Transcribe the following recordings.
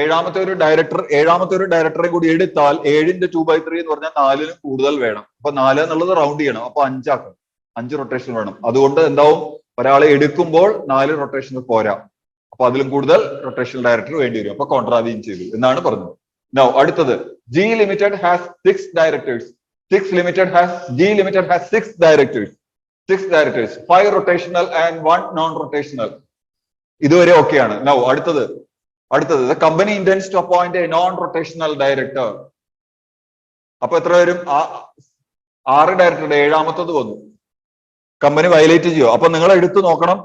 ഏഴാമത്തെ ഒരു ഡയറക്ടറെ കൂടി എടുത്താൽ 7x2/3 എന്ന് പറഞ്ഞാൽ 4-ന് കൂടുതൽ വേണം. അപ്പൊ 4 എന്നുള്ളത് റൗണ്ട് ചെയ്യണം. അപ്പൊ 5 ആക്കണം. 5 റൊട്ടേഷൻ വേണം. അതുകൊണ്ട് എന്താവും, ഒരാളെ എടുക്കുമ്പോൾ 4 റൊട്ടേഷൻ പോരാ. അപ്പൊ അതിലും കൂടുതൽ റൊട്ടേഷണൽ ഡയറക്ടർ വേണ്ടി വരും. അപ്പൊ കോൺട്രാവീൻ ചെയ്തു എന്നാണ് പറഞ്ഞത്. നൗ അടുത്തത്, G Limited has 6 directors. G Limited has 6 directors. 5 rotational and 1 non-rotational. ഇതുവരെ ഓക്കെയാണ്. നൗ അടുത്തത്, the company intends to appoint a non-rotational director. അപ്പൊ എത്ര വരും? 6 ഡയറക്ടറുടെ 7-മത്തത് വന്നു. കമ്പനി വയലേറ്റ് ചെയ്യോ? അപ്പൊ നിങ്ങൾ എടുത്തു നോക്കണം.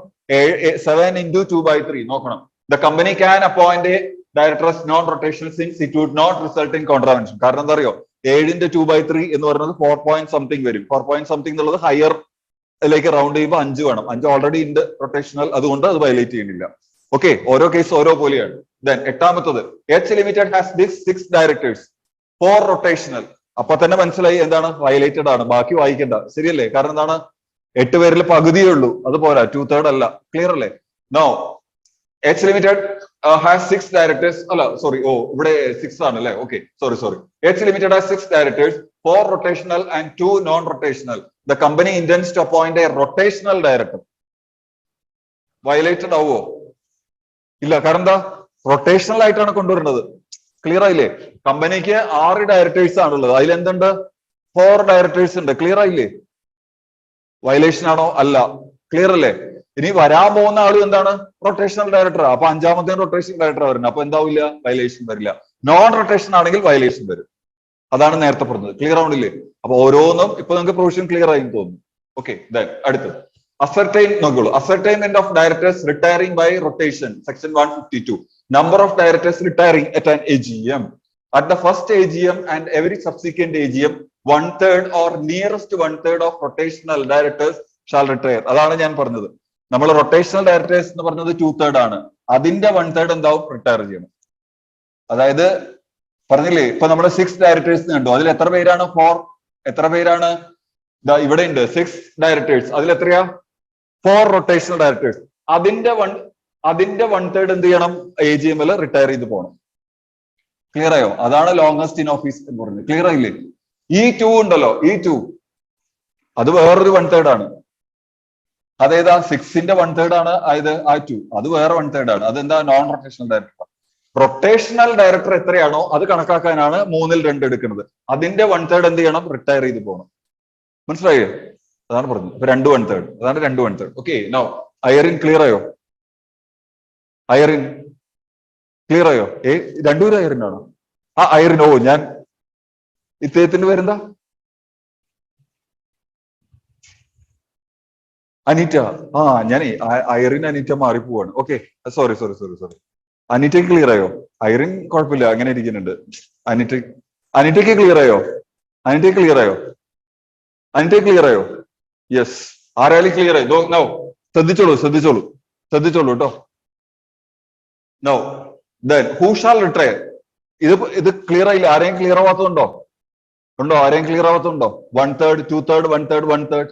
7x2/3 നോക്കണം. The company can appoint a director as non-rotational since it would not result in contravention. കാരണം എന്താ അറിയോ, 7x2/3 എന്ന് പറയുന്നത് 4 point something വരും. 4 point something എന്നുള്ളത് ഹയർ ലേക്ക് റൗണ്ട് ചെയ്യുമ്പോൾ 5 വേണം. 5 ഓൾറെഡി ഉണ്ട് റൊട്ടേഷണൽ, അതുകൊണ്ട് അത് വയലേറ്റ് ചെയ്യുന്നില്ല. ഓക്കെ, ഓരോ കേസ് ഓരോ പോലെയാണ്. ദെൻ 8-മത്തത്, H Limited has this 6 directors, 4 rotational. അപ്പൊ തന്നെ മനസ്സിലായി എന്താണ്, വയലേറ്റഡ് ആണ്. ബാക്കി വായിക്കണ്ട, ശരിയല്ലേ? കാരണം എന്താണ്, 8 പേരിൽ പകുതിയേ ഉള്ളൂ, അത് പോരാ, 2/3 അല്ല. ക്ലിയർ അല്ലേ? No, H Limited has 6 directors. അല്ല സോറി, ഇവിടെ 6 ആണ് അല്ലേ? Okay, sorry. H Limited has 6 directors, 4 rotational and 2 non-rotational. The company intends to appoint a rotational director. Violated ആവോ? ഇല്ല. കാരണം എന്താ, റൊട്ടേഷണൽ ആയിട്ടാണ് കൊണ്ടുവരുന്നത്. ക്ലിയർ ആയില്ലേ? കമ്പനിക്ക് 6 ഡയറക്ടേഴ്സ് ആണുള്ളത്, അതിൽ എന്തുണ്ട്, 4 ഡയറക്ടേഴ്സ് ഉണ്ട്. ക്ലിയർ ആയില്ലേ? വയലേഷൻ ആണോ? അല്ല. ക്ലിയർ അല്ലേ? ഇനി വരാൻ പോകുന്ന ആളും എന്താണ്, റൊട്ടേഷണൽ ഡയറക്ടർ. അപ്പൊ 5-മത്തെ റൊട്ടേഷണൽ ഡയറക്ടർ വരുന്നത്. അപ്പൊ എന്താവില്ല, വയലേഷൻ വരില്ല. നോൺ റൊട്ടേഷൻ ആണെങ്കിൽ വയലേഷൻ വരും. അതാണ് നേരത്തെ പറഞ്ഞത്. ക്ലിയർ ആവണില്ലേ? അപ്പൊ ഓരോന്നും ഇപ്പൊ നിങ്ങൾക്ക് പ്രൊവിഷൻ ക്ലിയർ ആയി തോന്നുന്നു. ഓക്കെ, അടുത്തത് നോക്കുള്ളൂ. Ascertainment of directors retiring by rotation, section 152. Number of directors retiring at an AGM. At the first AGM and every subsequent AGM, 1/3 or nearest 1/3 of rotational directors shall retire. അതാണ് ഞാൻ പറഞ്ഞത്. നമ്മൾ rotational directors എന്ന് പറഞ്ഞത് 2/3 ആണ്. അതിന്റെ 1/3 എന്താവും, retire ചെയ്യണം. അതായത് പറഞ്ഞില്ലേ, ഇപ്പൊ നമ്മൾ 6 ഡയറക്ടേഴ്സ് കണ്ടു. അതിൽ എത്ര പേരാണ്? 4. എത്ര പേരാണ്? ഇവിടെ ഉണ്ട് 6 ഡയറക്ടേഴ്സ്. അതിൽ എത്രയാ? 4 റൊട്ടേഷണൽ ഡയറക്ടേഴ്സ്. അതിന്റെ 1/3 എന്ത് ചെയ്യണം? AGM റിട്ടയർ ചെയ്ത് പോകണം. ക്ലിയർ ആയോ? അതാണ് ലോങ്സ്റ്റ് ഇൻ ഓഫീസ് എന്ന് പറഞ്ഞത്. ക്ലിയർ ആയില്ലേ? E2 ഉണ്ടല്ലോ, E2 അത് വേറൊരു 1/3 ആണ്. അതേതാ? 6ന്റെ 1/3 ആണ്. ആ 2 അത് വേറെ 1/3 ആണ്. അതെന്താ? Non rotational director. Rotational director എത്രയാണോ അത് കണക്കാക്കാനാണ് 3-ൽ 2 എടുക്കുന്നത്. അതിന്റെ 1/3 എന്ത് ചെയ്യണം? റിട്ടയർ ചെയ്ത് പോകണം. മനസ്സിലായോ? അതാണ് പറഞ്ഞത്. ഇപ്പൊ 2 1/3. അതാണ് 2 1/3. ഓക്കെ, നൗ അയറിൻ ക്ലിയർ ആയോ? അയറിൻ ക്ലിയർ ആയോ? രണ്ടുപേരും അയറിൻ ആണോ? അയറിൻ. ഞാൻ ഇദ്ദേഹത്തിന്റെ പേരെന്താ? അനീറ്റ. ഞാൻ അയറിൻ അനീറ്റ മാറിപ്പോവാണ്. Okay, sorry. അനീറ്റയ്ക്ക് ക്ലിയർ ആയോ? ഐറിൻ കുഴപ്പമില്ല, അങ്ങനെ ഇരിക്കുന്നുണ്ട്. അനീറ്റയ്ക്ക് ക്ലിയർ ആയോ? അനീറ്റയ്ക്ക് ക്ലിയർ ആയോ? യെസ്. ആരായാലും ക്ലിയർ ആയി? നോ, ശ്രദ്ധിച്ചോളൂ കേട്ടോ. No, then who shall retire. ഇത് ക്ലിയർ ആയില്ല. ആരെയും ക്ലിയർ ആവാത്തതുണ്ടോ? ആരെയും ക്ലിയർ ആവാത്തതുണ്ടോ? 1/3, 2/3, 1/3, 1/3.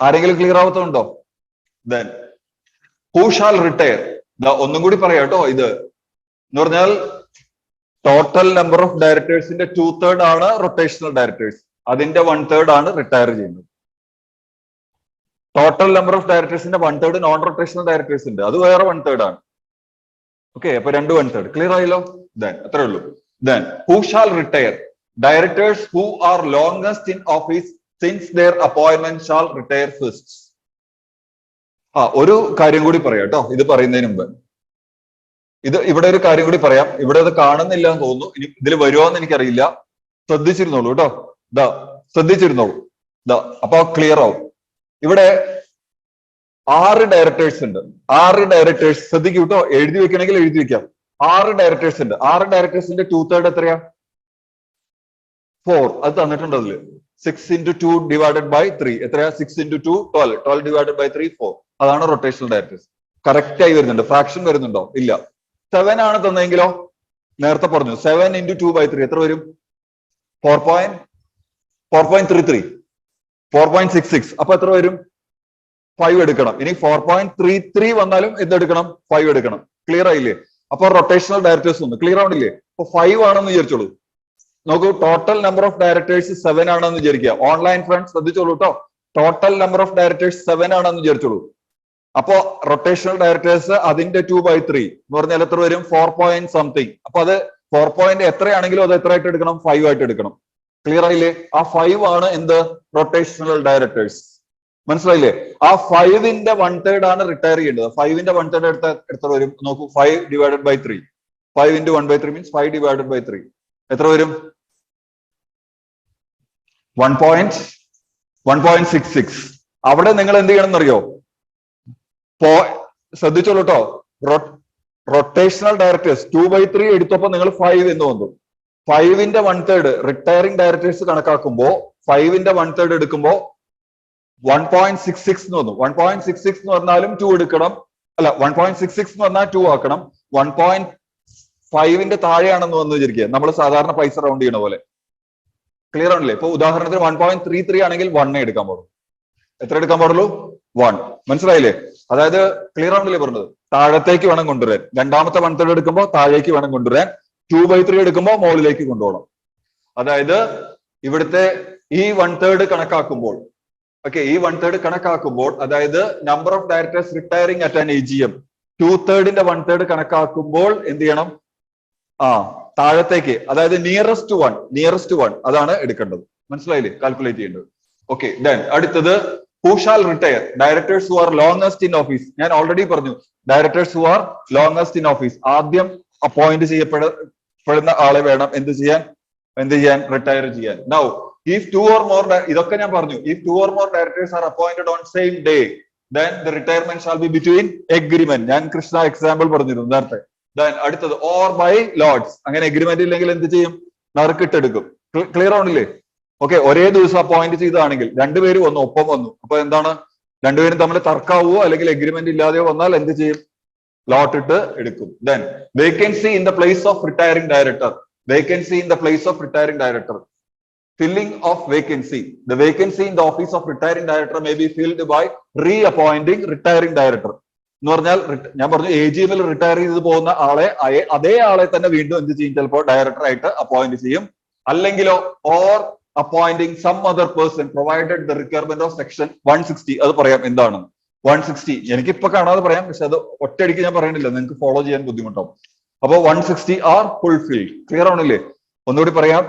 ആരെങ്കിലും ക്ലിയർ ആവാത്തതുണ്ടോ? Then who shall retire. ഒന്നും കൂടി പറയാം കേട്ടോ. ഇത് എന്ന് പറഞ്ഞാൽ ടോട്ടൽ നമ്പർ ഓഫ് ഡയറക്ടേഴ്സിന്റെ 2/3 ആണ് റൊട്ടേഷണൽ ഡയറക്ടേഴ്സ്. അതിന്റെ 1/3 ആണ് റിട്ടയർ ചെയ്യുന്നത്. ടോട്ടൽ നമ്പർ ഓഫ് ഡയറക്ടേഴ്സിന്റെ 1/3 നോൺ റൊട്ടേഷണൽ ഡയറക്ടേഴ്സ് ഉണ്ട്, അത് വേറെ 1/3 ആണ്. ഓക്കെ, അപ്പൊ 2 1/3 ക്ലിയർ ആയല്ലോ. അത്രേ ഉള്ളൂ. Then who shall retire. Directors who are longest in office since their appointment shall retire first. ഒരു കാര്യം കൂടി പറയാം കേട്ടോ, ഇത് പറയുന്നതിന് മുമ്പ്. ഇവിടെ ഒരു കാര്യം കൂടി പറയാം. ഇവിടെ അത് കാണുന്നില്ല എന്ന് തോന്നുന്നു. ഇനി ഇതിൽ വരുമോന്ന് എനിക്കറിയില്ല. ശ്രദ്ധിച്ചിരുന്നോളൂ കേട്ടോ. ശ്രദ്ധിച്ചിരുന്നോളൂ. അപ്പൊ ക്ലിയർ ആവും. ഇവിടെ 6 ഡയറക്ടേഴ്സ് ഉണ്ട്. 6 ഡയറക്ടേഴ്സ് ശ്രദ്ധിക്കൂ കേട്ടോ. എഴുതി വെക്കണമെങ്കിൽ എഴുതി വെക്കാം. 6 ഡയറക്ടേഴ്സ് ഉണ്ട്. 6 ഡയറക്ടേഴ്സിന്റെ 2/3 എത്രയാ? 4. അത് തന്നിട്ടുണ്ട് അതില്. 6 × 2 ഡിവൈഡഡ് ബൈ 3 എത്രയാ? 6 × 2 12. 12 ഡിവൈഡഡ് ബൈ 3 4. അതാണ് റൊട്ടേഷണൽ ഡയറക്ടേഴ്സ്. കറക്റ്റ് ആയി വരുന്നുണ്ട്. ഫ്രാക്ഷൻ വരുന്നുണ്ടോ? ഇല്ല. 7 ആണ് തന്നെങ്കിലോ? നേരത്തെ പറഞ്ഞു 7 × 2/3 എത്ര വരും? 4.33, 4.66. അപ്പൊ എത്ര വരും? 5 എടുക്കണം. ഇനി 4.33 വന്നാലും എന്തെടുക്കണം? 5 എടുക്കണം. ക്ലിയർ ആയില്ലേ? അപ്പൊ റൊട്ടേഷണൽ ഡയറക്ടേഴ്സ് ഉണ്ട്. ക്ലിയർ ആവണില്ലേ? അപ്പൊ 5 ആണെന്ന് വിചാരിച്ചോളൂ. നോക്കൂ, ടോട്ടൽ നമ്പർ ഓഫ് ഡയറക്ടേഴ്സ് 7 ആണെന്ന് വിചാരിക്കുക. ഓൺലൈൻ ഫ്രണ്ട്സ് ശ്രദ്ധിച്ചോളൂ കേട്ടോ. ടോട്ടൽ നമ്പർ ഓഫ് ഡയറക്ടേഴ്സ് 7 ആണെന്ന് വിചാരിച്ചോളൂ. അപ്പോ റൊട്ടേഷണൽ ഡയറക്ടേഴ്സ് അതിന്റെ 2/3 എന്ന് പറഞ്ഞാൽ എത്ര വരും? 4 പോയിന്റ് സംതിങ്. അപ്പൊ അത് 4 പോയിന്റ് എത്രയാണെങ്കിലും അത് എത്ര ആയിട്ട് എടുക്കണം? 5 ആയിട്ട് എടുക്കണം. ക്ലിയർ ആയില്ലേ? ആ 5 ആണ് എന്ത്? Rotational directors. മനസ്സിലായില്ലേ? ആ 5ന്റെ 1/3 ആണ് റിട്ടയർ ചെയ്യേണ്ടത്. 5ന്റെ 1/3 എത്ര വരും? നോക്കൂ, 5 divided by 3. 5 into 1/3 means 5 divided by 3 എത്ര വരും? 1.66. അവിടെ നിങ്ങൾ എന്ത് ചെയ്യണം എന്നറിയോ? ശ്രദ്ധിച്ചോളൂ കേട്ടോ. റൊട്ടേഷണൽ ഡയറക്ടേഴ്സ് 2/3 എടുത്തപ്പോ നിങ്ങൾ 5 എന്ന് വന്നു. 5ന്റെ 1/3 റിട്ടയറിംഗ് ഡയറക്ടേഴ്സ് കണക്കാക്കുമ്പോ 5ന്റെ 1/3 എടുക്കുമ്പോ 1.66 എന്ന് വന്നു. 1.66 എന്ന് പറഞ്ഞാലും 2 എടുക്കണം. അല്ല, 1.66 എന്ന് പറഞ്ഞാൽ 2 ആക്കണം. 1.5ന്റെ താഴെയാണെന്ന് വന്നു വിചാരിക്കുക. നമ്മൾ സാധാരണ പൈസ റൗണ്ട് ചെയ്യണ പോലെ. ക്ലിയർ ആണല്ലേ? ഇപ്പൊ ഉദാഹരണത്തിന് 1.33 ആണെങ്കിൽ 1 എടുക്കാൻ പാടുള്ളൂ. എത്ര എടുക്കാൻ പാടുള്ളൂ? 1. മനസ്സിലായില്ലേ? അതായത് ക്ലിയർ ആണല്ലേ പറഞ്ഞത്? താഴത്തേക്ക് വേണം കൊണ്ടുവരാൻ. രണ്ടാമത്തെ 1/3 എടുക്കുമ്പോൾ താഴേക്ക് വേണം കൊണ്ടുവരാൻ. 2/3 എടുക്കുമ്പോൾ മുകളിലേക്ക് കൊണ്ടുപോകണം. അതായത് ഇവിടുത്തെ ഈ 1/3 കണക്കാക്കുമ്പോൾ, ഓക്കെ, ഈ 1/3 കണക്കാക്കുമ്പോൾ, അതായത് number of directors retiring at an AGM 2/3ന്റെ 1/3 കണക്കാക്കുമ്പോൾ എന്ത് ചെയ്യണം? താഴത്തേക്ക്, അതായത് നിയറസ്റ്റ് വൺ അതാണ് എടുക്കേണ്ടത്. മനസ്സിലായില്ലേ? കാൽക്കുലേറ്റ് ചെയ്യേണ്ടത്. Okay, done. അടുത്തത് who shall retire? Directors who are longest in office. ഞാൻ ഓൾറെഡി പറഞ്ഞു, directors who are longest in office. ആദ്യം അപ്പോയിന്റ് ചെയ്യപ്പെടുന്ന ആളെ വേണം എന്ത് ചെയ്യാൻ? റിട്ടയർ ചെയ്യാൻ. നൗ ഇഫ് 2 or more, ഇതൊക്കെ ഞാൻ പറഞ്ഞു. If 2 or more directors are appointed on same day, then the retirement shall be between agreement. ഞാൻ കൃഷ്ണ എക്സാമ്പിൾ പറഞ്ഞിരുന്നു നേരത്തെ. Then അടുത്തത് or by lots. അങ്ങനെ എഗ്രിമെന്റ് ഇല്ലെങ്കിൽ എന്ത് ചെയ്യും? നറുക്കിട്ടെടുക്കും. ക്ലിയർ ആവണില്ലേ? ഓക്കെ, ഒരേ ദിവസം അപ്പോയിന്റ് ചെയ്തതാണെങ്കിൽ രണ്ടുപേരും ഒപ്പം വന്നു. അപ്പൊ എന്താണ്? രണ്ടുപേരും തമ്മിൽ തർക്കാവോ അല്ലെങ്കിൽ എഗ്രിമെന്റ് ഇല്ലാതെയോ വന്നാൽ എന്ത് ചെയ്യും? ലോട്ട് ഇട്ട് എടുക്കും. Then vacancy in the place of retiring director. Vacancy in the place of retiring director. Filling of vacancy. The vacancy in the office of retiring director may be filled by reappointing retiring director. എന്ന് പറഞ്ഞാൽ ഞാൻ പറഞ്ഞു AGM-ൽ retire ചെയ്ത് പോകുന്ന അതേ ആളെ തന്നെ വീണ്ടും എന്ത് ചെയ്യും? ചിലപ്പോൾ ഡയറക്ടർ ആയിട്ട് അപ്പോയിന്റ് ചെയ്യും. അല്ലെങ്കിലോ or appointing some other person provided the requirement of section 160. അത് പറയാം എന്താണ് 160. എനിക്കിപ്പോ കാണാതെ പറയാം, പക്ഷെ അത് ഒറ്റയടിക്ക് ഞാൻ പറയണില്ല, നിങ്ങൾക്ക് ഫോളോ ചെയ്യാൻ ബുദ്ധിമുട്ടാവും. അപ്പൊ 160 ആർ ഫുൾഫിൽഡ്. ക്ലിയർ ആണല്ലേ? ഒന്നുകൂടി പറയാം.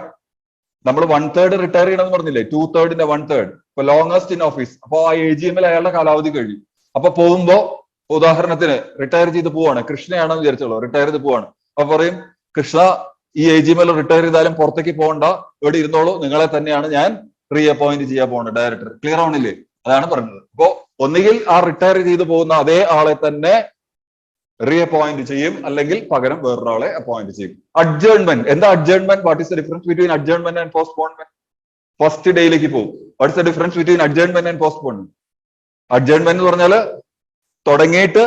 നമ്മൾ 1/3 റിട്ടയർ ചെയ്യണമെന്ന് പറഞ്ഞില്ലേ? 2/3ന്റെ 1/3. ഇപ്പൊ ലോങ്സ്റ്റ് ഇൻ ഓഫീസ്. അപ്പൊ ആ AGM-ൽ അയാളുടെ കാലാവധി കഴിയും. അപ്പൊ പോകുമ്പോ ഉദാഹരണത്തിന് റിട്ടയർ ചെയ്ത് പോവാണ്, കൃഷ്ണയാണെന്ന് വിചാരിച്ചോളൂ, റിട്ടയർ ചെയ്ത് പോവാണ്. അപ്പൊ പറയും, കൃഷ്ണ ഈ AGM-ൽ റിട്ടയർ ചെയ്താലും പുറത്തേക്ക് പോകണ്ട, ഇവിടെ ഇരുന്നോളൂ, നിങ്ങളെ തന്നെയാണ് ഞാൻ റീഅപ്പോയിന്റ് ചെയ്യാൻ പോകുന്നത് ഡയറക്ടർ. ക്ലിയർ ആവണില്ലേ? അതാണ് പറഞ്ഞത്. അപ്പോ ഒന്നുകിൽ ആ റിട്ടയർ ചെയ്ത് പോകുന്ന അതേ ആളെ തന്നെ റീഅപ്പോയിന്റ് ചെയ്യും, അല്ലെങ്കിൽ പകരം വേറൊരാളെ അപ്പോയിന്റ് ചെയ്യും. അഡ്ജേൺമെന്റ്. എന്താ adjournment? What is the difference between അഡ്ജേൺമെന്റ് and postponement? First ഡേയിലേക്ക് പോകും. വാട്ട് is the difference between അഡ്ജേൺമെന്റ് and പോസ്റ്റ്പോൺമെന്റ്? അഡ്ജേൺമെന്റ് എന്ന് പറഞ്ഞാൽ തുടങ്ങിയിട്ട്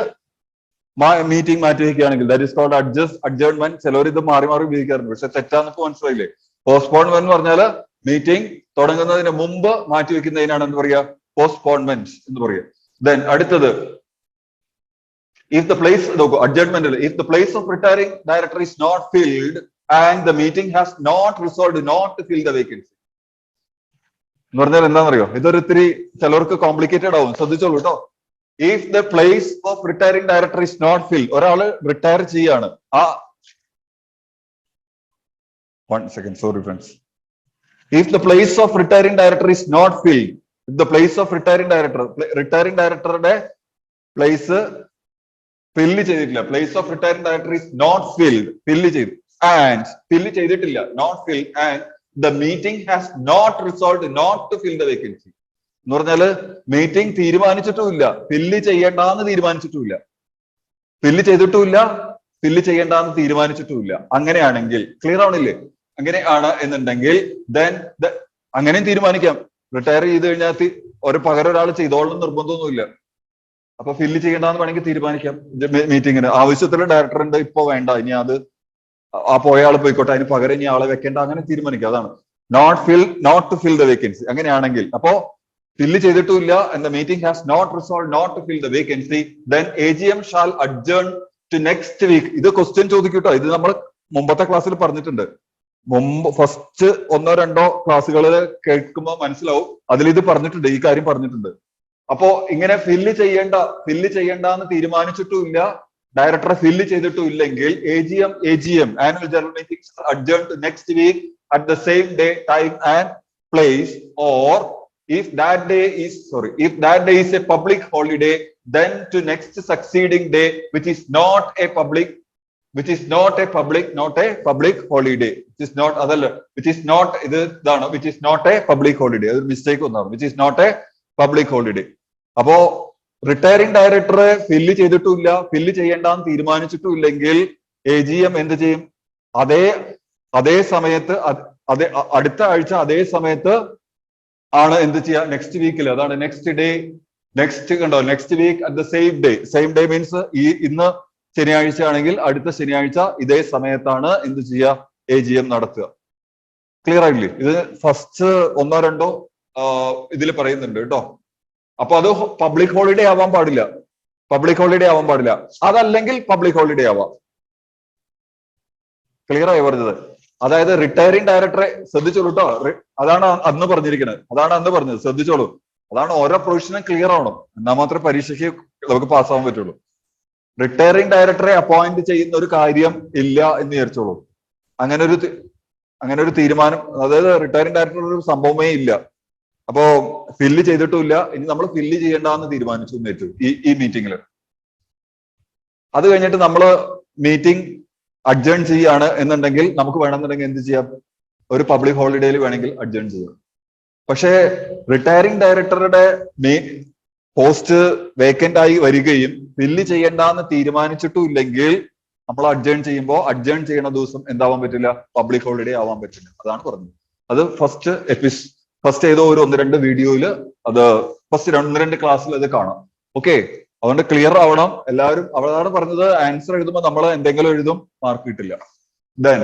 മീറ്റിംഗ് മാറ്റി വയ്ക്കുകയാണെങ്കിൽ ദാറ്റ് ഇസ് കോൾഡ് അഡ്ജേൺമെന്റ്. ചിലവർ ഇത് മാറി ഉപയോഗിക്കാറുണ്ട്, പക്ഷെ തെറ്റാന്നപ്പോ മനസ്സിലായില്ലേ? പോസ്റ്റ്പോൺമെന്റ് എന്ന് പറഞ്ഞാൽ മീറ്റിംഗ് തുടങ്ങുന്നതിന് മുമ്പ് മാറ്റി വെക്കുന്നതിനാണ് എന്ത് പറയാ? പോസ്റ്റ്പോൺമെന്റ് എന്ന് പറയാ. ദെൻ അടുത്തത്, if the place, adjournment, if the place of retiring director is not filled and the meeting has not resolved not to fill the vacancy. എന്ന് പറഞ്ഞാൽ എന്താണെന്നറിയോ? ഇതൊരു ഇത്തിരി ചിലർക്ക് കോംപ്ലിക്കേറ്റഡ് ആവും, ശ്രദ്ധിച്ചോളൂ കേട്ടോ. If the place of retiring director is not filled, ഒരാള് റിട്ടയർ ചെയ്യാണ്. One second, sorry friends. If the place of retiring director is not filled, if the place of retiring directorയുടെ place ഫില്ല് ചെയ്തിട്ടില്ല, place of retiring director is not filled, fill ചെയ്തിട്ടില്ല, not filled, and the meeting has not resolved not to fill the vacancy. എന്ന് പറഞ്ഞാല് meeting തീരുമാനിച്ചിട്ടുമില്ല, fill ചെയ്യേണ്ടെന്ന് തീരുമാനിച്ചിട്ടുമില്ല, fill ചെയ്തിട്ടുമില്ല, fill ചെയ്യേണ്ടെന്ന് തീരുമാനിച്ചിട്ടുമില്ല. അങ്ങനെയാണെങ്കിൽ ക്ലിയർ ആവണില്ലേ? അങ്ങനെയാണ് എന്നുണ്ടെങ്കിൽ ദെൻ അങ്ങനെയും തീരുമാനിക്കാം. റിട്ടയർ ചെയ്ത് കഴിഞ്ഞാൽ പകരം ഒരാൾ ചെയ്തോളണം നിർബന്ധമൊന്നുമില്ല. അപ്പൊ ഫില്ല് ചെയ്യേണ്ടെന്ന് വേണമെങ്കിൽ തീരുമാനിക്കാം. മീറ്റിങ്ങിന് ആവശ്യത്തിൽ ഡയറക്ടർ ഉണ്ട്, ഇപ്പൊ വേണ്ട, ഇനി അത് ആ പോയ ആൾ പോയിക്കോട്ടെ, അതിന് പകരം ഇനി ആളെ വെക്കേണ്ട, അങ്ങനെ തീരുമാനിക്കാം. അതാണ് not to fill the vacancy. അങ്ങനെയാണെങ്കിൽ അപ്പോ ഫില്ല് ചെയ്തിട്ടുമില്ല, and the meeting has not resolved not to fill the vacancy, then AGM shall adjourn to next week. ഇത് ക്വസ്റ്റ്യൻ ചോദിക്കൂട്ടോ. ഇത് നമ്മൾ മുമ്പത്തെ ക്ലാസ്സിൽ പറഞ്ഞിട്ടുണ്ട്. മുമ്പ് ഫസ്റ്റ് ഒന്നോ രണ്ടോ ക്ലാസ്സുകളിൽ കേൾക്കുമ്പോൾ മനസ്സിലാവും. അതിൽ ഇത് പറഞ്ഞിട്ടുണ്ട്, ഈ കാര്യം പറഞ്ഞിട്ടുണ്ട്. അപ്പോ ഇങ്ങനെ ഫില്ല് ചെയ്യണ്ട എന്ന് തീരുമാനിച്ചിട്ടുമില്ല, ഡയറക്ടറെ ഫില്ല് ചെയ്തിട്ടും ഇല്ലെങ്കിൽ A G M annual general meetings adjourn to next week at the same day, time and place, or if that day is a public holiday, then to next succeeding day which is not a public holiday, which is not അതല്ല, which is not ഇതാണ്, which is not a public holiday. അത് mistake ഒന്നാണ്, which is not a public holiday. അപ്പോ retiring ഡയറക്ടറെ fill ചെയ്തിട്ടില്ല, fill ചെയ്യേണ്ടെന്ന് തീരുമാനിച്ചിട്ടും ഇല്ലെങ്കിൽ AGM എന്ത് ചെയ്യും? അതേ സമയത്ത് അടുത്ത ആഴ്ച അതേ സമയത്ത് ആണ് എന്ത് ചെയ്യുക? നെക്സ്റ്റ് വീക്കിൽ, അതാണ് next day, next week at the same day means ഇന്ന് ശനിയാഴ്ച ആണെങ്കിൽ അടുത്ത ശനിയാഴ്ച ഇതേ സമയത്താണ് എന്ത് ചെയ്യുക? AGM നടത്തുക. ക്ലിയർ ആയില്ലേ? ഇത് ഫസ്റ്റ് ഒന്നോ രണ്ടോ ഇതിൽ പറയുന്നുണ്ട് കേട്ടോ. അപ്പൊ അത് പബ്ലിക് ഹോളിഡേ ആവാൻ പാടില്ല, അതല്ലെങ്കിൽ പബ്ലിക് ഹോളിഡേ ആവാം. ക്ലിയർ ആയി പറഞ്ഞത്? അതായത് റിട്ടയറിംഗ് ഡയറക്ടറെ ശ്രദ്ധിച്ചോളൂ കേട്ടോ. അതാണ് അന്ന് പറഞ്ഞത്, ശ്രദ്ധിച്ചോളൂ. അതാണ് ഓരോ പ്രൊവിഷനും ക്ലിയർ ആവണം, എന്നാൽ മാത്രമേ പരീക്ഷയ്ക്ക് നമുക്ക് പാസ്സാവാൻ പറ്റുള്ളൂ. റിട്ടയറിംഗ് ഡയറക്ടറെ അപ്പോയിന്റ് ചെയ്യുന്ന ഒരു കാര്യം ഇല്ല എന്ന് വിചാരിച്ചോളൂ. അങ്ങനെ ഒരു തീരുമാനം, അതായത് റിട്ടയറിംഗ് ഡയറക്ടർ ഒരു സംഭവമേ ഇല്ല. അപ്പോ ഫില്ല് ചെയ്തിട്ടുമില്ല, ഇനി നമ്മൾ ഫില്ല് ചെയ്യേണ്ടെന്ന് തീരുമാനിച്ചു എന്ന് ഈ മീറ്റിംഗിൽ. അത് കഴിഞ്ഞിട്ട് നമ്മൾ മീറ്റിംഗ് അഡ്ജേൺ ചെയ്യാണ് എന്നുണ്ടെങ്കിൽ നമുക്ക് വേണമെന്നുണ്ടെങ്കിൽ എന്ത് ചെയ്യാം? ഒരു പബ്ലിക് ഹോളിഡേയിൽ വേണമെങ്കിൽ അഡ്ജേൺ ചെയ്യാം. പക്ഷേ റിട്ടയറിംഗ് ഡയറക്ടറുടെ പോസ്റ്റ് വേക്കന്റ് ആയി വരികയും ഫില്ല് ചെയ്യണ്ടെന്ന് തീരുമാനിച്ചിട്ടും ഇല്ലെങ്കിൽ നമ്മൾ അഡ്ജേൺ ചെയ്യുന്ന ദിവസം എന്താവാൻ പറ്റില്ല? പബ്ലിക് ഹോളിഡേ ആവാൻ പറ്റില്ല. അതാണ് പറഞ്ഞത്. അത് ഫസ്റ്റ് ഏതോ ഒരു 1-2 വീഡിയോയിൽ, അത് ഫസ്റ്റ് 1-2 ക്ലാസ്സിൽ അത് കാണാം. ഓക്കെ, അതുകൊണ്ട് ക്ലിയർ ആവണം എല്ലാവരും. അതാണ് പറഞ്ഞത്, ആൻസർ എഴുതുമ്പോൾ നമ്മൾ എന്തെങ്കിലും എഴുതും, മാർക്ക് കിട്ടില്ല. Then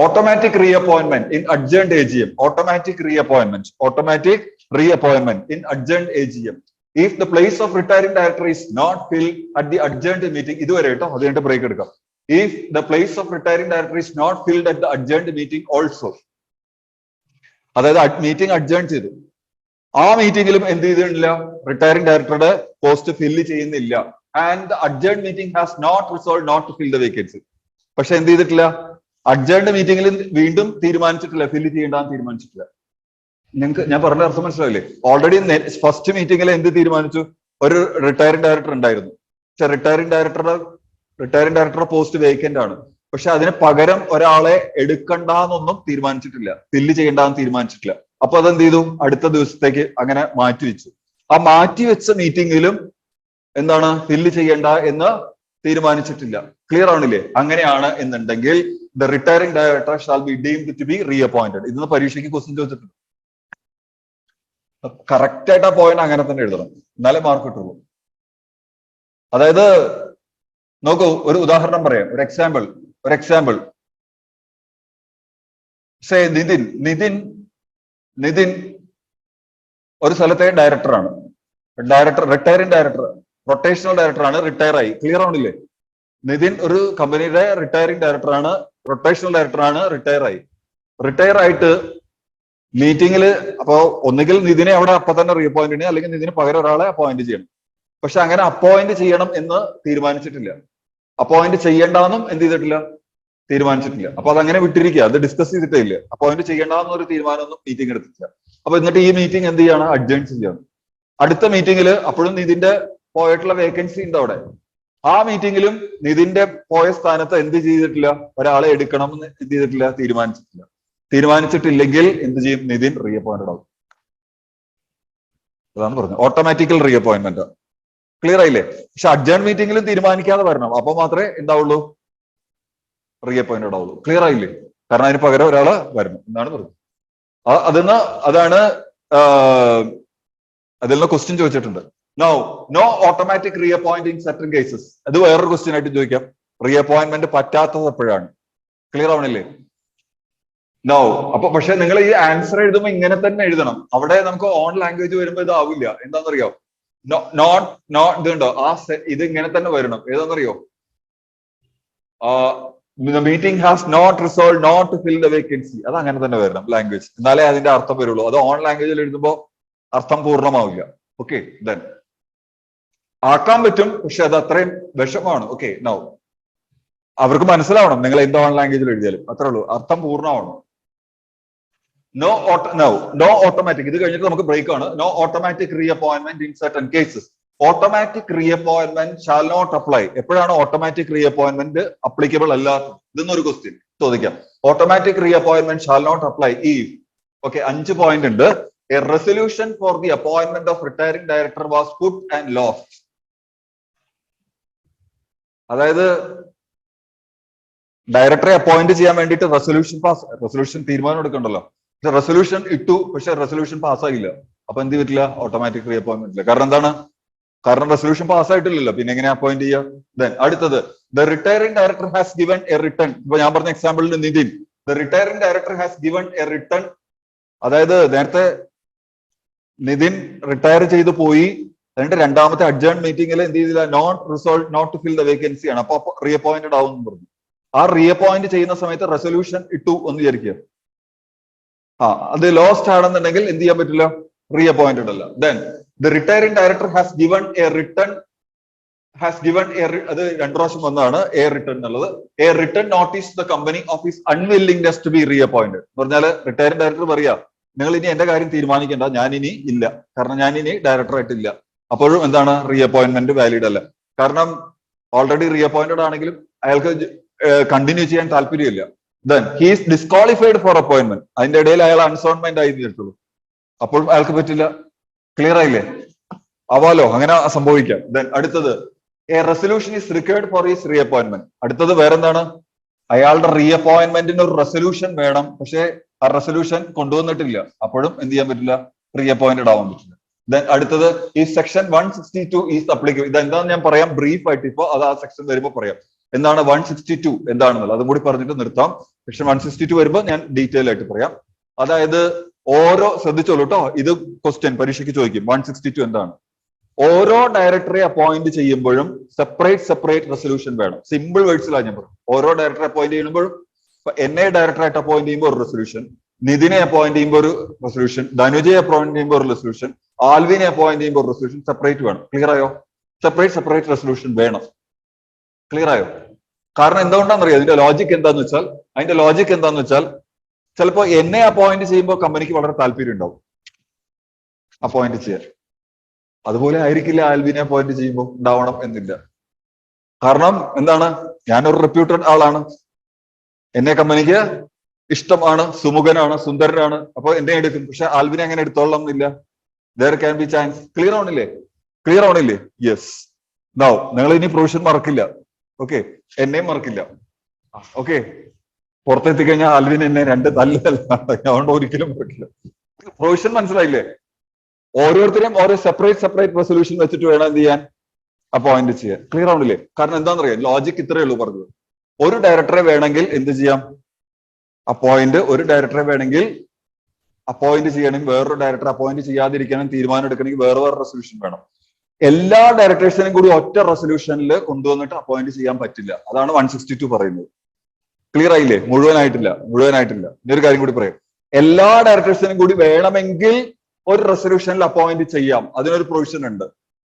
automatic reappointment in adjourned AGM. Automatic reappointment in adjourned AGM. If the place of retiring director is not filled at the adjourned meeting, ഇതുവരെ കേട്ടോ, അത് കഴിഞ്ഞിട്ട് ബ്രേക്ക് എടുക്കാം. If the place of retiring director is not filled at the adjourned meeting also, അതായത് meeting adjourn ചെയ്തു, ആ മീറ്റിംഗിലും എന്ത് ചെയ്തിട്ടില്ല? റിട്ടയറിംഗ് ഡയറക്ടറുടെ പോസ്റ്റ് ഫില്ല് ചെയ്യുന്നില്ല. And the adjourn meeting has not resolve not to fill the vacancy. പക്ഷെ എന്ത് ചെയ്തിട്ടില്ല? അഡ്ജേൺഡ് മീറ്റിംഗിൽ വീണ്ടും തീരുമാനിച്ചിട്ടില്ല, ഫില്ല് ചെയ്യേണ്ടെന്ന് തീരുമാനിച്ചിട്ടില്ല. നിങ്ങൾക്ക് ഞാൻ പറഞ്ഞ അർത്ഥം മനസ്സിലാവില്ലേ? ഓൾറെഡി ഫസ്റ്റ് മീറ്റിംഗിൽ എന്ത് തീരുമാനിച്ചു? ഒരു റിട്ടയറിംഗ് ഡയറക്ടർ ഉണ്ടായിരുന്നു, പക്ഷെ റിട്ടയറിംഗ് ഡയറക്ടറുടെ പോസ്റ്റ് വേക്കന്റ് ആണ്. പക്ഷെ അതിന് പകരം ഒരാളെ എടുക്കണ്ടെന്നൊന്നും തീരുമാനിച്ചിട്ടില്ല, ഫില്ല് ചെയ്യേണ്ടെന്ന് തീരുമാനിച്ചിട്ടില്ല. അപ്പൊ അതെന്ത് ചെയ്തു? അടുത്ത ദിവസത്തേക്ക് അങ്ങനെ മാറ്റിവെച്ചു. ആ മാറ്റിവെച്ച മീറ്റിംഗിലും എന്താണ്? ഫില്ല് ചെയ്യേണ്ട എന്ന് തീരുമാനിച്ചിട്ടില്ല. ക്ലിയർ ആണില്ലേ? അങ്ങനെയാണ് എന്നുണ്ടെങ്കിൽ the retiring director shall be deemed to be reappointed. ഇന്ന് പരീക്ഷയ്ക്ക് ക്വസ്റ്റ്യൻ ചോദിച്ചിട്ടുണ്ട്. കറക്റ്റ് ആയിട്ട് ആ പോയിന്റ് അങ്ങനെ തന്നെ എഴുതണം, എന്നാലേ മാർക്ക് കിട്ടുള്ളൂ. അതായത് നോക്കൂ, ഒരു ഉദാഹരണം പറയാം, ഒരു എക്സാമ്പിൾ. സേ നിതിൻ ഒരു സ്ഥലത്തെ ഡയറക്ടറാണ്. റിട്ടയറിംഗ് ഡയറക്ടർ, റൊട്ടേഷണൽ ഡയറക്ടറാണ്, റിട്ടയർ ആയി. ക്ലിയർ ആവണില്ലേ? നിതിൻ ഒരു കമ്പനിയുടെ റിട്ടയറിംഗ് ഡയറക്ടറാണ്, റൊട്ടേഷണൽ ഡയറക്ടറാണ്, റിട്ടയർ ആയിട്ട് മീറ്റിംഗിൽ, അപ്പോ ഒന്നുകിൽ നിതിനെ അവിടെ അപ്പൊ തന്നെ റീഅപ്പോയിന്റ് ചെയ്യണം, അല്ലെങ്കിൽ നിതിന് പകരം ഒരാളെ അപ്പോയിന്റ് ചെയ്യണം. പക്ഷെ അങ്ങനെ അപ്പോയിന്റ് ചെയ്യണം എന്ന് തീരുമാനിച്ചിട്ടില്ല, അപ്പോയിന്റ് ചെയ്യേണ്ടെന്നും എന്ത് ചെയ്തിട്ടില്ല? തീരുമാനിച്ചിട്ടില്ല. അപ്പൊ അതങ്ങനെ വിട്ടിരിക്കുക, അത് ഡിസ്കസ് ചെയ്തിട്ടേ ഇല്ല. അപ്പോയിന്റ് ചെയ്യേണ്ടെന്നൊരു തീരുമാനമൊന്നും മീറ്റിംഗ് എടുത്തിട്ടില്ല. അപ്പൊ എന്നിട്ട് ഈ മീറ്റിംഗ് എന്ത് ചെയ്യാണ്? അഡ്ജേൺ ചെയ്യാണ്. അടുത്ത മീറ്റിംഗിൽ അപ്പോഴും നിതിന്റെ പോയിട്ടുള്ള വേക്കൻസി ഉണ്ട് അവിടെ. ആ മീറ്റിംഗിലും നിതിന്റെ പോയ സ്ഥാനത്ത് എന്ത് ചെയ്തിട്ടില്ല? ഒരാളെ എടുക്കണം എന്ന് എന്ത് ചെയ്തിട്ടില്ല? തീരുമാനിച്ചിട്ടില്ലെങ്കിൽ എന്ത് ചെയ്യും? നിതിൻ റീഅപ്പോയിന്റഡ് ആവും. അതാണ് പറഞ്ഞത്, ഓട്ടോമാറ്റിക്കൽ റീഅപ്പോയിന്റ്മെന്റ്. ക്ലിയർ ആയില്ലേ? പക്ഷെ അഡ്ജേൺ മീറ്റിംഗിലും തീരുമാനിക്കാതെ വരണം, അപ്പൊ മാത്രമേ എന്താവുള്ളൂ? റീഅപ്പോയിന്റഡ് ആവുള്ളൂ. ക്ലിയർ ആയില്ലേ? കാരണം അതിന് പകരം ഒരാള് വരണം എന്നാണ് പറഞ്ഞത്. അതിൽ നിന്ന് ക്വസ്റ്റ്യൻ ചോദിച്ചിട്ടുണ്ട്. No automatic reappoint in certain cases. അത് വേറൊരു ക്വസ്റ്റ്യൻ ആയിട്ട് ചോദിക്കാം. റീഅപ്പോയിന്റ്മെന്റ് പറ്റാത്തത് എപ്പോഴാണ്? ക്ലിയർ ആവണില്ലേ? നോ. അപ്പൊ പക്ഷെ നിങ്ങൾ ഈ ആൻസർ എഴുതുമ്പോൾ ഇങ്ങനെ തന്നെ എഴുതണം. അവിടെ നമുക്ക് ഓൺ ലാംഗ്വേജ് വരുമ്പോൾ ഇതാവില്ല. എന്താണെന്നറിയോ? ഇതുണ്ടോ? ഇത് ഇങ്ങനെ തന്നെ വരണം. ഏതാണെന്നറിയോ? the meeting has not resolved not to fill the vacancy. അത് അങ്ങനെ തന്നെ വരണം ലാംഗ്വേജ്, എന്നാലേ അതിന്റെ അർത്ഥം വരുള്ളൂ. അത് ഓൺ ലാംഗ്വേജിൽ എഴുതുമ്പോൾ അർത്ഥം പൂർണ്ണമാവില്ല. ഓക്കെ, ദെൻ ആക്കാൻ പറ്റും, പക്ഷെ അത് അത്രയും വിഷമാണ്. ഓക്കെ, നൗ അവർക്ക് മനസ്സിലാവണം നിങ്ങൾ എന്ത് ഓൺ ലാംഗ്വേജിൽ എഴുതിയാലും, അത്രേ ഉള്ളൂ, അർത്ഥം പൂർണ്ണമാവണം. No automatic. ഇത് കഴിഞ്ഞിട്ട് നമുക്ക് ബ്രേക്ക് ആണ്. No automatic reappointment in certain cases. Automatic reappointment shall not apply. എപ്പോഴാണ് ഓട്ടോമാറ്റിക് റീഅപ്പോയിന്റ്മെന്റ് അപ്ലിക്കബിൾ അല്ലാത്തത്? ഇതെന്നൊരു ക്വസ്റ്റ്യൻ ചോദിക്കാം. Automatic reappointment shall not apply if, okay, 5 point ഉണ്ട്. A resolution for the appointment of retiring director was put and lost. അതായത് ഡയറക്ടറെ appoint ചെയ്യാൻ വേണ്ടിയിട്ട് resolution തീരുമാനം എടുക്കണ്ടല്ലോ. പക്ഷെ റെസൊല്യൂഷൻ ഇട്ടു, പക്ഷെ റെസൊല്യൂഷൻ പാസ്സായില്ല. അപ്പൊ എന്ത് പറ്റില്ല? ഓട്ടോമാറ്റിക് റീഅപ്പോയിന്റ്മെന്റ് ഇല്ല. കാരണം എന്താണ്? കാരണം റെസൊല്യൂഷൻ പാസ്സായിട്ടില്ലല്ലോ, പിന്നെ എങ്ങനെ അപ്പോയിന്റ് ചെയ്യുക? ദെൻ അടുത്തത്, the retiring director has given a return. ഇപ്പൊ ഞാൻ പറഞ്ഞ എക്സാമ്പിളിന് Nithin, the retiring director has given a return. അതായത് നേരത്തെ നിതിൻ റിട്ടയർ ചെയ്ത് പോയി, എന്നിട്ട് രണ്ടാമത്തെ അഡ്ജേൺ മീറ്റിംഗിൽ എന്ത് ചെയ്തില്ല? Not resolve not to fill the vacancy ആണ്. അപ്പൊ റീഅപ്പോയിന്റഡ് ആവും എന്ന് പറഞ്ഞു. ആ റീഅപ്പോയിന്റ് ചെയ്യുന്ന സമയത്ത് റെസൊല്യൂഷൻ ഇട്ടു എന്ന് വിചാരിക്കുക. അത് ലോസ്റ്റ് ആണെന്നുണ്ടെങ്കിൽ എന്ത് ചെയ്യാൻ പറ്റില്ല? റീഅപ്പോയിന്റഡ് അല്ല. Then the retiring director has given a return, അത് 2 പ്രാവശ്യം വന്നതാണ് എ റിട്ടേൺ എന്നുള്ളത്. A return notice the company of his unwillingness to be reappointed എന്ന് പറഞ്ഞാൽ റിട്ടയറിംഗ് ഡയറക്ടർ പറയാ, നിങ്ങൾ ഇനി എന്റെ കാര്യം തീരുമാനിക്കേണ്ട, ഞാൻ ഇനി ഇല്ല, കാരണം ഞാൻ ഇനി ഡയറക്ടർ ആയിട്ടില്ല. അപ്പോഴും എന്താണ്? റീഅപ്പോയിന്റ്മെന്റ് വാലിഡ് അല്ല. കാരണം ഓൾറെഡി റീഅപ്പോയിന്റഡ് ആണെങ്കിലും അയാൾക്ക് കണ്ടിന്യൂ ചെയ്യാൻ താല്പര്യമില്ല. Then he is disqualified four appointment. അതിന്റെ ഇടയിൽ അയാൾ അൺസോൺമെന്റ് ആയി തീർത്തുള്ളൂ, അപ്പോഴും അയാൾക്ക് പറ്റില്ല. ക്ലിയർ ആയില്ലേ? ആവാലോ, അങ്ങനെ സംഭവിക്കാം. ദെൻ അടുത്തത്, a resolution is required for his reappointment. അടുത്തത് വേറെന്താണ്? അയാളുടെ റീഅപ്പോയിന്റ്മെന്റിന് ഒരു റെസൊല്യൂഷൻ വേണം, പക്ഷെ ആ റെസൊല്യൂഷൻ കൊണ്ടുവന്നിട്ടില്ല, അപ്പോഴും എന്ത് ചെയ്യാൻ പറ്റില്ല? റീഅപ്പോയിന്റഡ് ആവാൻ പറ്റില്ല. ദെൻ അടുത്തത്, ഈ സെക്ഷൻ 162 ഈസ് അപ്ലിക്കബിൾ. ഇതെന്താന്ന് ഞാൻ പറയാം ബ്രീഫ് ആയിട്ട്. ഇപ്പൊ അത് ആ സെക്ഷൻ വരുമ്പോൾ പറയാം എന്താണ് 162 എന്താണെന്നുള്ളത്. അതും കൂടി പറഞ്ഞിട്ട് നിർത്താം. സെക്ഷൻ 162 വരുമ്പോൾ ഞാൻ ഡീറ്റെയിൽ ആയിട്ട് പറയാം. അതായത് ശ്രദ്ധിച്ചോളൂ കേട്ടോ, ഇത് ക്വസ്റ്റ്യൻ പരീക്ഷയ്ക്ക് ചോദിക്കും. 162 എന്താണ്? ഓരോ ഡയറക്ടറെ അപ്പോയിന്റ് ചെയ്യുമ്പോഴും സെപ്പറേറ്റ് റെസൊല്യൂഷൻ വേണം. സിമ്പിൾ വേർഡ്സിലാണ് ഞാൻ പറയും. ഓരോ ഡയറക്ടറെ അപ്പോയിന്റ് ചെയ്യുമ്പോഴും, എന്നെ ഡയറക്ടറായിട്ട് അപ്പോയിന്റ് ചെയ്യുമ്പോൾ ഒരു റെസൊല്യൂഷൻ, നിതിനെ അപ്പോയിന്റ് ചെയ്യുമ്പോൾ ഒരു റെസൊല്യൂഷൻ, ധനുജയെ അപ്പോയിന്റ് ചെയ്യുമ്പോൾ ഒരു റെസൊല്യൂഷൻ, ആൽവിനെ അപ്പോയിന്റ് ചെയ്യുമ്പോൾ ഒരു റെസൊല്യൂഷൻ, സെപ്പറേറ്റ് വേണം. ക്ലിയർ ആയോ? സെപ്പറേറ്റ് റെസൊല്യൂഷൻ വേണം. ക്ലിയർ ആയോ? കാരണം എന്തുകൊണ്ടാണെന്നറിയാം? അതിന്റെ ലോജിക് എന്താന്ന് വെച്ചാൽ ചിലപ്പോ എന്നെ അപ്പോയിന്റ് ചെയ്യുമ്പോൾ കമ്പനിക്ക് വളരെ താല്പര്യം ഉണ്ടാവും അപ്പോയിന്റ് ചെയ്യാൻ. അതുപോലെ ആയിരിക്കില്ല ആൽവിനെ അപ്പോയിന്റ് ചെയ്യുമ്പോൾ ഉണ്ടാവണം എന്നില്ല. കാരണം എന്താണ്? ഞാനൊരു റെപ്യൂട്ടഡ് ആളാണ്, എന്നെ കമ്പനിക്ക് ഇഷ്ടമാണ്, സുമുഖനാണ്, സുന്ദരനാണ്, അപ്പൊ എന്നെ എടുക്കും. പക്ഷെ ആൽവിനെ അങ്ങനെ എടുത്തോളണം എന്നില്ല. There can be chance. Clear ആവണില്ലേ? യെസ്. നൗ നിങ്ങൾ ഇനി പ്രൊവിഷൻ മറക്കില്ല. ഓക്കെ, എന്നെയും മറക്കില്ല. ഓക്കെ, പുറത്തെത്തി കഴിഞ്ഞാൽ ആൽവിൻ എന്നെ 2 തല്ലല്ല, അതുകൊണ്ട് ഒരിക്കലും മറക്കില്ല. പ്രൊവിഷൻ മനസ്സിലായില്ലേ? ഓരോരുത്തരെയും ഓരോ സെപ്പറേറ്റ് റെസൊല്യൂഷൻ വെച്ചിട്ട് വേണം എന്ത് ചെയ്യാൻ? അപ്പോയിന്റ് ചെയ്യാൻ. ക്ലിയർ ആവണില്ലേ? കാരണം എന്താണെന്നറിയാം? ലോജിക് ഇത്രയേ ഉള്ളൂ പറഞ്ഞത്. ഒരു ഡയറക്ടറെ വേണമെങ്കിൽ എന്ത് ചെയ്യാം? ഒരു ഡയറക്ടറെ വേണമെങ്കിൽ അപ്പോയിന്റ് ചെയ്യണമെങ്കിൽ, വേറൊരു ഡയറക്ടറെ അപ്പോയിന്റ് ചെയ്യാതിരിക്കണം തീരുമാനം എടുക്കണമെങ്കിൽ വേറെ റെസൊല്യൂഷൻ വേണം. എല്ലാ ഡയറക്ടേഴ്സിനെയും കൂടി ഒറ്റ റെസൊല്യൂഷനിൽ കൊണ്ടുവന്നിട്ട് അപ്പോയിന്റ് ചെയ്യാൻ പറ്റില്ല. അതാണ് 162 പറയുന്നത്. ക്ലിയർ ആയില്ലേ? മുഴുവനായിട്ടില്ല. ഇനി ഒരു കാര്യം കൂടി പറയാം. എല്ലാ ഡയറക്ടേഴ്സിനും കൂടി വേണമെങ്കിൽ ഒരു റെസൊല്യൂഷനിൽ അപ്പോയിന്റ് ചെയ്യാം. അതിനൊരു പ്രൊവിഷൻ ഉണ്ട്.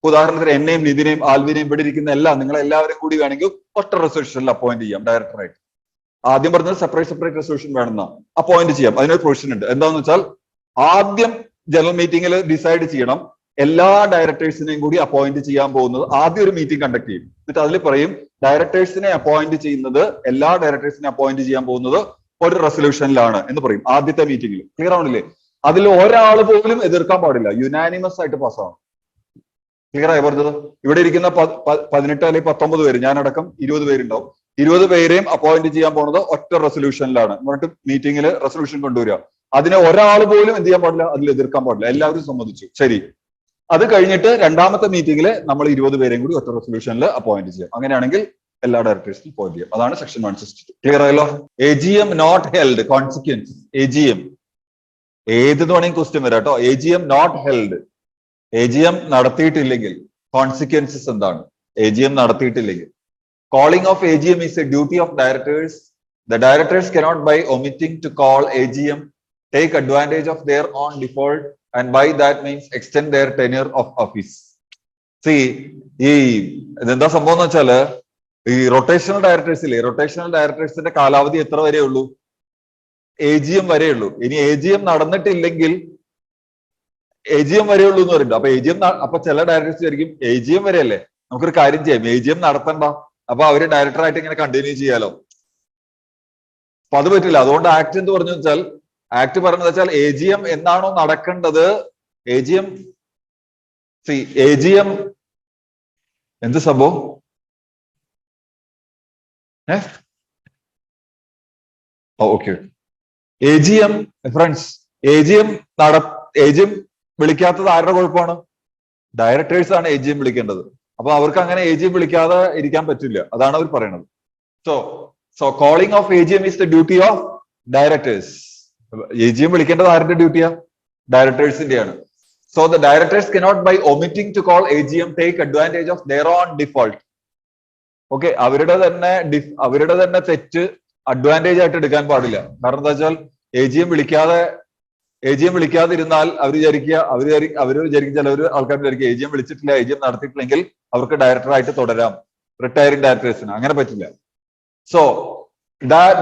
ഉദാഹരണത്തിന് എന്നെയും നിതിനെയും ആൽവിനെയും ഇവിടെ ഇരിക്കുന്ന നിങ്ങളെല്ലാവരും കൂടി വേണമെങ്കിൽ ഒറ്റ റെസൊല്യൂഷനിൽ അപ്പോയിന്റ് ചെയ്യാം ഡയറക്ടറായിട്ട്. ആദ്യം പറഞ്ഞത് സെപ്പറേറ്റ് റെസൊല്യൂഷൻ വേണമെന്ന അപ്പോയിന്റ് ചെയ്യാം. അതിനൊരു പ്രൊവിഷൻ ഉണ്ട്. എന്താന്ന് വെച്ചാൽ ആദ്യം ജനറൽ മീറ്റിംഗിൽ ഡിസൈഡ് ചെയ്യണം എല്ലാ ഡയറക്ടേഴ്സിനെയും കൂടി അപ്പോയിന്റ് ചെയ്യാൻ പോകുന്നത്. ആദ്യം ഒരു മീറ്റിംഗ് കണ്ടക്ട് ചെയ്യും. എന്നിട്ട് അതിൽ പറയും എല്ലാ ഡയറക്ടേഴ്സിനെ അപ്പോയിന്റ് ചെയ്യാൻ പോകുന്നത് ഒരു റെസൊല്യൂഷനിലാണ് എന്ന് പറയും ആദ്യത്തെ മീറ്റിംഗിൽ. ക്ലിയർ ആവണില്ലേ? അതിൽ ഒരാൾ പോലും എതിർക്കാൻ പാടില്ല. യുനാനിമസ് ആയിട്ട് പാസ്സാവണം. ക്ലിയർ ആയി പറഞ്ഞത്? ഇവിടെ ഇരിക്കുന്ന 18 അല്ലെങ്കിൽ 19 പേര്, ഞാനടക്കം 20 പേരുണ്ടാവും. 20 പേരെയും അപ്പോയിന്റ് ചെയ്യാൻ പോണത് ഒറ്റ റെസൊല്യൂഷനിലാണ്. എന്നിട്ട് മീറ്റിംഗിൽ റെസൊല്യൂഷൻ കൊണ്ടുവരിക. അതിനെ ഒരാൾ പോലും എന്ത് ചെയ്യാൻ പാടില്ല, അതിൽ എതിർക്കാൻ പാടില്ല. എല്ലാവരും സമ്മതിച്ചു, ശരി. അത് കഴിഞ്ഞിട്ട് രണ്ടാമത്തെ മീറ്റിംഗിൽ നമ്മൾ 20 പേരെയും കൂടി ഒറ്റ റെസൊല്യൂഷനിൽ അപ്പോയിന്റ് ചെയ്യാം. അങ്ങനെയാണെങ്കിൽ എല്ലാ ഡയറക്ടേഴ്സിനും അപ്പോയിന്റ് ചെയ്യാം. അതാണ് സെക്ഷൻ 162. ക്ലിയർ ആയല്ലോ? AGM not held, consequence. AGM ഏത് വേണമെങ്കിൽ ക്വസ്റ്റ്യൻ വരാം കേട്ടോ. AGM നോട്ട് ഹെൽഡ്, AGM നടത്തിയിട്ടില്ലെങ്കിൽ കോൺസിക്വൻസസ് എന്താണ്? AGM നടത്തിയിട്ടില്ലെങ്കിൽ Calling of AGM is a duty of directors. The directors cannot, by omitting to call AGM, take advantage of their own default and by that means extend their tenure of office. See, ഈ ഇതെന്താ സംഭവം എന്ന് വെച്ചാല് ഈ rotational ഡയറക്ടേഴ്സിലെ rotational ഡയറക്ടേഴ്സിന്റെ കാലാവധി എത്ര വരെ ഉള്ളൂ? AGM വരെയുള്ളൂ. ഇനി AGM നടന്നിട്ടില്ലെങ്കിൽ AGM വരെയുള്ളൂ എന്ന് പറയുന്നുണ്ട്. അപ്പൊ AGM അപ്പൊ ചില ഡയറക്ടേഴ്സ് ആയിരിക്കും AGM വരെയല്ലേ, നമുക്കൊരു കാര്യം ചെയ്യാം, AGM നടത്തണ്ട, അപ്പൊ അവര് ഡയറക്ടറായിട്ട് ഇങ്ങനെ കണ്ടിന്യൂ ചെയ്യാലോ. അപ്പൊ അത് പറ്റില്ല. അതുകൊണ്ട് ആക്ട് എന്ന് പറഞ്ഞു വെച്ചാൽ, ആക്ട് പറഞ്ഞത് വെച്ചാൽ AGM എന്നാണോ നടക്കേണ്ടത്, AGM എന്ത് സംഭവം? ഓക്കെ, AGM ഫ്രണ്ട്സ്, AGM വിളിക്കാത്തത് ആരുടെ കുഴപ്പമാണ്? ഡയറക്ടേഴ്സ് ആണ് AGM വിളിക്കേണ്ടത്. അപ്പൊ അവർക്ക് അങ്ങനെ AGM വിളിക്കാതെ ഇരിക്കാൻ പറ്റില്ല, അതാണ് അവർ പറയുന്നത്. So calling of AGM is the duty of directors. AGM വിളിക്കേണ്ടത് ആരുടെ ഡ്യൂട്ടിയാ? ഡയറക്ടേഴ്സിന്റെയാണ്. So the directors cannot, by omitting to call AGM, take advantage of their own default. Okay, അവരുടെ തന്നെ തെറ്റ് അഡ്വാൻറ്റേജ് ആയിട്ട് എടുക്കാൻ പാടില്ല. കാരണം എന്താ വെച്ചാൽ AGM വിളിക്കാതിരുന്നാൽ അവർ വിചാരിക്കും ചിലവർ ആൾക്കാർ വിചാരിക്കും AGM വിളിച്ചിട്ടില്ല, AGM നടത്തിയിട്ടില്ലെങ്കിൽ അവർക്ക് ഡയറക്ടറായിട്ട് തുടരാം, റിട്ടയറിംഗ് ഡയറക്ടേഴ്സിന്. അങ്ങനെ പറ്റില്ല. So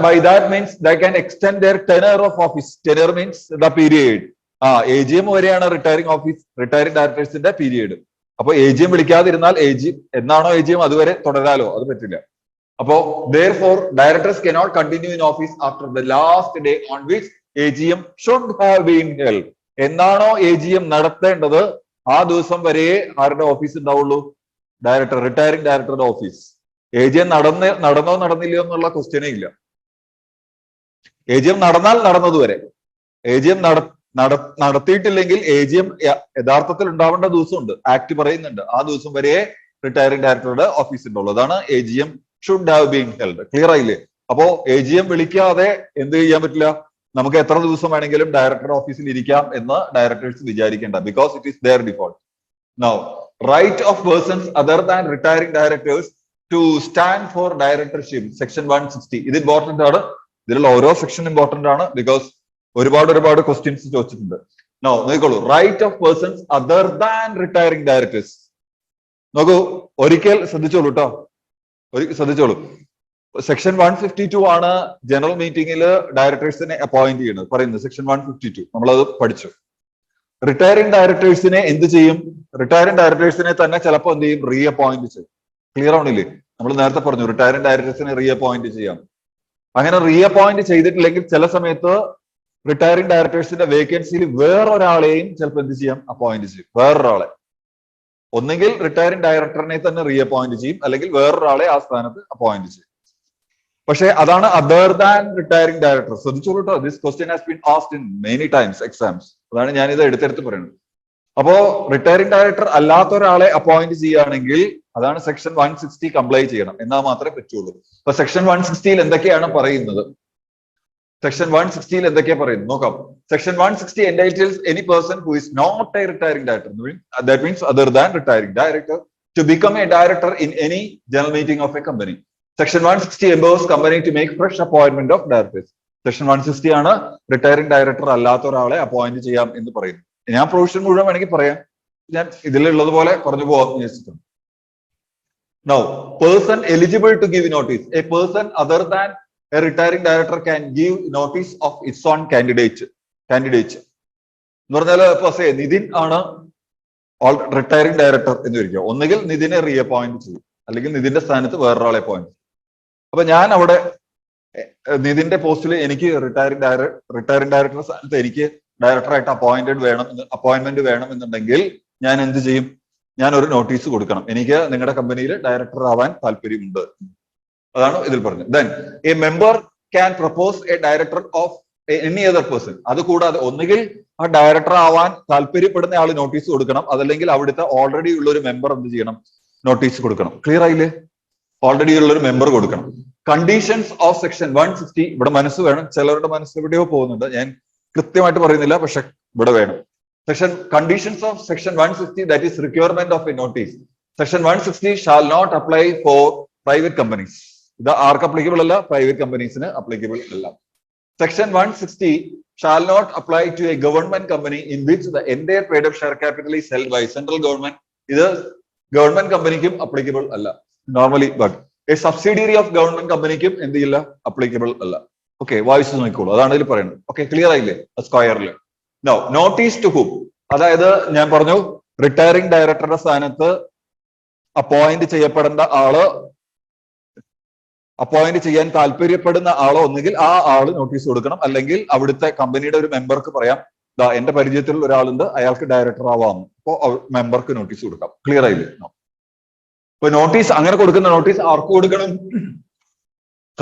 by that means they can extend their tenure of office. Tenure means the period. AGM വരെയാണ് റിട്ടയറിംഗ് ഡയറക്ടേഴ്സിന്റെ പീരിയഡ്. അപ്പൊ AGM വിളിക്കാതിരുന്നാൽ എന്നാണോ AGM അതുവരെ തുടരാലോ, അത് പറ്റില്ല. അപ്പോ therefore directors cannot continue in office after the last day on which AGM should have been held. എന്നാണോ AGM നടത്തേണ്ടത് ആ ദിവസം വരെ ആരുടെ ഓഫീസ് ഉണ്ടാവുള്ളൂ? റിട്ടയറിംഗ് ഡയറക്ടറുടെ ഓഫീസ്. AGM നടന്നോ നടന്നില്ലയോ എന്നുള്ള ക്വസ്റ്റ്യനേ ഇല്ല. AGM നടന്നാൽ നടന്നതുവരെ. AGM നടത്തിയിട്ടില്ലെങ്കിൽ AGM യഥാർത്ഥത്തിൽ ഉണ്ടാവേണ്ട ദിവസമുണ്ട്, ആക്ട് പറയുന്നുണ്ട്, ആ ദിവസം വരെ റിട്ടയറിംഗ് ഡയറക്ടറുടെ ഓഫീസ് ഉണ്ടാവുള്ളൂ. അതാണ് AGM should have been held. Clear ആയില്ലേ? അപ്പോ AGM വിളിക്കാതെ എന്ത് ചെയ്യാൻ പറ്റില്ല? നമുക്ക് എത്ര ദിവസം വേണമെങ്കിലും ഡയറക്ടർ ഓഫീസിൽ ഇരിക്കാം എന്ന് ഡയറക്ടേഴ്സ് വിചാരിക്കേണ്ട, because it is their default. Now, right of persons other than retiring directors to stand for directorship, section 160. ഇത് ഇമ്പോർട്ടന്റ് ആണ്. ഇതിലുള്ള ഓരോ സെക്ഷൻ ഇമ്പോർട്ടന്റ് ആണ്, ബിക്കോസ് ഒരുപാട് ക്വസ്റ്റ്യൻസ് ചോദിച്ചിട്ടുണ്ട്. നോ, നോക്കിക്കോളൂ. Right of persons other than retiring directors. നോക്കൂ, ഒരിക്കൽ ശ്രദ്ധിച്ചോളൂ കേട്ടോ, ശ്രദ്ധിച്ചോളൂ. സെക്ഷൻ 152 ആണ് ജനറൽ മീറ്റിംഗിൽ ഡയറക്ടേഴ്സിനെ അപ്പോയിന്റ് ചെയ്യുന്നത്, പറയുന്നത് സെക്ഷൻ 152. നമ്മളത് പഠിച്ചു. റിട്ടയറിംഗ് ഡയറക്ടേഴ്സിനെ എന്ത് ചെയ്യും? റിട്ടയറിംഗ് ഡയറക്ടേഴ്സിനെ തന്നെ ചിലപ്പോൾ എന്ത് ചെയ്യും? റീ അപ്പോയിന്റ് ചെയ്യും. ക്ലിയർ ആവണില്ലേ? നമ്മൾ നേരത്തെ പറഞ്ഞു റിട്ടയറിംഗ് ഡയറക്ടേഴ്സിനെ റീ അപ്പോയിന്റ് ചെയ്യാം. അങ്ങനെ റീ അപ്പോയിന്റ് ചെയ്തിട്ടില്ലെങ്കിൽ ചില സമയത്ത് റിട്ടയറിംഗ് ഡയറക്ടേഴ്സിന്റെ വേക്കൻസിയിൽ വേറൊരാളെയും ചിലപ്പോൾ എന്ത് ചെയ്യാം? അപ്പോയിന്റ് ചെയ്യും. വേറൊരാളെ, ഒന്നെങ്കിൽ റിട്ടയറിംഗ് ഡയറക്ടറിനെ തന്നെ റീ അപ്പോയിന്റ് ചെയ്യും, അല്ലെങ്കിൽ വേറൊരാളെ ആ സ്ഥാനത്ത് അപ്പോയിന്റ് ചെയ്യും. പക്ഷെ അതാണ് അതർ ദാൻ റിട്ടയറിംഗ് ഡയറക്ടർ. ശ്രദ്ധിച്ചോളൂ കേട്ടോ, this question has been asked in many times exams. അതാണ് ഞാനിത് എടുത്തെടുത്ത് പറയുന്നത്. അപ്പോ റിട്ടയറിംഗ് ഡയറക്ടർ അല്ലാത്ത ഒരാളെ അപ്പോയിന്റ് ചെയ്യുകയാണെങ്കിൽ അതാണ് സെക്ഷൻ 160 കംപ്ലൈ ചെയ്യണം, എന്നാൽ മാത്രമേ പറ്റുള്ളൂ. അപ്പൊ സെക്ഷൻ 160 എന്തൊക്കെയാണ് പറയുന്നത്? സെക്ഷൻ 160 എന്തൊക്കെയാ പറയുന്നത് നോക്കാം. Section 160 entitles any person who is not a retiring director, that means other than retiring director, to become a director in any general meeting of a company. Section 160 empowers company to make fresh appointment of directors. Section 160 ആണ് retiring director അല്ലാത്ത ഒരാളെ appoint ചെയ്യാം എന്ന് പറയുന്നത്. ഞാൻ provision മുഴുവൻ വേണമെങ്കിൽ പറയാം, ഞാൻ ഇതിലുള്ളത് പോലെ പറഞ്ഞു പോകാൻ ഉദ്ദേശിച്ചിട്ടുണ്ട്. Now, person eligible to give notice. A person other than a retiring director can give notice of its own candidate. എന്ന് പറഞ്ഞാൽ ഇപ്പൊ നിതിൻ ആണ് റിട്ടയറിംഗ് ഡയറക്ടർ എന്ന് വിളിക്കുക. ഒന്നുകിൽ നിതിനെ റീ അപ്പോയിന്റ് ചെയ്യും, അല്ലെങ്കിൽ നിതിന്റെ സ്ഥാനത്ത് വേറൊരാളെ അപ്പോയിന്റ് ചെയ്യും. അപ്പൊ ഞാൻ അവിടെ നിതിന്റെ പോസ്റ്റിൽ എനിക്ക് റിട്ടയറിംഗ് ഡയറക്ടർ സ്ഥാനത്ത് എനിക്ക് ഡയറക്ടറായിട്ട് അപ്പോയിന്റ്മെന്റ് വേണം എന്നുണ്ടെങ്കിൽ ഞാൻ എന്ത് ചെയ്യും? ഞാൻ ഒരു നോട്ടീസ് കൊടുക്കണം, എനിക്ക് നിങ്ങളുടെ കമ്പനിയിൽ ഡയറക്ടർ ആവാൻ താല്പര്യമുണ്ട്. അതാണ് ഇതിൽ പറഞ്ഞത്. Then A member can propose A director of any other person. അത് കൂടാതെ ഒന്നുകിൽ ആ ഡയറക്ടർ ആവാൻ താല്പര്യപ്പെടുന്ന ആൾ നോട്ടീസ് കൊടുക്കണം, അതല്ലെങ്കിൽ അവിടുത്തെ ഓൾറെഡി ഉള്ള ഒരു മെമ്പർ എന്ത് ചെയ്യണം? നോട്ടീസ് കൊടുക്കണം. ക്ലിയർ ആയില്ലേ? ഓൾറെഡി ഉള്ള ഒരു മെമ്പർ കൊടുക്കണം. Conditions of section 160. ഇവിടെ മനസ്സ് വേണം, ചിലരുടെ മനസ്സ് എവിടെയോ പോകുന്നുണ്ട്, ഞാൻ കൃത്യമായിട്ട് പറയുന്നില്ല, പക്ഷെ ഇവിടെ വേണം. Section conditions of section 160, that is requirement of a notice. Section 160 shall not apply for private companies. ഇത് ആർക്ക് അപ്ലിക്കബിൾ അല്ല? പ്രൈവറ്റ് കമ്പനീസിന് അപ്ലിക്കബിൾ അല്ല. Section 160 shall not apply to a government company in which the entire paid up share capital is held by central government. ഇത് government കമ്പനിക്കും applicable അല്ല normally. But A subsidiary of government കമ്പനിക്കും എന്ത് ചെയ്യില്ല? Applicable അല്ല. Okay, വായിച്ചു നോക്കിക്കോളൂ, അതാണ് ഇതിൽ പറയുന്നത്. ഓക്കെ, ക്ലിയർ ആയില്ലേ? സ്ക്വയറിൽ നോ നോട്ടീസ് ടു ഹൂം, അതായത് ഞാൻ പറഞ്ഞു റിട്ടയറിംഗ് ഡയറക്ടറുടെ സ്ഥാനത്ത് അപ്പോയിന്റ് ചെയ്യപ്പെടേണ്ട ആള്, അപ്പോയിന്റ് ചെയ്യാൻ താല്പര്യപ്പെടുന്ന ആളോ ഒന്നുകിൽ ആ ആള് നോട്ടീസ് കൊടുക്കണം, അല്ലെങ്കിൽ അവിടുത്തെ കമ്പനിയുടെ ഒരു മെമ്പർക്ക് പറയാം, എന്റെ പരിചയത്തിൽ ഒരാളുണ്ട്, അയാൾക്ക് ഡയറക്ടർ ആവാം, അപ്പോ മെമ്പർക്ക് നോട്ടീസ് കൊടുക്കാം. ക്ലിയർ ആയില്ലേ? ഇപ്പൊ നോട്ടീസ് അങ്ങനെ കൊടുക്കുന്ന നോട്ടീസ് ആർക്ക് കൊടുക്കണം?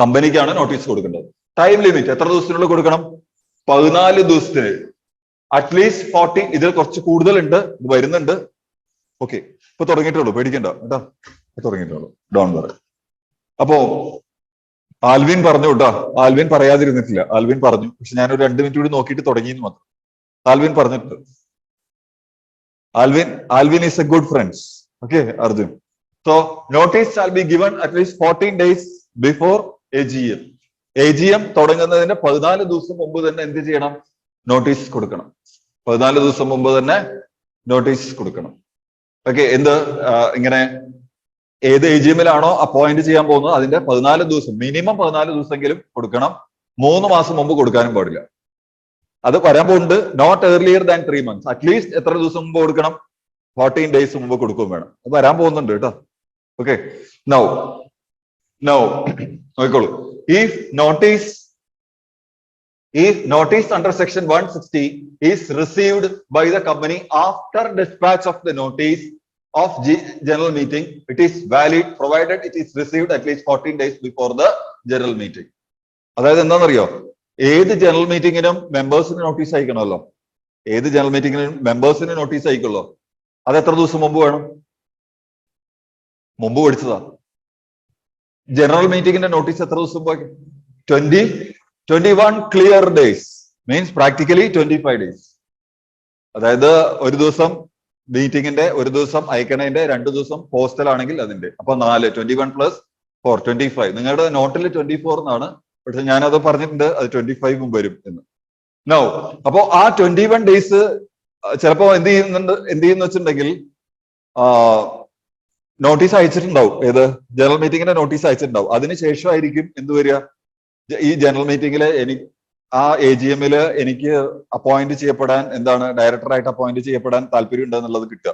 കമ്പനിക്കാണ് നോട്ടീസ് കൊടുക്കേണ്ടത്. ടൈം ലിമിറ്റ് എത്ര ദിവസത്തിനുള്ളിൽ കൊടുക്കണം? 14 ദിവസത്തിന്. അറ്റ്ലീസ്റ്റ് 40. ഇതിൽ കുറച്ച് കൂടുതലുണ്ട്, ഇത് വരുന്നുണ്ട്. ഓക്കെ, ഇപ്പൊ തുടങ്ങിയിട്ടുള്ളൂ, പേടിക്കണ്ട കേട്ടോ, തുടങ്ങിയിട്ടുള്ളൂ, ഡോൺ വറി. അപ്പോ ആൽവിൻ പറഞ്ഞു കേട്ടോ, ആൽവിൻ പറയാതിരുന്നിട്ടില്ല, ആൽവിൻ പറഞ്ഞു. പക്ഷെ ഞാനൊരു 2 മിനിറ്റ് കൂടി നോക്കിയിട്ട് തുടങ്ങിയെന്ന് മാത്രം. ആൽവിൻ പറഞ്ഞിട്ട്, Alvin is A good friends. Okay Arjun. So notice shall be given at least 14 days before AGM. AGM തുടങ്ങുന്നതിന്റെ 14 ദിവസം മുമ്പ് തന്നെ എന്ത് ചെയ്യണം? നോട്ടീസ് കൊടുക്കണം. 14 ദിവസം മുമ്പ് തന്നെ നോട്ടീസ് കൊടുക്കണം. ഓക്കെ, എന്ത് ഇങ്ങനെ ഏത് AGM-ലാണോ അപ്പോയിന്റ് ചെയ്യാൻ പോകുന്നത് അതിന്റെ 14 ദിവസം, മിനിമം 14 ദിവസമെങ്കിലും കൊടുക്കണം. 3 മാസം മുമ്പ് കൊടുക്കാനും പാടില്ല. അത് വരാൻ പോകുന്നുണ്ട്. Not earlier than 3 months. At least എത്ര ദിവസം മുമ്പ് കൊടുക്കണം? 14 days മുമ്പ് കൊടുക്കുകയും വേണം. അത് വരാൻ പോകുന്നുണ്ട് കേട്ടോ. ഓക്കെ, നൗ നോക്കിക്കോളൂ. If notice under section 160 is received by the company after dispatch of the notice of general meeting, it is valid provided it is received at least 14 days before the general meeting. അതായത് എന്താണെന്നറിയോ? ഏത് general മീറ്റിങ്ങിനും മെമ്പേഴ്സിന് notice അയക്കണമല്ലോ. ഏത് general മീറ്റിങ്ങിനും മെമ്പേഴ്സിന് notice അയക്കുമല്ലോ. അത് എത്ര ദിവസം മുമ്പ് വേണം? മുമ്പ് പഠിച്ചതാ. ജനറൽ മീറ്റിംഗിന്റെ നോട്ടീസ് എത്ര ദിവസം മുമ്പ്? 21 clear days, means practically 25 days. അതായത് ഒരു ദിവസം മീറ്റിംഗിന്റെ, ഒരു ദിവസം അയക്കണതിന്റെ, 2 ദിവസം പോസ്റ്റൽ ആണെങ്കിൽ അതിന്റെ. അപ്പൊ 4, 21 + 4 25. നിങ്ങളുടെ നോട്ടിൽ 24 എന്നാണ്, പക്ഷെ ഞാനത് പറഞ്ഞിട്ടുണ്ട് അത് 25 വരും എന്ന്. നോ, അപ്പോ ആ 21 days ചിലപ്പോ എന്ത് ചെയ്യുന്ന വെച്ചിട്ടുണ്ടെങ്കിൽ നോട്ടീസ് അയച്ചിട്ടുണ്ടാവും. ഏത് ജനറൽ മീറ്റിംഗിന്റെ നോട്ടീസ് അയച്ചിട്ടുണ്ടാവും. അതിനുശേഷമായിരിക്കും എന്ത് വരിക? ഈ ജനറൽ മീറ്റിംഗില് ആ AGM-ല് എനിക്ക് അപ്പോയിന്റ് ചെയ്യപ്പെടാൻ, എന്താണ് ഡയറക്ടറായിട്ട് അപ്പോയിന്റ് ചെയ്യപ്പെടാൻ താല്പര്യം ഉണ്ടെന്നുള്ളത് കിട്ടുക.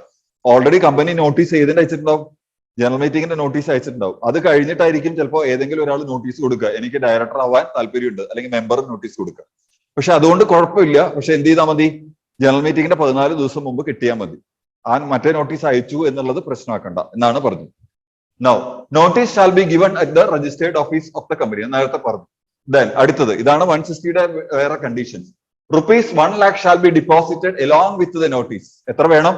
ഓൾറെഡി കമ്പനി നോട്ടീസ് ചെയ്തിട്ട് അയച്ചിട്ടുണ്ടാവും, ജനറൽ മീറ്റിംഗിന്റെ നോട്ടീസ് അയച്ചിട്ടുണ്ടാവും. അത് കഴിഞ്ഞിട്ടായിരിക്കും ചിലപ്പോൾ ഏതെങ്കിലും ഒരാൾ നോട്ടീസ് കൊടുക്കുക, എനിക്ക് ഡയറക്ടർ ആവാൻ താല്പര്യമുണ്ട്, അല്ലെങ്കിൽ മെമ്പർ നോട്ടീസ് കൊടുക്കുക. പക്ഷെ അതുകൊണ്ട് കുഴപ്പമില്ല. പക്ഷെ എന്ത് ചെയ്താൽ മതി? ജനറൽ മീറ്റിംഗിന്റെ 14 ദിവസം മുമ്പ് കിട്ടിയാൽ മതി. മറ്റേ നോട്ടീസ് അയച്ചു എന്നുള്ളത് പ്രശ്നമാക്കണ്ട എന്നാണ് പറഞ്ഞത്. Now notice shall be given at the registered office of the company, നേരത്തെ പറഞ്ഞു. ദെൻ അടുത്തത് ഇതാണ് 160-യുടെ വേറെ conditions. ₹1 lakh shall be deposited along with the notice. എത്ര വേണം?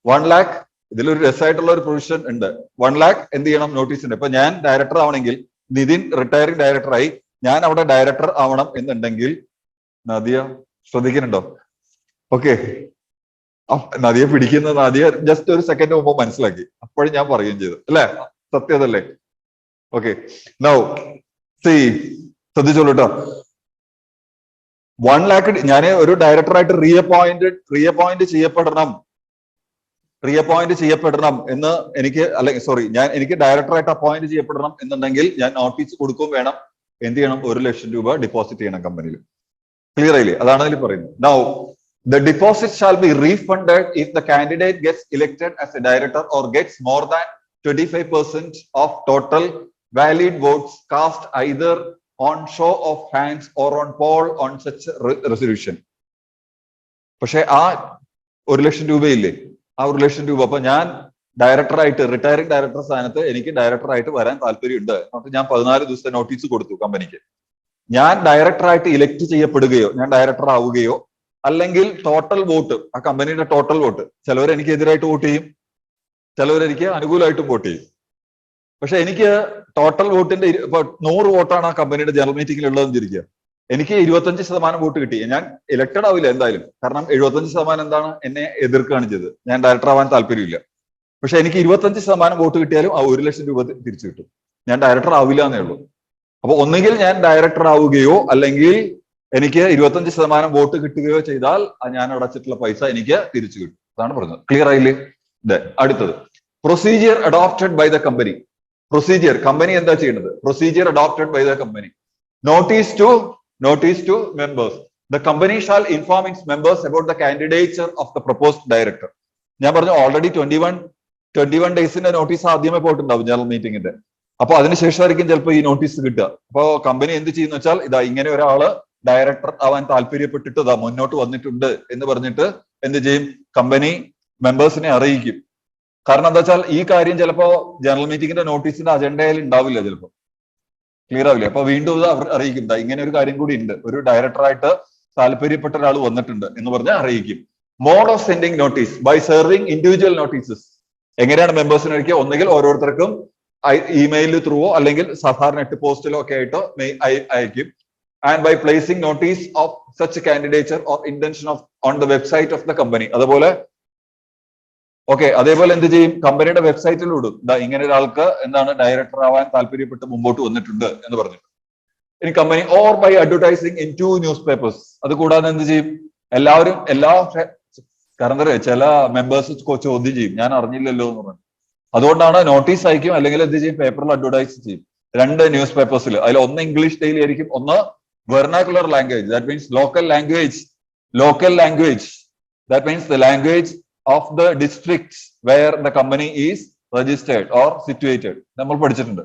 1 lakh. ഇതിലൊരു രസമായിട്ടുള്ള ഒരു പ്രൊവിഷൻ ഉണ്ട്. 1 lakh എന്ത് ചെയ്യണം? നോട്ടീസിന്റെ. ഇപ്പൊ ഞാൻ ഡയറക്ടർ ആവണമെങ്കിൽ, നിതിൻ റിട്ടയറിംഗ് ഡയറക്ടറായി, ഞാൻ അവിടെ ഡയറക്ടർ ആവണം എന്നുണ്ടെങ്കിൽ, നദിയ ശ്രദ്ധിക്കുന്നുണ്ടോ? ഓക്കെ, നദിയ പിടിക്കുന്ന, നദിയ ജസ്റ്റ് ഒരു സെക്കൻഡ് മുമ്പ് മനസ്സിലാക്കി, അപ്പോഴും ഞാൻ പറയുകയും ചെയ്തു അല്ലെ? സത്യതല്ലേ? ഓക്കെ, നൗ ശ്രദ്ധിച്ചോളൂ കേട്ടോ. 1 lakh ഞാൻ ഒരു ഡയറക്ടറായിട്ട് റീഅപ്പോയിന്റ് ചെയ്യപ്പെടണം എന്ന് എനിക്ക്, അല്ലെങ്കിൽ എനിക്ക് ഡയറക്ടറായിട്ട് അപ്പോയിന്റ് ചെയ്യപ്പെടണം എന്നുണ്ടെങ്കിൽ ഞാൻ നോട്ടീസ് കൊടുക്കുകയും വേണം. എന്ത് ചെയ്യണം? 1 ലക്ഷം രൂപ ഡിപ്പോസിറ്റ് ചെയ്യണം കമ്പനിയിൽ. ക്ലിയർ ആയില്ലേ? അതാണ് അതിൽ പറയുന്നത്. Now the deposit shall be refunded if the candidate gets elected as a director or gets more than 25% of total valid votes cast either on show of hands or on poll on such resolution. പക്ഷെ ആ 1 ലക്ഷം രൂപയില്ലേ, ആ 1 ലക്ഷം രൂപ അപ്പൊ ഞാൻ ഡയറക്ടറായിട്ട്, retiring director സ്ഥാനത്ത് എനിക്ക് ഡയറക്ടറായിട്ട് വരാൻ താല്പര്യമുണ്ട്. ഞാൻ 14 ദിവസത്തെ നോട്ടീസ് കൊടുത്തു കമ്പനിക്ക്. ഞാൻ ഡയറക്ടറായിട്ട് ഇലക്ട് ചെയ്യപ്പെടുകയോ, ഞാൻ ഡയറക്ടർ ആവുകയോ, അല്ലെങ്കിൽ ടോട്ടൽ വോട്ട്, ആ കമ്പനിയുടെ ടോട്ടൽ വോട്ട്, ചിലവർ എനിക്ക് എതിരായിട്ട് വോട്ട് ചെയ്യും, ചിലവർ എനിക്ക് അനുകൂലമായിട്ടും വോട്ട് ചെയ്യും. പക്ഷെ എനിക്ക് ടോട്ടൽ വോട്ടിന്റെ ഇപ്പൊ 100 വോട്ടാണ് ആ കമ്പനിയുടെ ജനറൽ മീറ്റിംഗിൽ ഉള്ളതെന്ന് ഇരിക്കുക. എനിക്ക് 25% വോട്ട് കിട്ടി. ഞാൻ ഇലക്ടഡ് ആവില്ല എന്തായാലും, കാരണം 75% എന്താണ്? എന്നെ എതിർക്കുകയാണ് ചെയ്തത്. ഞാൻ ഡയറക്ടർ ആവാൻ താല്പര്യമില്ല. പക്ഷെ എനിക്ക് 25% വോട്ട് കിട്ടിയാലും ആ 1,00,000 രൂപ തിരിച്ചു കിട്ടും. ഞാൻ ഡയറക്ടർ ആവില്ല എന്നേ ഉള്ളൂ. അപ്പൊ ഒന്നുകിൽ ഞാൻ ഡയറക്ടർ ആവുകയോ അല്ലെങ്കിൽ എനിക്ക് 25% വോട്ട് കിട്ടുകയോ ചെയ്താൽ ഞാൻ അടച്ചിട്ടുള്ള പൈസ എനിക്ക് തിരിച്ചു കിട്ടും. അതാണ് പറഞ്ഞത്. ക്ലിയർ ആയില്ലേ? അടുത്തത് procedure adopted by the company. Procedure company എന്താ ചെയ്യുന്നത്? Procedure adopted by the company. Notice to members. The company shall inform its members about the candidature of the proposed director. ഞാൻ പറഞ്ഞു ഓൾറെഡി 21 ഡേയ്സിന്റെ നോട്ടീസ് ആദ്യമേ പോയിട്ടുണ്ടാവും general മീറ്റിംഗിന്റെ. അപ്പൊ അതിനുശേഷമായിരിക്കും ചിലപ്പോൾ ഈ notice കിട്ടുക. അപ്പൊ കമ്പനി എന്ത് ചെയ്യുന്ന വെച്ചാൽ ഇതാ ഇങ്ങനെ ഒരാള് ഡയറക്ടർ ആവാൻ താല്പര്യപ്പെട്ടിട്ട് ഇതാ മുന്നോട്ട് വന്നിട്ടുണ്ട് എന്ന് പറഞ്ഞിട്ട് എന്ത് ചെയ്യും? കമ്പനി മെമ്പേഴ്സിനെ അറിയിക്കും. കാരണം എന്താ വെച്ചാൽ ഈ കാര്യം ചിലപ്പോ ജനറൽ മീറ്റിംഗിന്റെ നോട്ടീസിന്റെ അജണ്ടയിൽ ഉണ്ടാവില്ല ചിലപ്പോൾ. ക്ലിയർ ആവില്ല. അപ്പൊ വീണ്ടും ഇത് അവർ അറിയിക്കും ഇങ്ങനെ ഒരു കാര്യം കൂടി ഉണ്ട്, ഒരു ഡയറക്ടറായിട്ട് താല്പര്യപ്പെട്ട ഒരാൾ വന്നിട്ടുണ്ട് എന്ന് പറഞ്ഞാൽ അറിയിക്കും. Mode of sending notice by serving individual notices. എങ്ങനെയാണ് മെമ്പേഴ്സിന് ഒരിക്കൽ ഒന്നുകിൽ ഓരോരുത്തർക്കും ഇമെയിലിൽ ത്രൂവോ അല്ലെങ്കിൽ സാധാരണ 8 പോസ്റ്റിലോ ഒക്കെ ആയിട്ടോ അയക്കും. And by placing notice of such candidature or intention of on the website of the company. അതേപോലെ എന്ത് ചെയ്യും? കമ്പനിയുടെ വെബ്സൈറ്റിൽ ഇടും ഇങ്ങനെ ഒരാൾക്ക് എന്താണ് ഡയറക്ടർ ആവാൻ താല്പര്യപ്പെട്ട് മുമ്പോട്ട് വന്നിട്ടുണ്ട് എന്ന് പറഞ്ഞിട്ട്. ഇനി company or by advertising in 2 newspapers. അത് കൂടാതെ എന്ത് ചെയ്യും? കാരണം ചില മെമ്പേഴ്സ് ചോദ്യം ചെയ്യും, ഞാൻ അറിഞ്ഞില്ലല്ലോ എന്ന് പറഞ്ഞു. അതുകൊണ്ടാണ് നോട്ടീസ് അയക്കും, അല്ലെങ്കിൽ എന്ത് ചെയ്യും? പേപ്പറിൽ അഡ്വർടൈസ് ചെയ്യും 2 ന്യൂസ് പേപ്പേഴ്സിൽ. അതിൽ ഒന്ന് ഇംഗ്ലീഷ് ഡെയിലി ആയിരിക്കും, ഒന്ന് vernacular language, that means local language that means the language of the district where the company is registered or situated. നമ്മൾ പഠിച്ചിട്ടുണ്ട്.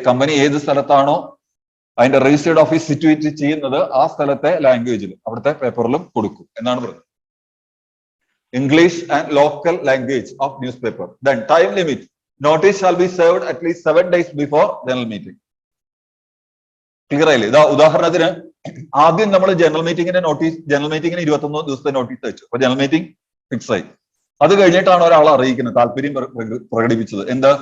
കമ്പനി ഏത് സ്ഥലത്താണോ അതിന്റെ രജിസ്റ്റേർഡ് ഓഫീസ് സിറ്റുവേറ്റ് ചെയ്യുന്നത് ആ സ്ഥലത്തെ ലാംഗ്വേജിൽ അവിടുത്തെ പേപ്പറിലും കൊടുക്കും എന്നാണ് പറയുന്നത്. English and local language of newspaper. Then time limit. Notice shall be served at least 7 days before general meeting. Clear ആയില്ലേ? ഇതാ ഉദാഹരണത്തിന് ആദ്യം നമ്മൾ ജനറൽ മീറ്റിംഗിന്റെ 21 ദിവസത്തെ നോട്ടീസ് അയച്ചു. അപ്പൊ ജനറൽ മീറ്റിംഗ് ഫിക്സ് ആയി. അത് കഴിഞ്ഞിട്ടാണ് ഒരാൾ അറിയിക്കുന്നത്, താല്പര്യം പ്രകടിപ്പിച്ചത്, എന്താ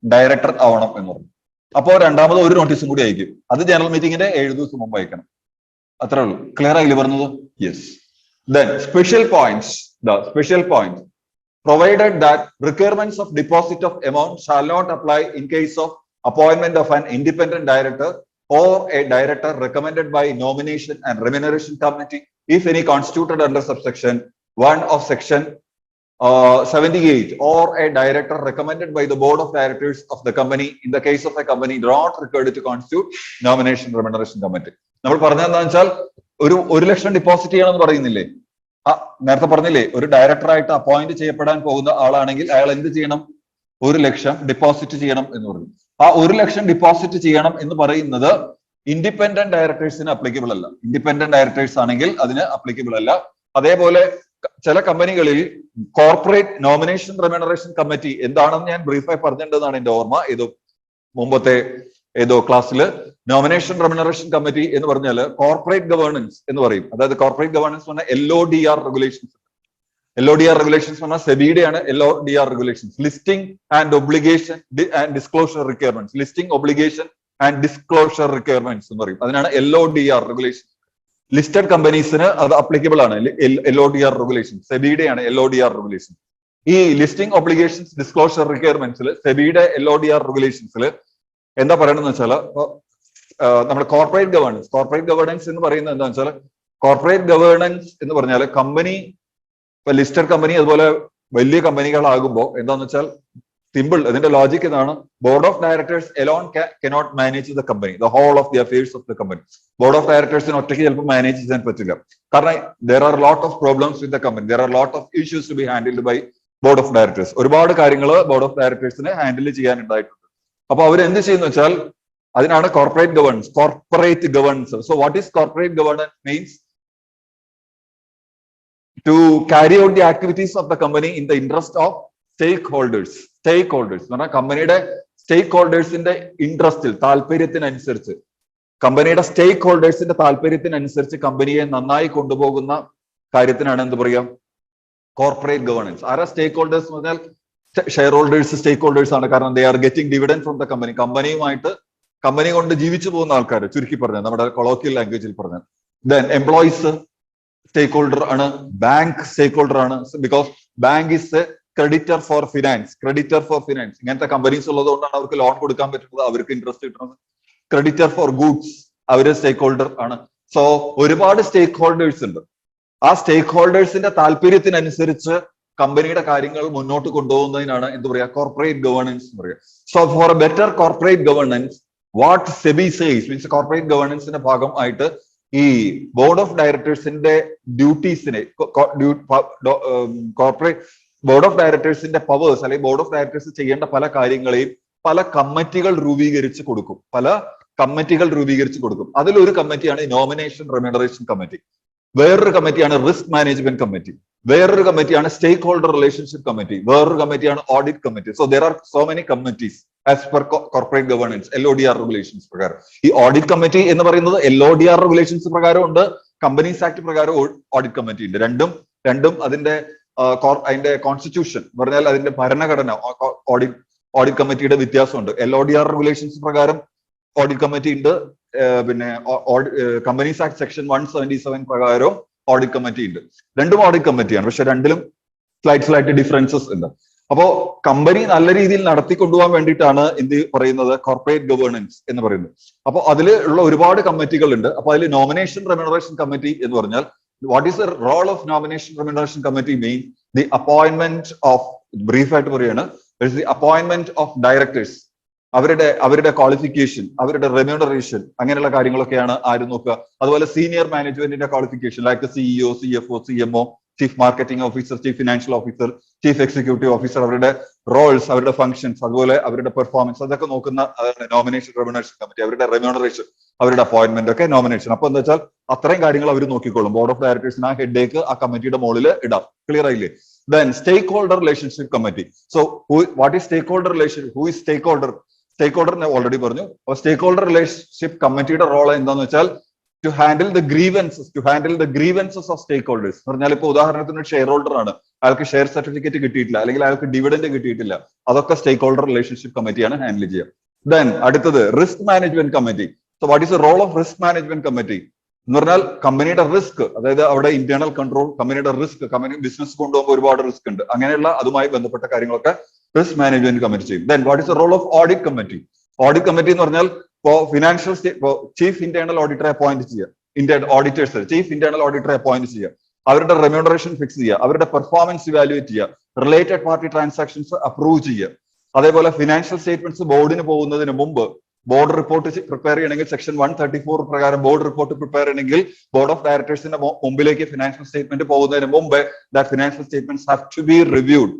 ഡയറക്ടർ ആവണം എന്ന് പറഞ്ഞു. അപ്പോ രണ്ടാമത് ഒരു നോട്ടീസും കൂടി അയക്കും. അത് ജനറൽ മീറ്റിംഗിന്റെ 7 ദിവസം മുമ്പ് അയക്കണം. അത്രേ ഉള്ളൂ. ക്ലിയർ ആയില്ലേ പറഞ്ഞത്? Yes. Then special points. The special point, provided that requirements of deposit of amount shall not apply in case of appointment of an independent director or a director recommended by nomination and remuneration committee, if any constituted under subsection 1 of section 78, or a director recommended by the board of directors of the company in the case of a company not required to constitute nomination remuneration committee. നമ്മൾ പറഞ്ഞതെന്താണെന്ന് വെച്ചാൽ ഒരു 1,00,000 deposit ചെയ്യണമെന്ന് പറയുന്നില്ലേ? നേരത്തെ പറഞ്ഞില്ലേ, ഒരു ഡയറക്ടറായിട്ട് appoint ചെയ്യപ്പെടാൻ പോകുന്ന ആളാണെങ്കിൽ അയാൾ എന്ത് ചെയ്യണം? 1,00,000 ഡെപ്പോസിറ്റ് ചെയ്യണം എന്ന് പറഞ്ഞു. ആ 1,00,000 ഡെപ്പോസിറ്റ് ചെയ്യണം എന്ന് പറയുന്നത് ഇൻഡിപെൻഡന്റ് ഡയറക്ടേഴ്സിന് അപ്ലിക്കബിൾ അല്ല. ഇൻഡിപെൻഡന്റ് ഡയറക്ടേഴ്സ് ആണെങ്കിൽ അതിന് അപ്ലിക്കബിൾ അല്ല. അതേപോലെ ചില കമ്പനികളിൽ കോർപ്പറേറ്റ് നോമിനേഷൻ റെമ്യൂണറേഷൻ കമ്മിറ്റി എന്താണെന്ന് ഞാൻ ബ്രീഫായി പറഞ്ഞിട്ടുണ്ടെന്നാണ് എന്റെ ഓർമ്മ. മുമ്പത്തെ ക്ലാസ്സിൽ നോമിനേഷൻ റെമ്യൂണറേഷൻ കമ്മിറ്റി എന്ന് പറഞ്ഞാൽ കോർപ്പറേറ്റ് ഗവേണൻസ് എന്ന് പറയും. അതായത് കോർപ്പറേറ്റ് ഗവേണൻസ് പറഞ്ഞാൽ LODR റെഗുലേഷൻസ്. LODR റെഗുലേഷൻസ് പറഞ്ഞാൽ സെബിയുടെയാണ് LODR regulations. Listing and obligation and disclosure requirements. Listing obligation and disclosure requirements എന്ന് പറയും. അതിനാണ് LODR റെഗുലേഷൻ. ലിസ്റ്റഡ് കമ്പനീസിന് അത് അപ്ലിക്കബിൾ ആണ് LODR റെഗുലേഷൻ. സെബിയുടെയാണ് LODR regulation. ഈ ലിസ്റ്റിംഗ് ഒബ്ലിഗേഷൻസ് ഡിസ്ക്ലോഷർ റിക്വയർമെന്റ്സിൽ സെബിയുടെ LODR റെഗുലേഷൻസിൽ എന്താ പറയണമെന്ന് വെച്ചാൽ നമ്മുടെ കോർപ്പറേറ്റ് ഗവേണൻസ് എന്ന് പറയുന്നത് എന്താണെന്ന് വെച്ചാൽ കോർപ്പറേറ്റ് ഗവേണൻസ് എന്ന് പറഞ്ഞാൽ കമ്പനി ലിസ്റ്റഡ് കമ്പനി അതുപോലെ വലിയ കമ്പനികളാകുമ്പോൾ എന്താന്ന് വെച്ചാൽ സിമ്പിൾ, ഇതിന്റെ ലോജിക് ഇതാണ്. Board of directors alone cannot manage the company, the whole of the affairs of the company. Board of ഡയറക്ടേഴ്സിന് ഒറ്റയ്ക്ക് ചിലപ്പോൾ മാനേജ് ചെയ്യാൻ പറ്റില്ല. കാരണം there are lot of problems with the company, there are lot of issues to be handled by board of directors. ഒരുപാട് കാര്യങ്ങൾ board of ഡയറക്ടേഴ്സിന് handle ചെയ്യാനുണ്ടായിട്ടുണ്ട്. അപ്പൊ അവരെന്ത് ചെയ്യുന്ന വെച്ചാൽ അതിനാണ് corporate governance. So what is corporate governance? Means to carry out the activities of the company in the interest of stakeholders എന്ന് പറഞ്ഞാൽ കമ്പനിയുടെ സ്റ്റേക്ക് ഹോൾഡേഴ്സിന്റെ ഇൻട്രസ്റ്റിൽ, താല്പര്യത്തിനനുസരിച്ച്, കമ്പനിയുടെ സ്റ്റേക്ക് ഹോൾഡേഴ്സിന്റെ താല്പര്യത്തിനനുസരിച്ച് കമ്പനിയെ നന്നായി കൊണ്ടുപോകുന്ന കാര്യത്തിനാണ് എന്ത് പറയാം? Corporate governance. ആരാ സ്റ്റേക്ക് ഹോൾഡേഴ്സ് എന്ന് പറഞ്ഞാൽ ഷെയർ ഹോൾഡേഴ്സ് സ്റ്റേക്ക് ഹോൾഡേഴ്സ് ആണ്. കാരണം they are getting dividend from the company. Company കൊണ്ട് ജീവിച്ചു പോകുന്ന ആൾക്കാർ, ചുരുക്കി പറഞ്ഞാൽ നമ്മുടെ കൊളോക്കിയൽ ലാംഗ്വേജിൽ പറഞ്ഞാൽ. ദെൻ എംപ്ലോയീസ് സ്റ്റേക്ക് ഹോൾഡർ ആണ്. ബാങ്ക് സ്റ്റേക്ക് ഹോൾഡർ ആണ്. Because bank is A creditor four finance. Creditor four finance ഇങ്ങനത്തെ കമ്പനീസ് ഉള്ളതുകൊണ്ടാണ് അവർക്ക് ലോൺ കൊടുക്കാൻ പറ്റുന്നത്, അവർക്ക് ഇൻട്രസ്റ്റ് കിട്ടുന്നത്. ക്രെഡിറ്റർ ഫോർ ഗൂഡ്സ് അവര് സ്റ്റേക്ക് ഹോൾഡർ ആണ്. സോ ഒരുപാട് സ്റ്റേക്ക് ഹോൾഡേഴ്സ് ഉണ്ട്. ആ സ്റ്റേക്ക് ഹോൾഡേഴ്സിന്റെ താല്പര്യത്തിനനുസരിച്ച് കമ്പനിയുടെ കാര്യങ്ങൾ മുന്നോട്ട് കൊണ്ടുപോകുന്നതിനാണ് എന്ത് പറയാ, കോർപ്പറേറ്റ് ഗവേണൻസ് എന്ന് പറയുക. So for a better corporate governance what SEBI says means corporate ഗവേണൻസിന്റെ ഭാഗമായിട്ട് ഈ ബോർഡ് ഓഫ് ഡയറക്ടേഴ്സിന്റെ ഡ്യൂട്ടീസിനെ കോർപ്പറേറ്റ് ബോർഡ് ഓഫ് ഡയറക്ടേഴ്സിന്റെ പവേഴ്സ് അല്ലെങ്കിൽ ബോർഡ് ഓഫ് ഡയറക്ടേഴ്സ് ചെയ്യേണ്ട പല കാര്യങ്ങളെയും പല കമ്മിറ്റികൾ രൂപീകരിച്ച് കൊടുക്കും. അതിലൊരു കമ്മിറ്റിയാണ് നോമിനേഷൻ റെമ്യൂണറേഷൻ കമ്മിറ്റി, വേറൊരു കമ്മിറ്റിയാണ് റിസ്ക് മാനേജ്മെന്റ് കമ്മിറ്റി, വേറൊരു കമ്മിറ്റിയാണ് സ്റ്റേക്ക് ഹോൾഡർ റിലേഷൻഷിപ്പ് കമ്മിറ്റി, വേറൊരു കമ്മിറ്റിയാണ് audit committee. So there are so many committees as per corporate governance LODR regulations പ്രകാരം. ഈ ഓഡിറ്റ് കമ്മിറ്റി എന്ന് പറയുന്നത് LODR റെഗുലേഷൻസ് പ്രകാരം ഉണ്ട്, കമ്പനീസ് ആക്ട് പ്രകാരം ഓഡിറ്റ് കമ്മിറ്റി ഉണ്ട്. രണ്ടും അതിന്റെ കോൺസ്റ്റിറ്റ്യൂഷൻ പറഞ്ഞാൽ അതിന്റെ ഭരണഘടന ഓഡിറ്റ് കമ്മിറ്റിയുടെ വ്യത്യാസമുണ്ട്. LODR റെഗുലേഷൻസ് പ്രകാരം ഓഡിറ്റ് കമ്മിറ്റി ഉണ്ട്, പിന്നെ കമ്പനീസ് ആക്ട് സെക്ഷൻ 177 പ്രകാരവും ഓഡിറ്റ് കമ്മിറ്റി ഉണ്ട്. രണ്ടും ഓഡിറ്റ് കമ്മിറ്റിയാണ്, പക്ഷെ രണ്ടിലും സ്ലൈറ്റ് ഡിഫറൻസസ് ഉണ്ട്. അപ്പോ കമ്പനി നല്ല രീതിയിൽ നടത്തിക്കൊണ്ടുപോകാൻ വേണ്ടിയിട്ടാണ് എന്ത് പറയുന്നത്, കോർപ്പറേറ്റ് ഗവേണൻസ് എന്ന് പറയുന്നത്. അപ്പൊ അതിൽ ഉള്ള ഒരുപാട് കമ്മിറ്റികൾ ഉണ്ട്. അപ്പൊ അതിൽ നോമിനേഷൻ റെമ്യൂണറേഷൻ കമ്മിറ്റി എന്ന് പറഞ്ഞാൽ what is the role of nomination remuneration committee mean the appointment of, ബ്രീഫായിട്ട് പറയാണ്, ദി അപ്പോയിന്റ്മെന്റ് ഓഫ് ഡയറക്ടേഴ്സ്, അവരുടെ ക്വാളിഫിക്കേഷൻ, അവരുടെ റെമ്യൂണറേഷൻ, അങ്ങനെയുള്ള കാര്യങ്ങളൊക്കെയാണ് ആരും നോക്കുക. അതുപോലെ സീനിയർ മാനേജ്മെന്റിന്റെ qualification like CEO, CFO, CMO, chief marketing officer, chief financial officer, chief executive officer, അവരുടെ റോൾസ്, അവരുടെ ഫംഗ്ഷൻസ്, അതുപോലെ അവരുടെ പെർഫോമൻസ്, അതൊക്കെ നോക്കുന്ന നോമിനേഷൻ റെമ്യൂണറേഷൻ കമ്മിറ്റി. അവരുടെ റെമ്യൂണറേഷൻ, അവരുടെ അപ്പോയിന്റ്മെന്റ് ഒക്കെ നോമിനേഷൻ. അപ്പൊ എന്താ വെച്ചാൽ അത്രയും കാര്യങ്ങൾ അവർ നോക്കിക്കോളും. ബോർഡ് ഓഫ് ഡയറക്ടേഴ്സിന് ആ ഹെഡേക്ക് ആ കമ്മിറ്റിയുടെ മുകളിൽ ഇടാം. ക്ലിയർ ആയില്ലേ? Then stakeholder relationship committee. So what is stakeholder relation? Who is stakeholder? Stakeholder ഞാൻ ഓൾറെഡി പറഞ്ഞു. അപ്പൊ സ്റ്റേക്ക് റിലേഷൻഷിപ്പ് കമ്മിറ്റിയുടെ റോൾ എന്താന്ന് വെച്ചാൽ to handle the grievances of stakeholders. പറഞ്ഞാൽ ഇപ്പൊ ഉദാഹരണത്തിന് ഷെയർ ഹോൾഡർ ആണ്, അയാൾക്ക് ഷെയർ സർട്ടിഫിക്കറ്റ് കിട്ടിയിട്ടില്ല, അല്ലെങ്കിൽ അയാൾക്ക് ഡിവിഡൻഡ് കിട്ടിയിട്ടില്ല, അതൊക്കെ സ്റ്റേക്ക് ഹോൾഡർ റിലേഷൻഷിപ്പ് കമ്മിറ്റിയാണ് ഹാൻഡിൽ ചെയ്യുക. ദെൻ അടുത്തത് risk management committee. So what is the role of risk management committee എന്ന് പറഞ്ഞാൽ കമ്പനിയുടെ റിസ്ക്, അതായത് അവിടെ ഇന്റേണൽ കൺട്രോൾ, കമ്പനിയുടെ റിസ്ക്, കമ്പനി ബിസിനസ് കൊണ്ടുപോകുമ്പോൾ ഒരുപാട് റിസ്ക് ഉണ്ട്, അങ്ങനെയുള്ള അതുമായി ബന്ധപ്പെട്ട കാര്യങ്ങളൊക്കെ റിസ്ക് മാനേജ്മെന്റ് കമ്മിറ്റി ചെയ്യും. Then what is the role of audit committee? Audit committee എന്ന് പറഞ്ഞാൽ ഫിനാൻഷ്യൽ ചീഫ് ഇന്റേണൽ ഓഡിറ്ററെ അപ്പോയിന്റ് ചെയ്യുക, ഓഡിറ്റേഴ്സ് ചീഫ് ഇന്റേണൽ ഓഡിറ്ററെ അപ്പോയിന്റ് ചെയ്യുക, അവരുടെ റെമ്യൂണറേഷൻ ഫിക്സ് ചെയ്യുക, അവരുടെ പെർഫോമൻസ് ഇവാലുവേറ്റ് ചെയ്യുക, റിലേറ്റഡ് പാർട്ടി ട്രാൻസാക്ഷൻസ് അപ്രൂവ് ചെയ്യുക. അതേപോലെ ഫിനാൻഷ്യൽ സ്റ്റേറ്റ്മെന്റ്സ് ബോർഡിന് പോകുന്നതിന് മുമ്പ് ബോർഡ് റിപ്പോർട്ട് പ്രിപ്പയർ ചെയ്യണമെങ്കിൽ സെക്ഷൻ 134 പ്രകാരം ബോർഡ് റിപ്പോർട്ട് പ്രിപ്പയർ ചെയ്യണമെങ്കിൽ ബോർഡ് ഓഫ് ഡയറക്ടേഴ്സിന്റെ മുമ്പിലേക്ക് ഫിനാൻഷ്യൽ സ്റ്റേറ്റ്മെന്റ് പോകുന്നതിന് മുമ്പ് that financial statements have to be reviewed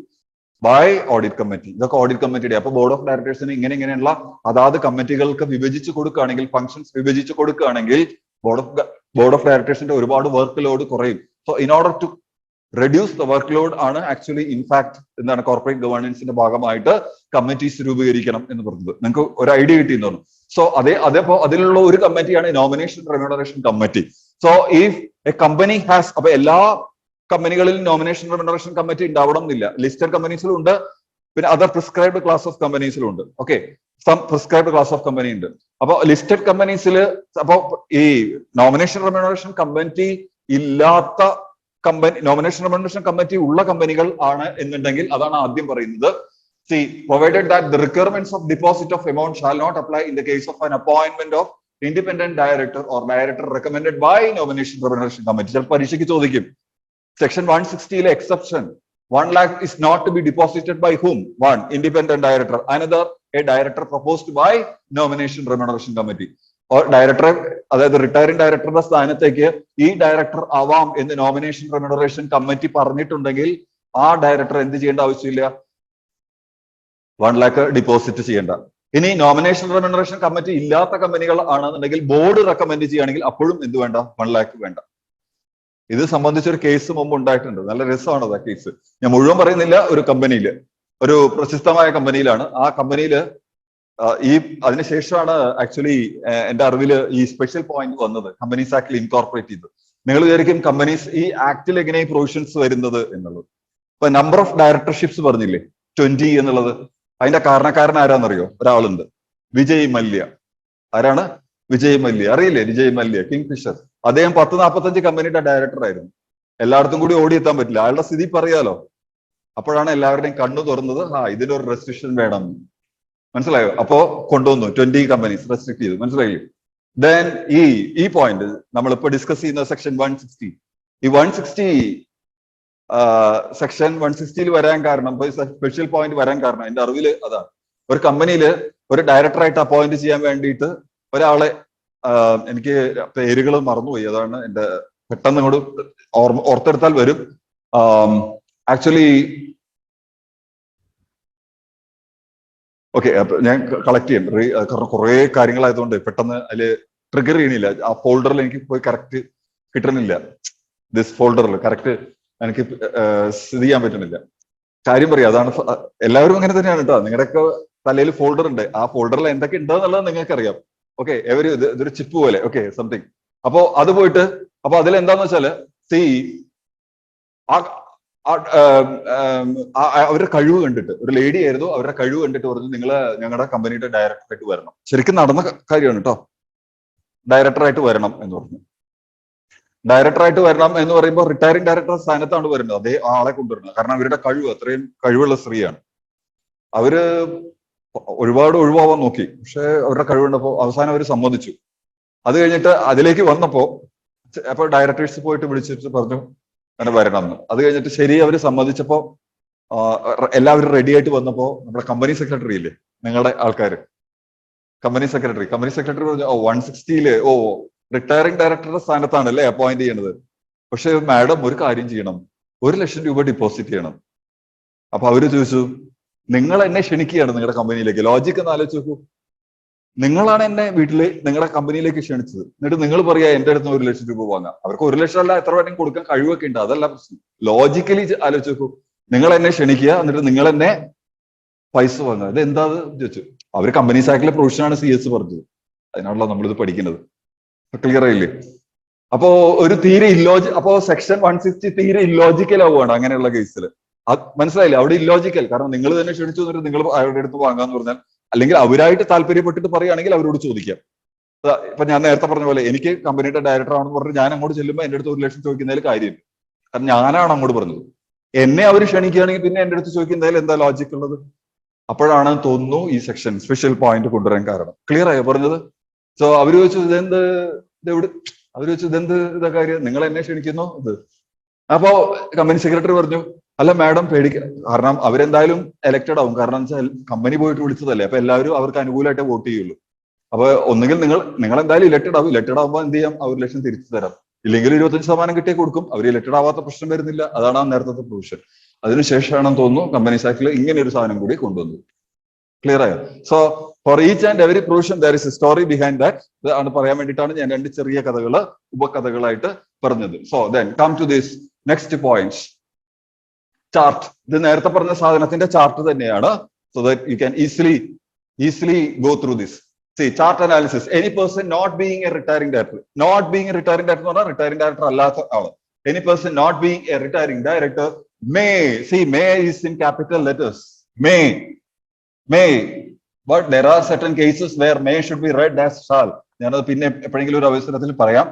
by audit committee. ഇതൊക്കെ ഓഡിറ്റ് കമ്മിറ്റിയുടെ. അപ്പൊ ബോർഡ് ഓഫ് ഡയറക്ടേഴ്സിന് ഇങ്ങനെയുള്ള അതാത് കമ്മിറ്റികൾക്ക് വിഭജിച്ച് കൊടുക്കുകയാണെങ്കിൽ, ഫംഗ്ഷൻസ് വിഭജിച്ച് കൊടുക്കുകയാണെങ്കിൽ ബോർഡ് ഓഫ് ഡയറക്ടേഴ്സിന്റെ ഒരുപാട് വർക്ക് ലോഡ് കുറയും. So in order to reduce the work load ആണ് ആക്ച്വലി ഇൻഫാക്ട് എന്താണ് കോർപ്പറേറ്റ് ഗവേണൻസിന്റെ ഭാഗമായിട്ട് കമ്മിറ്റീസ് രൂപീകരിക്കണം എന്ന് പറഞ്ഞത്. നിങ്ങൾക്ക് ഒരു ഐഡിയ കിട്ടിയെന്ന് തോന്നുന്നു. സോ അതേപോ അതിലുള്ള ഒരു കമ്മിറ്റിയാണ് nomination remuneration committee. So if A company has, അപ്പൊ എല്ലാ കമ്പനികളിൽ നോമിനേഷൻ റെമ്യൂണറേഷൻ കമ്മിറ്റി ഉണ്ടാവണം എന്നില്ല. ലിസ്റ്റഡ് കമ്പനീസിലും ഉണ്ട്, പിന്നെ അതർ പ്രിസ്ക്രൈബ്ഡ് ക്ലാസ് ഓഫ് കമ്പനീസിലും ഉണ്ട്. Okay, some prescribed class of company ഉണ്ട്. അപ്പൊ ലിസ്റ്റഡ് കമ്പനീസിൽ അപ്പൊ ഈ നോമിനേഷൻ റെമ്യൂണറേഷൻ കമ്മിറ്റി ഇല്ലാത്ത നോമിനേഷൻ റെമ്യൂണറേഷൻ കമ്മിറ്റി ഉള്ള കമ്പനികൾ ആണ് എന്നുണ്ടെങ്കിൽ അതാണ് ആദ്യം പറയുന്നത്. See, provided that the requirements of deposit of amount shall not apply in the case of an appointment of independent director or director recommended by nomination remuneration committee. ചില പരീക്ഷയ്ക്ക് ചോദിക്കും section 160 exception 1 lakh is not to be deposited by whom? One, independent director. Another, a director proposed by nomination remuneration committee. or ഡയറക്ടറെ, അതായത് retiring ഡയറക്ടറുടെ സ്ഥാനത്തേക്ക് ഈ director ആവാം എന്ന് നോമിനേഷൻ റെമ്യൂണറേഷൻ കമ്മിറ്റി പറഞ്ഞിട്ടുണ്ടെങ്കിൽ ആ ഡയറക്ടർ എന്ത് ചെയ്യേണ്ട ആവശ്യമില്ല, 1 lakh ഡിപ്പോസിറ്റ് ചെയ്യേണ്ട. ഇനി നോമിനേഷൻ റെമ്യൂണറേഷൻ കമ്മിറ്റി ഇല്ലാത്ത കമ്പനികൾ ആണെന്നുണ്ടെങ്കിൽ ബോർഡ് റെക്കമെൻഡ് ചെയ്യുകയാണെങ്കിൽ അപ്പോഴും എന്ത് വേണ്ട, 1 lakh വേണ്ട. ഇത് സംബന്ധിച്ചൊരു കേസ് മുമ്പ് ഉണ്ടായിട്ടുണ്ട്. നല്ല രസമാണ് ആ കേസ്. ഞാൻ മുഴുവൻ പറയുന്നില്ല. ഒരു കമ്പനിയിൽ, ഒരു പ്രശസ്തമായ കമ്പനിയിലാണ്. ആ കമ്പനിയിൽ ഈ അതിനുശേഷമാണ് ആക്ച്വലി എന്റെ അറിവിൽ ഈ സ്പെഷ്യൽ പോയിന്റ് വന്നത്, കമ്പനീസ് ആക്ടിൽ ഇൻകോർപ്പറേറ്റ് ചെയ്ത്. നിങ്ങൾ വിചാരിക്കും കമ്പനീസ് ഈ ആക്ടിൽ എങ്ങനെ ഈ പ്രൊവിഷൻസ് വരുന്നത് എന്നുള്ളത്. ഇപ്പൊ നമ്പർ ഓഫ് ഡയറക്ടർഷിപ്സ് പറഞ്ഞില്ലേ 20 എന്നുള്ളത്, അതിന്റെ കാരണക്കാരൻ ആരാന്നറിയോ? ഒരാളുണ്ട്, വിജയ് മല്യ. ആരാണ്? വിജയ് മല്യ. അറിയില്ലേ വിജയ് മല്യ? King Fisher. അദ്ദേഹം 10-45 കമ്പനിയുടെ ഡയറക്ടർ ആയിരുന്നു. എല്ലായിടത്തും കൂടി ഓടിയെത്താൻ പറ്റില്ല. അയാളുടെ സ്ഥിതി പറയാലോ. അപ്പോഴാണ് എല്ലാവരുടെയും കണ്ണു തുറന്നത്, ഇതിനൊരു റെസ്ട്രിക്ഷൻ വേണം. മനസ്സിലായോ? അപ്പോ കൊണ്ടുവന്നു 20 കമ്പനീസ് റെസ്ട്രിക്ട് ചെയ്തു. മനസ്സിലായില്ലേ? ദെൻ ഈ പോയിന്റ് നമ്മളിപ്പോ ഡിസ്കസ് ചെയ്യുന്ന സെക്ഷൻ 160. ഈ 160 സെക്ഷൻ 160 വരാൻ കാരണം, സ്പെഷ്യൽ പോയിന്റ് വരാൻ കാരണം എന്റെ അറിവില് അതാണ്. ഒരു കമ്പനിയിൽ ഒരു ഡയറക്ടറായിട്ട് അപ്പോയിന്റ് ചെയ്യാൻ വേണ്ടിയിട്ട് ഒരാളെ, എനിക്ക് പേരുകൾ മറന്നുപോയി, അതാണ് എന്റെ പെട്ടെന്ന് ഇങ്ങോട്ട് ഓർത്തെടുത്താൽ വരും. ആക്ച്വലി ഓക്കെ, അപ്പൊ ഞാൻ കളക്ട് ചെയ്യാം. കാരണം കുറെ കാര്യങ്ങളായതുകൊണ്ട് പെട്ടെന്ന് അതില് ട്രിഗർ ചെയ്യണില്ല. ആ ഫോൾഡറിൽ എനിക്ക് പോയി കറക്റ്റ് കിട്ടണില്ല. ദിസ് ഫോൾഡറിൽ കറക്റ്റ് എനിക്ക് സ്ഥിതി ചെയ്യാൻ പറ്റുന്നില്ല. കാര്യം പറയാം, അതാണ് എല്ലാവരും അങ്ങനെ തന്നെയാണ് കേട്ടോ. നിങ്ങളുടെയൊക്കെ തലയിൽ ഫോൾഡർ ഉണ്ട്. ആ ഫോൾഡറിൽ എന്തൊക്കെ ഉണ്ട് എന്നുള്ളത് നിങ്ങൾക്ക് അറിയാം. ഓക്കെ, ഇതൊരു ചിപ്പ് പോലെ, ഓക്കെ, സംതിങ്. അപ്പോ അത് പോയിട്ട്, അപ്പൊ അതിൽ എന്താന്ന് വെച്ചാല് അവരുടെ കഴിവ് കണ്ടിട്ട്, ഒരു ലേഡി ആയിരുന്നു, അവരുടെ കഴിവ് കണ്ടിട്ട് പറഞ്ഞു, നിങ്ങള് ഞങ്ങളുടെ കമ്പനിയുടെ ഡയറക്ടറായിട്ട് വരണം. ശരിക്കും നടന്ന കാര്യമാണ് കേട്ടോ. ഡയറക്ടറായിട്ട് വരണം എന്ന് പറഞ്ഞു. ഡയറക്ടറായിട്ട് വരണം എന്ന് പറയുമ്പോൾ റിട്ടയറിംഗ് ഡയറക്ടർ സ്ഥാനത്താണ് വരുന്നത്. അതേ ആളെ കൊണ്ടുവരുന്നത്. കാരണം അവരുടെ കഴിവ്, അത്രയും കഴിവുള്ള സ്ത്രീയാണ്. അവര് ഒരുപാട് ഒഴിവാവാൻ നോക്കി, പക്ഷെ അവരുടെ കഴിവുണ്ടപ്പോ അവസാനം അവർ സമ്മതിച്ചു. അത് കഴിഞ്ഞിട്ട് അതിലേക്ക് വന്നപ്പോ അപ്പൊ ഡയറക്ടേഴ്സ് പോയിട്ട് വിളിച്ചിട്ട് പറഞ്ഞു അങ്ങനെ വരണം എന്ന്. അത് കഴിഞ്ഞിട്ട് ശരി, അവർ സമ്മതിച്ചപ്പോ എല്ലാവരും റെഡി ആയിട്ട് വന്നപ്പോ നമ്മുടെ കമ്പനി സെക്രട്ടറി ഇല്ലേ, നിങ്ങളുടെ ആൾക്കാര്, കമ്പനി സെക്രട്ടറി പറഞ്ഞു, 160 റിട്ടയറിംഗ് ഡയറക്ടറുടെ സ്ഥാനത്താണ് അല്ലേ അപ്പോയിന്റ് ചെയ്യണത്. പക്ഷെ മാഡം ഒരു കാര്യം ചെയ്യണം, 1,00,000 രൂപ ഡിപ്പോസിറ്റ് ചെയ്യണം. അപ്പൊ അവര് ചോദിച്ചു, നിങ്ങൾ എന്നെ ക്ഷണിക്കുകയാണ് നിങ്ങളുടെ കമ്പനിയിലേക്ക്. ലോജിക്ക് ഒന്ന് ആലോചിച്ച് നോക്കൂ. നിങ്ങളാണ് എന്നെ നിങ്ങളുടെ കമ്പനിയിലേക്ക് ക്ഷണിച്ചത്. എന്നിട്ട് നിങ്ങൾ പറയാ എന്റെ അടുത്ത് 1,00,000 രൂപ വാങ്ങാം. അവർക്ക് 1,00,000 അല്ല, എത്ര വേണമെങ്കിലും കൊടുക്കാൻ കഴിവൊക്കെ ഉണ്ട്, അതല്ല പ്രശ്നം. ലോജിക്കലി ആലോചിച്ച് നോക്കൂ. നിങ്ങൾ എന്നെ ക്ഷണിക്കുക, എന്നിട്ട് നിങ്ങൾ എന്നെ പൈസ വാങ്ങുക, ഇത് എന്താ ചോദിച്ചു. അവർ കമ്പനീസ് ആക്ടിലെ പ്രൊവിഷനാണ് CS പറഞ്ഞത്. അതിനാണല്ലോ നമ്മളിത് പഠിക്കുന്നത്. ക്ലിയർ ആയില്ലേ? അപ്പോ ഒരു തീരെ അപ്പോ സെക്ഷൻ 160 തീരെ ഇല്ലോജിക്കൽ ആവുകയാണ് അങ്ങനെയുള്ള കേസിൽ. അത് മനസ്സിലായില്ലേ? അവിടെ ഇല്ലോജിക്കൽ. കാരണം നിങ്ങൾ തന്നെ ക്ഷണിച്ചു എന്നിട്ട് നിങ്ങൾ അവരുടെ അടുത്ത് വാങ്ങാന്ന് പറഞ്ഞാൽ, അല്ലെങ്കിൽ അവരായിട്ട് താല്പര്യപ്പെട്ടിട്ട് പറയുകയാണെങ്കിൽ അവരോട് ചോദിക്കാം. ഇപ്പൊ ഞാൻ നേരത്തെ പറഞ്ഞ പോലെ, എനിക്ക് കമ്പനിയുടെ ഡയറക്ടർ ആണെന്ന് പറഞ്ഞ് ഞാൻ അങ്ങോട്ട് ചെല്ലുമ്പോൾ എന്റെ അടുത്ത് 1,00,000 ചോദിക്കുന്നതിൽ കാര്യമില്ല. കാരണം ഞാനാണ് അങ്ങോട്ട് പറഞ്ഞത്. എന്നെ അവർ ക്ഷണിക്കുകയാണെങ്കിൽ പിന്നെ എന്റെ അടുത്ത് ചോദിക്കുന്നതിൽ എന്താ ലോജിക് ഉള്ളത്? അപ്പോഴാണ് തോന്നുന്നു ഈ സെക്ഷൻ സ്പെഷ്യൽ പോയിന്റ് കൊണ്ടുവരാൻ കാരണം. ക്ലിയർ ആയോ പറഞ്ഞത്? സോ അവര് ചോദിച്ചു, അവര് ചോദിച്ചു ഇതാ കാര്യം, നിങ്ങൾ എന്നെ ക്ഷണിക്കുന്നു ഇത്. അപ്പോ കമ്പനി സെക്രട്ടറി പറഞ്ഞു, അല്ല മാഡം കാരണം അവരെന്തായാലും എലക്റ്റഡ് ആവും. കാരണം വെച്ചാൽ കമ്പനി പോയിട്ട് വിളിച്ചതല്ലേ, അപ്പൊ എല്ലാവരും അവർക്ക് അനുകൂലമായിട്ട് വോട്ട് ചെയ്യുള്ളൂ. അപ്പൊ ഒന്നുകിൽ നിങ്ങൾ എന്തായാലും ഇലക്റ്റഡ് ആവുമ്പോൾ എന്ത് ചെയ്യാം, ആ 1,00,000 തിരിച്ചു തരാം. ഇല്ലെങ്കിൽ 25% കിട്ടിയേ കൊടുക്കും. അവർ ഇലക്റ്റഡ് ആവാത്ത പ്രശ്നം വരുന്നില്ല. അതാണ് ആ നേരത്തെ പ്രൊവിഷൻ. അതിനുശേഷമാണെന്ന് തോന്നുന്നു കമ്പനീസ് ആക്ടിൽ ഇങ്ങനെ ഒരു സാധനം കൂടി കൊണ്ടുവന്നത്. ക്ലിയർ ആയോ? So for each and every provision there is A story behind that. ഇത് ആണ് പറയാൻ വേണ്ടിയിട്ടാണ് ഞാൻ 2 ചെറിയ കഥകള് ഉപകഥകളായിട്ട് പറഞ്ഞത്. So then come to this next point, chart. ഇത് നേരത്തെ പറഞ്ഞ സാധനത്തിന്റെ ചാർട്ട് തന്നെയാണ്. So that you can easily go through this. See, chart analysis. Any person not being a retiring director. Not being a retiring director എന്ന് പറഞ്ഞാൽ retiring director അല്ലാത്ത ആള്. Any person not being a retiring director may. See, may is in capital letters. May. But there are certain cases where may should be read as shall. ഞാനത് പിന്നെ എപ്പോഴെങ്കിലും ഒരു അവസരത്തിൽ പറയാം.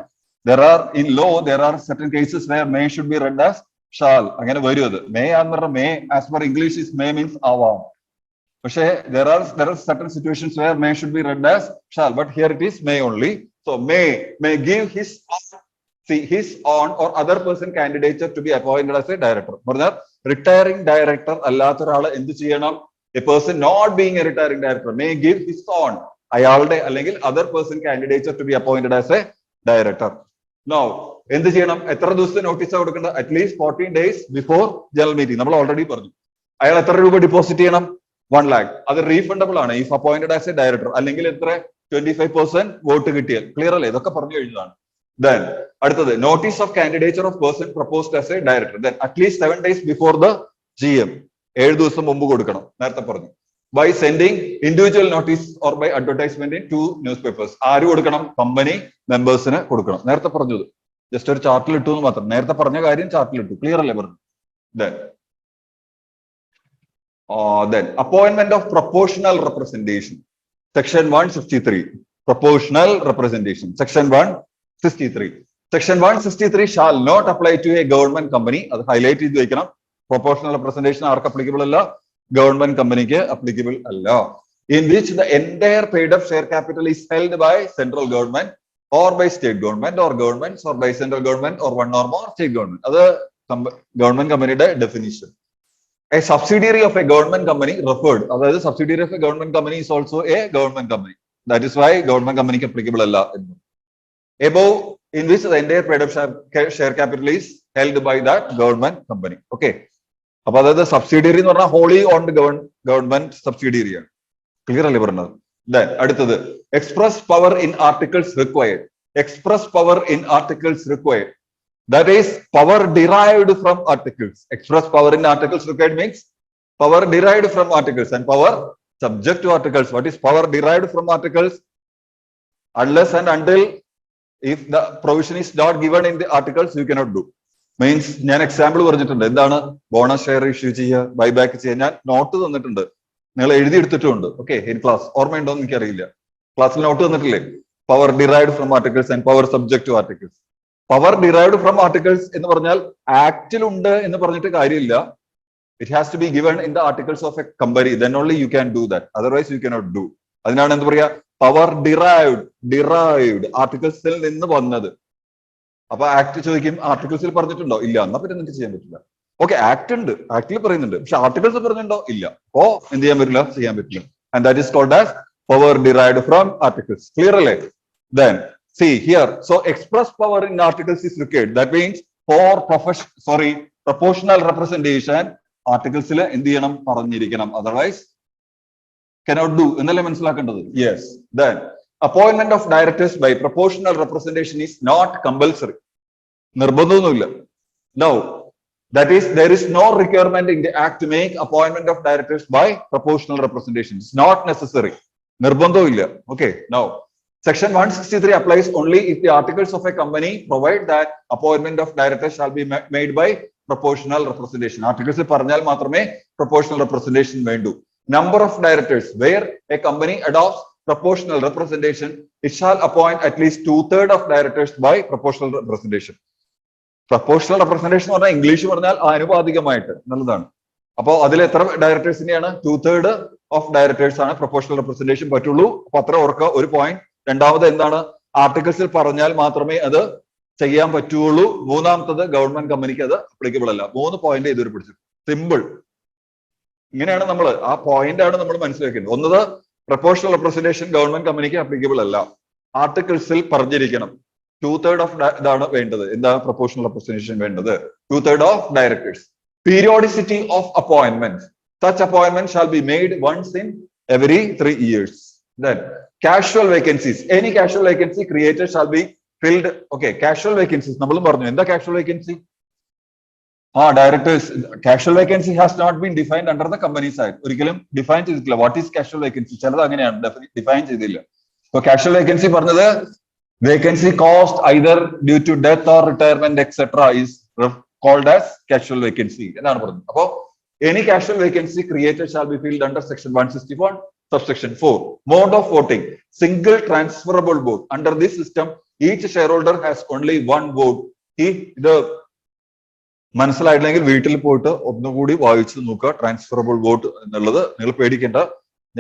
In law, there are certain cases where may should be read as shall. അങ്ങനെ വരും അത്. May എന്ന് പറഞ്ഞാൽ may as per English is may means ആവാം. പക്ഷേ there are certain situations where may should be read as shall, but here it is may only. So may give his own or other person candidature to be appointed as a director. പറഞ്ഞാൽ retiring director അല്ലാത്ത ഒരാൾ എന്ത് ചെയ്യണം? A person not being a retiring director may give his own, അയാളുടെ അല്ലെങ്കിൽ other person candidature to be appointed as a director. Now എന്ത് ചെയ്യണം? എത്ര ദിവസത്തെ നോട്ടീസ് കൊടുക്കേണ്ടത്? At least 14 days before general meeting. നമ്മൾ ഓൾറെഡി പറഞ്ഞു. അയാൾ എത്ര രൂപ ഡിപ്പോസിറ്റ് ചെയ്യണം? 1 lakh. അത് റീഫണ്ടബിൾ ആണ് if appointed as a director. അല്ലെങ്കിൽ എത്ര? 25% വോട്ട് കിട്ടിയാൽ. ക്ലിയർ അല്ലേ? ഇതൊക്കെ പറഞ്ഞു കഴിഞ്ഞതാണ്. Then അടുത്തത് notice of candidature of person proposed as a director. Then at least 7 days before the GM. 7 ദിവസം മുമ്പ് കൊടുക്കണം. നേരത്തെ പറഞ്ഞു. By sending individual notice or by advertisement in 2 newspapers. ആര് കൊടുക്കണം? കമ്പനി മെമ്പേഴ്സിന് കൊടുക്കണം. നേരത്തെ പറഞ്ഞത് ജസ്റ്റ് ഒരു ചാർട്ടിൽ ഇട്ടു എന്ന് മാത്രം. നേരത്തെ പറഞ്ഞ കാര്യം ചാർട്ടിൽ ഇട്ടു. ക്ലിയർ അല്ലേ പറഞ്ഞു? Then appointment of proportional representation. Section 163. Proportional representation. Section 163. Section 163 shall not apply to a government company. അത് ഹൈലൈറ്റ് ചെയ്ത് വെക്കണം. പ്രൊപ്പോർഷണൽ റെപ്രസെന്റേഷൻ ആർക്ക് അപ്ലിക്കബിൾ അല്ല? ഗവൺമെന്റ് കമ്പനിക്ക് അപ്ലിക്കബിൾ അല്ല. In which the entire paid up share capital is held by central government or by state government or governments or by central government or one or more state government. അത് government കമ്പനിയുടെ definition. A subsidiary of a government company referred, അതായത് subsidiary of a government company is also a government company. That is why government company applicable അല്ല. Above, in which the entire paid up share capital is held by that government company. Okay. അപ്പൊ അതായത് subsidiary എന്ന് പറഞ്ഞാൽ holy owned government subsidiary ആണ്. Clear അല്ലേ പറഞ്ഞത്? Then അടുത്തത് express power in articles required. Express power in articles required, that is power derived from articles. Express power in articles required means power derived from articles and power subject to articles. What is power derived from articles? Unless and until if the provision is not given in the articles, you cannot do. Means ഞാൻ example പറഞ്ഞിട്ടുണ്ട്. എന്താണ്? Bonus share issue ചെയ്യുക, buyback ചെയ്യുക. ഞാൻ not തന്നിട്ടുണ്ട്, നിങ്ങൾ എഴുതി എടുത്തിട്ടുണ്ട്. ഓക്കെ, ഇൻ ക്ലാസ് ഓർമ്മയുണ്ടോ എന്ന് എനിക്കറിയില്ല. ക്ലാസ്സിൽ നോട്ട് തന്നിട്ടില്ലേ? Power derived from articles and power subject to articles. Power derived from articles എന്ന് പറഞ്ഞാൽ ആക്ടിലുണ്ട് എന്ന് പറഞ്ഞിട്ട് കാര്യമില്ല. It has to be given in the articles of a company, then only you can do that, otherwise you cannot do. അതിനാണ് എന്ത് പറയാ? Power derived ആർട്ടിക്കിൾസിൽ നിന്ന് വന്നത്. അപ്പൊ ആക്ട് ചോദിക്കും, ആർട്ടിക്കിൾസിൽ പറഞ്ഞിട്ടുണ്ടോ? ഇല്ല, എന്നാ പിന്നെ നിങ്ങൾക്ക് ചെയ്യാൻ പറ്റില്ല. ഓക്കെ, ആക്ട് ഉണ്ട്, ആക്ടിൽ പറയുന്നുണ്ട്, പക്ഷെ ആർട്ടിക്കിൾസ് പറഞ്ഞിട്ടുണ്ടോ? ഇല്ല. അപ്പോ എന്ത് ചെയ്യാൻ പറ്റില്ല? ചെയ്യാൻ പറ്റില്ല. And that is called as power derived from articles. Clear അല്ലേ? Then see here, so express power in articles is required. That means for proportional representation articles il endu cheyanam paranjirikkanam, otherwise cannot do എന്നല്ലേ മനസ്സിലാക്കേണ്ടത്? Yes. Then appointment of directors by proportional representation is not compulsory. നിർബന്ധമൊന്നുമില്ല. Now that is, there is no requirement in the act to make appointment of directors by proportional representation. It's not necessary. നിർബന്ധമില്ല. Okay, now Section 163 applies only if the articles of a company provide that appointment of directors shall be made by proportional representation. Articles പറഞ്ഞാൽ മാത്രമേ proportional representation വേണ്ടൂ. Number of directors, where a company adopts proportional representation, it shall appoint at least 2/3 of directors by proportional representation. Proportional representation എന്ന് പറഞ്ഞാൽ English പറഞ്ഞാൽ ആനുപാതികമായിട്ട് നല്ലതാണ്. അപ്പോൾ അതിൽ എത്ര ഡയറക്ടേഴ്സിനെയാണ്? 2/3 ഓഫ് ഡയറക്ടേഴ്സ് ആണ് പ്രൊപ്പോർഷണൽ റെപ്രസെന്റേഷൻ പറ്റുള്ളൂ. അപ്പൊ അത്ര ഓർക്കുക, ഒരു പോയിന്റ്. രണ്ടാമത് എന്താണ്? ആർട്ടിക്കിൾസിൽ പറഞ്ഞാൽ മാത്രമേ അത് ചെയ്യാൻ പറ്റുള്ളൂ. മൂന്നാമത്തത് ഗവൺമെന്റ് കമ്പനിക്ക് അത് അപ്ലിക്കബിൾ അല്ല. 3 പോയിന്റ് ഇതുവരെ പിടിച്ചു. സിമ്പിൾ. ഇങ്ങനെയാണ് നമ്മൾ ആ പോയിന്റ് ആണ് നമ്മൾ മനസ്സിലാക്കുന്നത്. ഒന്നത് പ്രൊപ്പോർഷണൽ റെപ്രസെന്റേഷൻ ഗവൺമെന്റ് കമ്പനിക്ക് അപ്ലിക്കബിൾ അല്ല, ആർട്ടിക്കിൾസിൽ പറഞ്ഞിരിക്കണം. 2/3 ഓഫ് ഇതാണ് വേണ്ടത്. എന്താണ് പ്രൊപ്പോർഷണൽ റെപ്രസെന്റേഷൻ വേണ്ടത്? 2/3 of directors. Periodicity of appointment. Such appointment shall be made once in every 3 years. Then casual vacancies. Any casual vacancy created shall be filled. Okay, casual vacancies. നമ്മളും പറഞ്ഞു എന്താ casual vacancy? Directors. Casual vacancy has not been defined under the Companies Act. ഒരിക്കലും define ചെയ്തിട്ടില്ല. What is casual vacancy? ചിലത് അങ്ങനെയാണ്, define ചെയ്തില്ല. So casual vacancy പറഞ്ഞത് vacancy caused either due to death or retirement etc. is called as casual vacancy എന്നാണ് പറഞ്ഞത്. അപ്പോ any casual vacancy created shall be filled under section 161 subsection 4. Mode of voting. Single transferable vote. Under this system, each shareholder has only one vote. ഇത് മനസ്സിലായില്ലെങ്കിൽ വീട്ടിൽ പോയിട്ട് ഒന്നുകൂടി വായിച്ചു നോക്കുക. ട്രാൻസ്ഫറബിൾ വോട്ട് എന്നുള്ളത് നിങ്ങൾ പേടിക്കേണ്ട,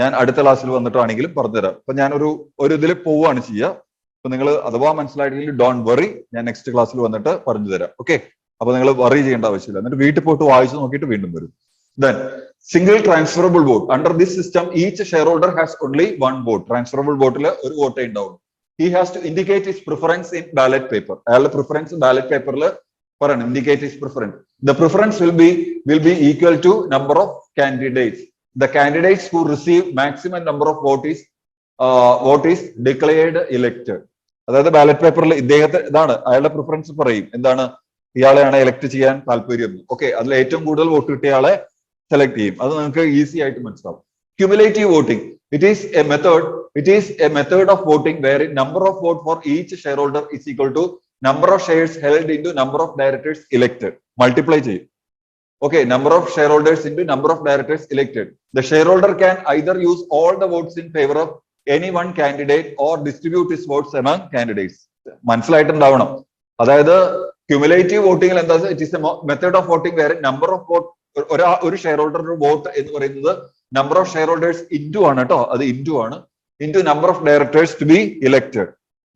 ഞാൻ അടുത്ത ക്ലാസ്സിൽ വന്നിട്ടാണെങ്കിലും പറഞ്ഞുതരാം. അപ്പൊ ഞാൻ ഒരു ഇതിൽ പോവുകയാണ് ചെയ്യുക. അപ്പൊ നിങ്ങൾ അഥവാ മനസ്സിലായിട്ടില്ലെങ്കിൽ ഡോൺ വറി, ഞാൻ നെക്സ്റ്റ് ക്ലാസ്സിൽ വന്നിട്ട് പറഞ്ഞു തരാം. ഓക്കെ, അപ്പൊ നിങ്ങൾ വറി ചെയ്യേണ്ട ആവശ്യമില്ല. എന്നിട്ട് വീട്ടിൽ പോയിട്ട് വായിച്ചു നോക്കിയിട്ട് വീണ്ടും വരും. Then single transferable vote. Under this system, each shareholder has only one vote. Transferable vote le oru vote undavu. He has to indicate his preference in ballot paper. Ayala preference ballot paper le parana indicate his preference. The preference will be equal to number of candidates. The candidates who receive maximum number of vote is declared elected. അതായത് ballot പേപ്പറിൽ ഇദ്ദേഹത്തെ ഇതാണ് അയാളുടെ preference പറയും. എന്താണ്? ഇയാളെയാണ് elect ചെയ്യാൻ താല്പര്യം. Okay, അതിൽ ഏറ്റവും കൂടുതൽ വോട്ട് കിട്ടിയ ആളെ സെലക്ട് ചെയ്യും. അത് നിങ്ങൾക്ക് ഈസി ആയിട്ട് മനസ്സിലാവും. Cumulative voting. It is a method of voting where number of votes for each shareholder is equal to number of shares held into number of directors elected. Multiply ചെയ്യും. Okay, number of shareholders into number of directors elected. The shareholder can either use all the votes in favor of any one candidate or distribute his votes among candidates. മനസ്സിലായിട്ടുണ്ടാവണം. അതായത് cumulative വോട്ടിംഗിൽ എന്താ? It is a method of voting വേറെ number of votes ഒരു share ഹോൾഡറുടെ vote എന്ന് പറയുന്നത് number of share holders into ആണ് കേട്ടോ, അത് ഇൻറ്റു ആണ്, into number of directors to be elected.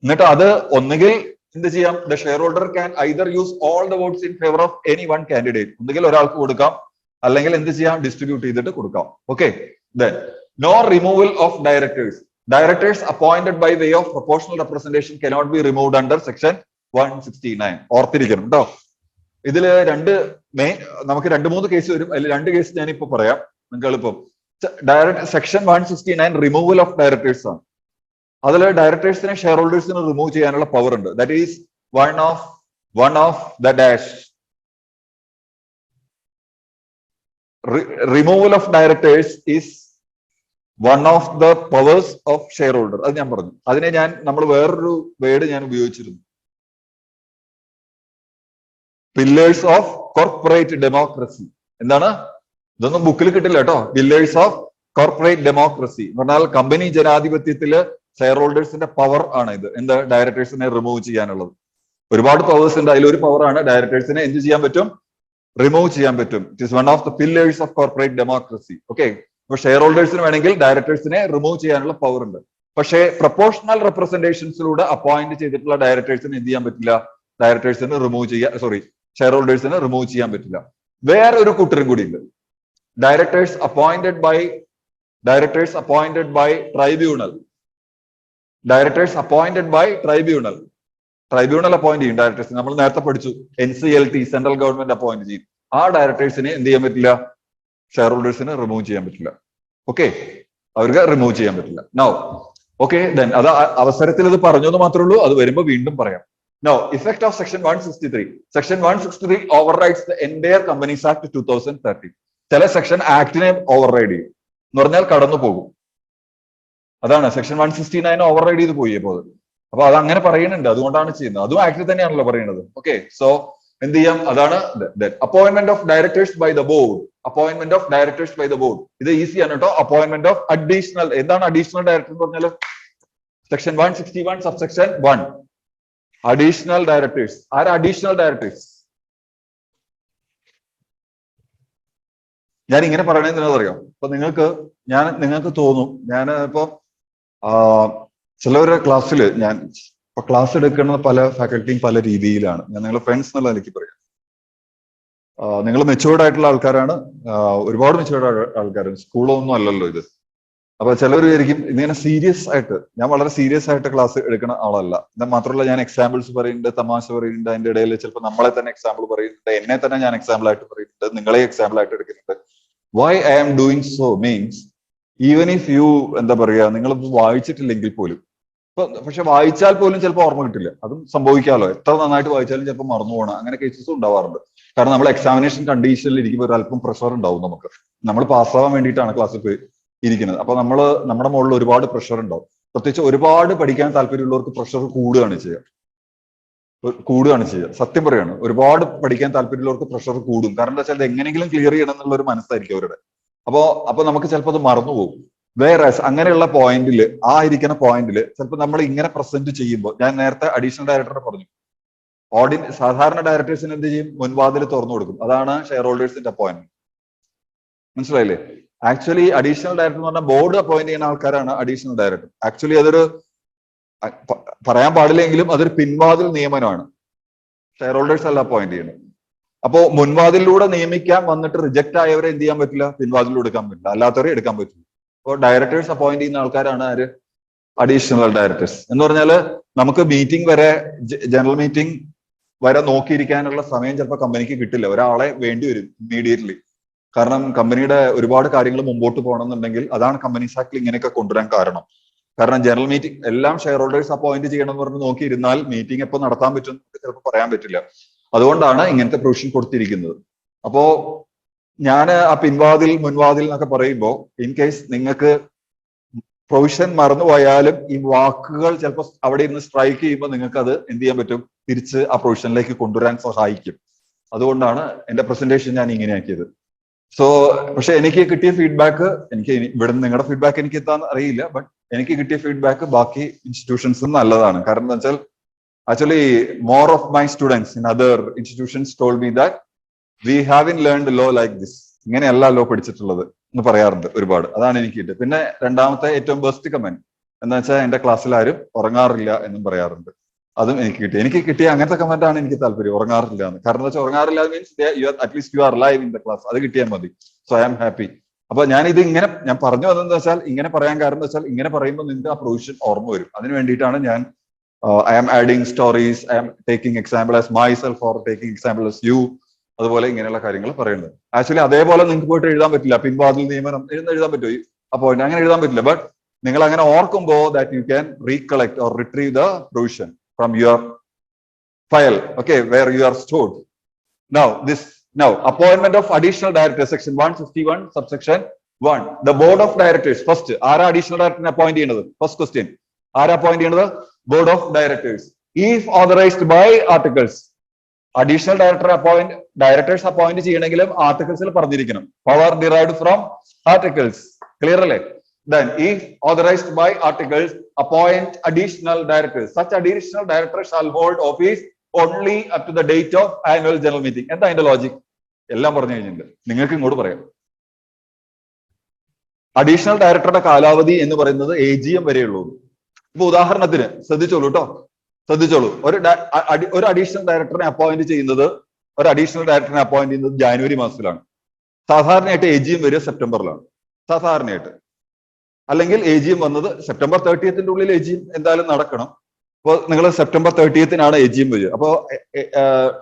എന്നിട്ട് അത് ഒന്നുകിൽ എന്ത് ചെയ്യാം, the shareholder can either use all the votes in favour of any one candidate, ഒന്നുകിൽ ഒരാൾക്ക് കൊടുക്കാം, അല്ലെങ്കിൽ എന്ത് ചെയ്യാം, ഡിസ്ട്രിബ്യൂട്ട് ചെയ്തിട്ട് കൊടുക്കാം. Okay, then no removal of directors. Directors appointed by way of proportional representation cannot be removed under section 169. ഓർത്തിരിക്കണം കേട്ടോ. ഇതില് നമുക്ക് 2-3 കേസ് വരും. അതിൽ 2 കേസ് ഞാനിപ്പോ പറയാം, നിങ്ങൾക്ക് എളുപ്പം. സെക്ഷൻ 169 റിമൂവൽ ഓഫ് ഡയറക്ടേഴ്സ് ആണ്. അതിൽ ഡയറക്ടേഴ്സിനെ ഷെയർ ഹോൾഡേഴ്സിനെ റിമൂവ് ചെയ്യാനുള്ള പവർ ഉണ്ട്. That is one of the dash. Removal of directors is one of the powers of share holder. അത് ഞാൻ പറഞ്ഞു. അതിനെ നമ്മൾ വേറൊരു വേർഡ് ഞാൻ ഉപയോഗിച്ചിരുന്നു, പില്ലേഴ്സ് ഓഫ് കോർപ്പറേറ്റ് ഡെമോക്രസി. എന്താണ്? ഇതൊന്നും ബുക്കിൽ കിട്ടില്ല കേട്ടോ. പില്ലേഴ്സ് ഓഫ് കോർപ്പറേറ്റ് ഡെമോക്രസി എന്ന് പറഞ്ഞാൽ കമ്പനി ജനാധിപത്യത്തില് ഷെയർ ഹോൾഡേഴ്സിന്റെ പവർ ആണ് ഇത്. എന്ത്? ഡയറക്ടേഴ്സിനെ റിമൂവ് ചെയ്യാനുള്ളത്. ഒരുപാട് പവേഴ്സ് ഉണ്ട്, അതിലൊരു പവറാണ് ഡയറക്ടേഴ്സിനെ എന്ത് ചെയ്യാൻ പറ്റും, റിമൂവ് ചെയ്യാൻ പറ്റും. It is one of the pillars of corporate democracy. Okay, അപ്പൊ ഷെയർ ഹോൾഡേഴ്സിന് വേണമെങ്കിൽ ഡയറക്ടേഴ്സിനെ റിമൂവ് ചെയ്യാനുള്ള പവർ ഉണ്ട്. പക്ഷേ പ്രൊപ്പോർഷണൽ റെപ്രസെന്റേഷൻസിലൂടെ അപ്പോയിന്റ് ചെയ്തിട്ടുള്ള ഡയറക്ടേഴ്സിന് എന്ത് ചെയ്യാൻ പറ്റില്ല, ഡയറക്ടേഴ്സിന് റിമൂവ് ചെയ്യാൻ, ഷെയർ ഹോൾഡേഴ്സിന് റിമൂവ് ചെയ്യാൻ പറ്റില്ല. വേറെ ഒരു കൂട്ടരും കൂടി ഉണ്ട്, directors appointed by tribunal. Directors appointed by tribunal. Tribunal appoint ചെയ്യും ഡയറക്ടേഴ്സ്. നമ്മൾ നേരത്തെ പഠിച്ചു, NCLT സെൻട്രൽ ഗവൺമെന്റ് അപ്പോയിന്റ് ചെയ്യും. ആ ഡയറക്ടേഴ്സിനെ എന്ത് ചെയ്യാൻ പറ്റില്ല, ഷെയർ ഹോൾഡേഴ്സിന് റിമൂവ് ചെയ്യാൻ പറ്റില്ല. ഓക്കെ, അവർക്ക് റിമൂവ് ചെയ്യാൻ പറ്റില്ല. നൗ ഓക്കെ, ദെൻ അത് അവസരത്തിൽ ഇത് പറഞ്ഞത് മാത്രമേ ഉള്ളൂ, അത് വരുമ്പോൾ വീണ്ടും പറയാം. Now effect of section 163. Section 163 overrides the entire companies act 2013. ചില സെക്ഷൻ ആക്ടിനെ ഓവർറൈഡ് ചെയ്യും എന്ന് പറഞ്ഞാൽ കടന്നു പോകും. അതാണ് സെക്ഷൻ 169 ഓവർറൈഡ് ചെയ്ത് പോയി. അപ്പൊ അത് അങ്ങനെ പറയുന്നുണ്ട്, അതുകൊണ്ടാണ് ചെയ്യുന്നത്. അതും ആക്ടിൽ തന്നെയാണല്ലോ പറയുന്നത്. ഓക്കെ, സോ എന്ത് ചെയ്യാം, അതാണ് appointment of directors by the board. Appointment of directors by the board ഇത് ഈസിയാണ് കേട്ടോ. Appointment of additional. എന്താണ് അഡീഷണൽ ഡയറക്ടർ എന്ന് പറഞ്ഞാൽ? Section 161 subsection 1 additional directors. ആരാ അഡീഷണൽ ഡയറക്ടേഴ്സ്? ഞാൻ ഇങ്ങനെ പറയണത് എന്തിനാണെന്നറിയാം? ഇപ്പൊ നിങ്ങൾക്ക് തോന്നും, ഞാൻ ഇപ്പൊ ചിലവരുടെ ക്ലാസ്സിൽ ഇപ്പൊ ക്ലാസ് എടുക്കുന്ന പല ഫാക്കൽറ്റിയും പല രീതിയിലാണ്. ഞാൻ നിങ്ങളെ ഫ്രണ്ട്സ് എന്നുള്ള എനിക്ക് പറയാം. നിങ്ങൾ മെച്ചുവേർഡ് ആയിട്ടുള്ള ആൾക്കാരാണ്, ഒരുപാട് മെച്ചുവേർഡ് ആൾക്കാരാണ്. സ്കൂളൊന്നും അല്ലല്ലോ ഇത്. അപ്പൊ ചിലവർ വിചാരിക്കും ഇങ്ങനെ സീരിയസ് ആയിട്ട്. ഞാൻ വളരെ സീരിയസ് ആയിട്ട് ക്ലാസ് എടുക്കുന്ന ആളല്ല. എന്നാൽ മാത്രമല്ല, ഞാൻ എക്സാമ്പിൾസ് പറയുന്നുണ്ട്, തമാശ പറയുന്നുണ്ട്, അതിന്റെ ഇടയിൽ ചിലപ്പോൾ നമ്മളെ തന്നെ എക്സാമ്പിൾ പറയുന്നുണ്ട്, എന്നെ തന്നെ ഞാൻ എക്സാമ്പിൾ ആയിട്ട് പറയുന്നുണ്ട്, നിങ്ങളെ എക്സാമ്പിൾ ആയിട്ട് എടുക്കുന്നുണ്ട്. Why I am doing so means even if you എന്താ പറയാ, നിങ്ങൾ വായിച്ചിട്ടില്ലെങ്കിൽ പോലും, പക്ഷെ വായിച്ചാൽ പോലും ചിലപ്പോൾ ഓർമ്മ കിട്ടില്ല. അതും സംഭവിക്കാമല്ലോ. എത്ര നന്നായിട്ട് വായിച്ചാലും ചിലപ്പോൾ മറന്നു പോകണം. അങ്ങനെ കേസസും ഉണ്ടാവാറുണ്ട്. കാരണം നമ്മൾ എക്സാമിനേഷൻ കണ്ടീഷനിൽ ഇരിക്കുമ്പോൾ ഒരല്പം പ്രഷർ ഉണ്ടാവും നമുക്ക്. നമ്മൾ പാസ്സാവാൻ വേണ്ടിയിട്ടാണ് ക്ലാസ്സിൽ ഇരിക്കുന്നത്. അപ്പൊ നമ്മുടെ മുകളിൽ ഒരുപാട് പ്രഷർ ഉണ്ടാവും. പ്രത്യേകിച്ച് ഒരുപാട് പഠിക്കാൻ താല്പര്യമുള്ളവർക്ക് പ്രഷർ കൂടുകയാണ് ചെയ്യുക. സത്യം പറയാണ്, ഒരുപാട് പഠിക്കാൻ താല്പര്യമുള്ളവർക്ക് പ്രഷർ കൂടും. കാരണം എന്താ വെച്ചാൽ എങ്ങനെയെങ്കിലും ക്ലിയർ ചെയ്യണം എന്നുള്ള ഒരു മനസ്സായിരിക്കും അവരുടെ. അപ്പൊ നമുക്ക് ചിലപ്പോൾ അത് മറന്നുപോകും. വേറെ അങ്ങനെയുള്ള പോയിന്റിൽ, ഇരിക്കുന്ന പോയിന്റിൽ ചിലപ്പോൾ നമ്മൾ ഇങ്ങനെ പ്രസന്റ് ചെയ്യുമ്പോൾ, ഞാൻ നേരത്തെ അഡീഷണൽ ഡയറക്ടറെ പറഞ്ഞു, സാധാരണ ഡയറക്ടേഴ്സിന് എന്ത് ചെയ്യും, മുൻവാതിൽ തുറന്നു കൊടുക്കും. അതാണ് ഷെയർ ഹോൾഡേഴ്സിന്റെ അപ്പോയിന്റ്മെന്റ്. മനസ്സിലായില്ലേ? ആക്ച്വലി അഡീഷണൽ ഡയറക്ടർ എന്ന് പറഞ്ഞാൽ ബോർഡ് അപ്പോയിന്റ് ചെയ്യുന്ന ആൾക്കാരാണ് അഡീഷണൽ ഡയറക്ടർ. ആക്ച്വലി അതൊരു പറയാൻ പാടില്ലെങ്കിലും അതൊരു പിൻവാതിൽ നിയമനമാണ്. ഷെയർ ഹോൾഡേഴ്സ് അല്ല അപ്പോയിന്റ് ചെയ്യുന്നത്. അപ്പോ മുൻവാതിലൂടെ നിയമിക്കാൻ വന്നിട്ട് റിജക്ട് ആയവരെ എന്ത് ചെയ്യാൻ പറ്റില്ല, പിൻവാതിലൂടെ എടുക്കാൻ പറ്റില്ല, അല്ലാത്തവരെ എടുക്കാൻ പറ്റില്ല. അപ്പോൾ ഡയറക്ടേഴ്സ് അപ്പോയിന്റ് ചെയ്യുന്ന ആൾക്കാരാണ് ആര്, അഡീഷണൽ ഡയറക്ടേഴ്സ്. എന്ന് പറഞ്ഞാല് നമുക്ക് മീറ്റിംഗ് വരെ, ജനറൽ മീറ്റിംഗ് വരെ നോക്കിയിരിക്കാനുള്ള സമയം ചിലപ്പോൾ കമ്പനിക്ക് കിട്ടില്ല. ഒരാളെ വേണ്ടി വരും ഇമ്മീഡിയറ്റ്ലി. കാരണം കമ്പനിയുടെ ഒരുപാട് കാര്യങ്ങൾ മുമ്പോട്ട് പോകണമെന്നുണ്ടെങ്കിൽ, അതാണ് കമ്പനീസ് ആക്ടിൽ ഇങ്ങനെയൊക്കെ കൊണ്ടുവരാൻ കാരണം. ജനറൽ മീറ്റിംഗ് എല്ലാം ഷെയർ ഹോൾഡേഴ്സ് അപ്പോയിന്റ് ചെയ്യണം എന്ന് പറഞ്ഞ് നോക്കിയിരുന്നാൽ മീറ്റിംഗ് എപ്പോൾ നടത്താൻ പറ്റും ചിലപ്പോൾ പറയാൻ പറ്റില്ല. അതുകൊണ്ടാണ് ഇങ്ങനത്തെ പ്രൊവിഷൻ കൊടുത്തിരിക്കുന്നത്. അപ്പോ ഞാൻ ആ പിൻവാതിൽ മുൻവാതിൽ എന്നൊക്കെ പറയുമ്പോൾ, ഇൻ കേസ് നിങ്ങൾക്ക് പ്രൊവിഷൻ മറന്നുപോയാലും ഈ വാക്കുകൾ ചിലപ്പോൾ അവിടെ ഇരുന്ന് സ്ട്രൈക്ക് ചെയ്യുമ്പോൾ നിങ്ങൾക്ക് അത് എന്ത് ചെയ്യാൻ പറ്റും, തിരിച്ച് ആ പ്രൊവിഷനിലേക്ക് കൊണ്ടുവരാൻ സഹായിക്കും. അതുകൊണ്ടാണ് എന്റെ പ്രസന്റേഷൻ ഞാൻ ഇങ്ങനെയാക്കിയത്. പക്ഷെ എനിക്ക് കിട്ടിയ ഫീഡ്ബാക്ക്, ഇവിടെ നിങ്ങളുടെ ഫീഡ്ബാക്ക് എനിക്ക് എത്താൻ അറിയില്ല, ബട്ട് എനിക്ക് കിട്ടിയ ഫീഡ്ബാക്ക് ബാക്കി ഇൻസ്റ്റിറ്റ്യൂഷൻസും നല്ലതാണ്. കാരണം എന്താ വെച്ചാൽ, actually more of my students in other institutions told me that we haven't learned law like this. ഇങ്ങനെയല്ലല്ലോ പഠിച്ചിട്ടുള്ളത് എന്ന് പറയാറുണ്ട് ഒരുപാട്. അതാണ് എനിക്ക് കിട്ടിയത്. പിന്നെ രണ്ടാമത്തെ ഏറ്റവും ബെസ്റ്റ് കമന്റ് എന്താ വെച്ചാൽ എന്റെ ക്ലാസ്സിൽ ആരും ഉറങ്ങാറില്ല എന്നും പറയാറുണ്ട്. അതും എനിക്ക് കിട്ടി. എനിക്ക് കിട്ടിയ അങ്ങനത്തെ കമന്റ് ആണ് എനിക്ക് താല്പര്യം, ഉറങ്ങാറില്ല എന്ന്. കാരണം എന്താ വെച്ചാൽ ഉറങ്ങാറില്ല means at least you are live in the class. അത് കിട്ടിയാൽ മതി. So I am happy. അപ്പൊ ഞാൻ ഇത് ഇങ്ങനെ ഞാൻ പറഞ്ഞു വന്നതെന്ന് വെച്ചാൽ, ഇങ്ങനെ പറയാൻ കാരണം എന്താ വെച്ചാൽ, ഇങ്ങനെ പറയുമ്പോൾ നിങ്ങൾക്ക് ആ പ്രൊവിഷൻ ഓർമ്മ വരും. അതിന് വേണ്ടിയിട്ടാണ് ഞാൻ I am adding stories, I am taking example as myself or taking example as you. അതുപോലെ ഇങ്ങനെയുള്ള കാര്യങ്ങൾ പറയുന്നത്. ആക്ച്വലി അതേപോലെ നിങ്ങൾക്ക് പോയിട്ട് എഴുതാൻ പറ്റില്ല. പിൻവാതിൽ നിയമനം എഴുതാൻ പറ്റുമോ? അപ്പോൾ അങ്ങനെ എഴുതാൻ പറ്റില്ല. ബട്ട് നിങ്ങൾ അങ്ങനെ ഓർക്കുമ്പോൾ that you can recollect or retrieve the provision from your file, okay, where you are stored. Now appointment of additional directors, section 151 subsection 1. The board of directors first ആരാ additional director appoint ചെയ്യുന്നത്? First question, ആരാ appoint ചെയ്യുന്നത്? Board of directors. If authorized by articles, additional directors appoint ചെയ്യണമെങ്കിലും ആർട്ടിക്കിൾസിൽ പറഞ്ഞിരിക്കണം. Power derived from articles. Clear അല്ലേ? Then, if authorized by articles, appoint additional directors. Such additional directors shall hold office only up to the date of annual general meeting. എന്താ അതിന്റെ logic? എല്ലാം പറഞ്ഞു കഴിഞ്ഞിട്ടുണ്ട്. നിങ്ങൾക്ക് ഇങ്ങോട്ട് പറയാം. അഡീഷണൽ ഡയറക്ടറുടെ കാലാവധി എന്ന് പറയുന്നത് AGM വരെയുള്ളൂ. ഇപ്പൊ ഉദാഹരണത്തിന് ശ്രദ്ധിച്ചോളൂ കേട്ടോ, ശ്രദ്ധിച്ചോളൂ. ഒരു അഡീഷണൽ ഡയറക്ടറിനെ അപ്പോയിന്റ് ചെയ്യുന്നത് ജാനുവരി മാസത്തിലാണ്. സാധാരണയായിട്ട് AGM വരിക സെപ്റ്റംബറിലാണ് സാധാരണയായിട്ട്. അല്ലെങ്കിൽ AGM വന്നത് സെപ്റ്റംബർ 30th ഉള്ളിൽ AGM എന്തായാലും നടക്കണം. അപ്പോൾ നിങ്ങൾ സെപ്റ്റംബർ 30th AGM വരിക. അപ്പോൾ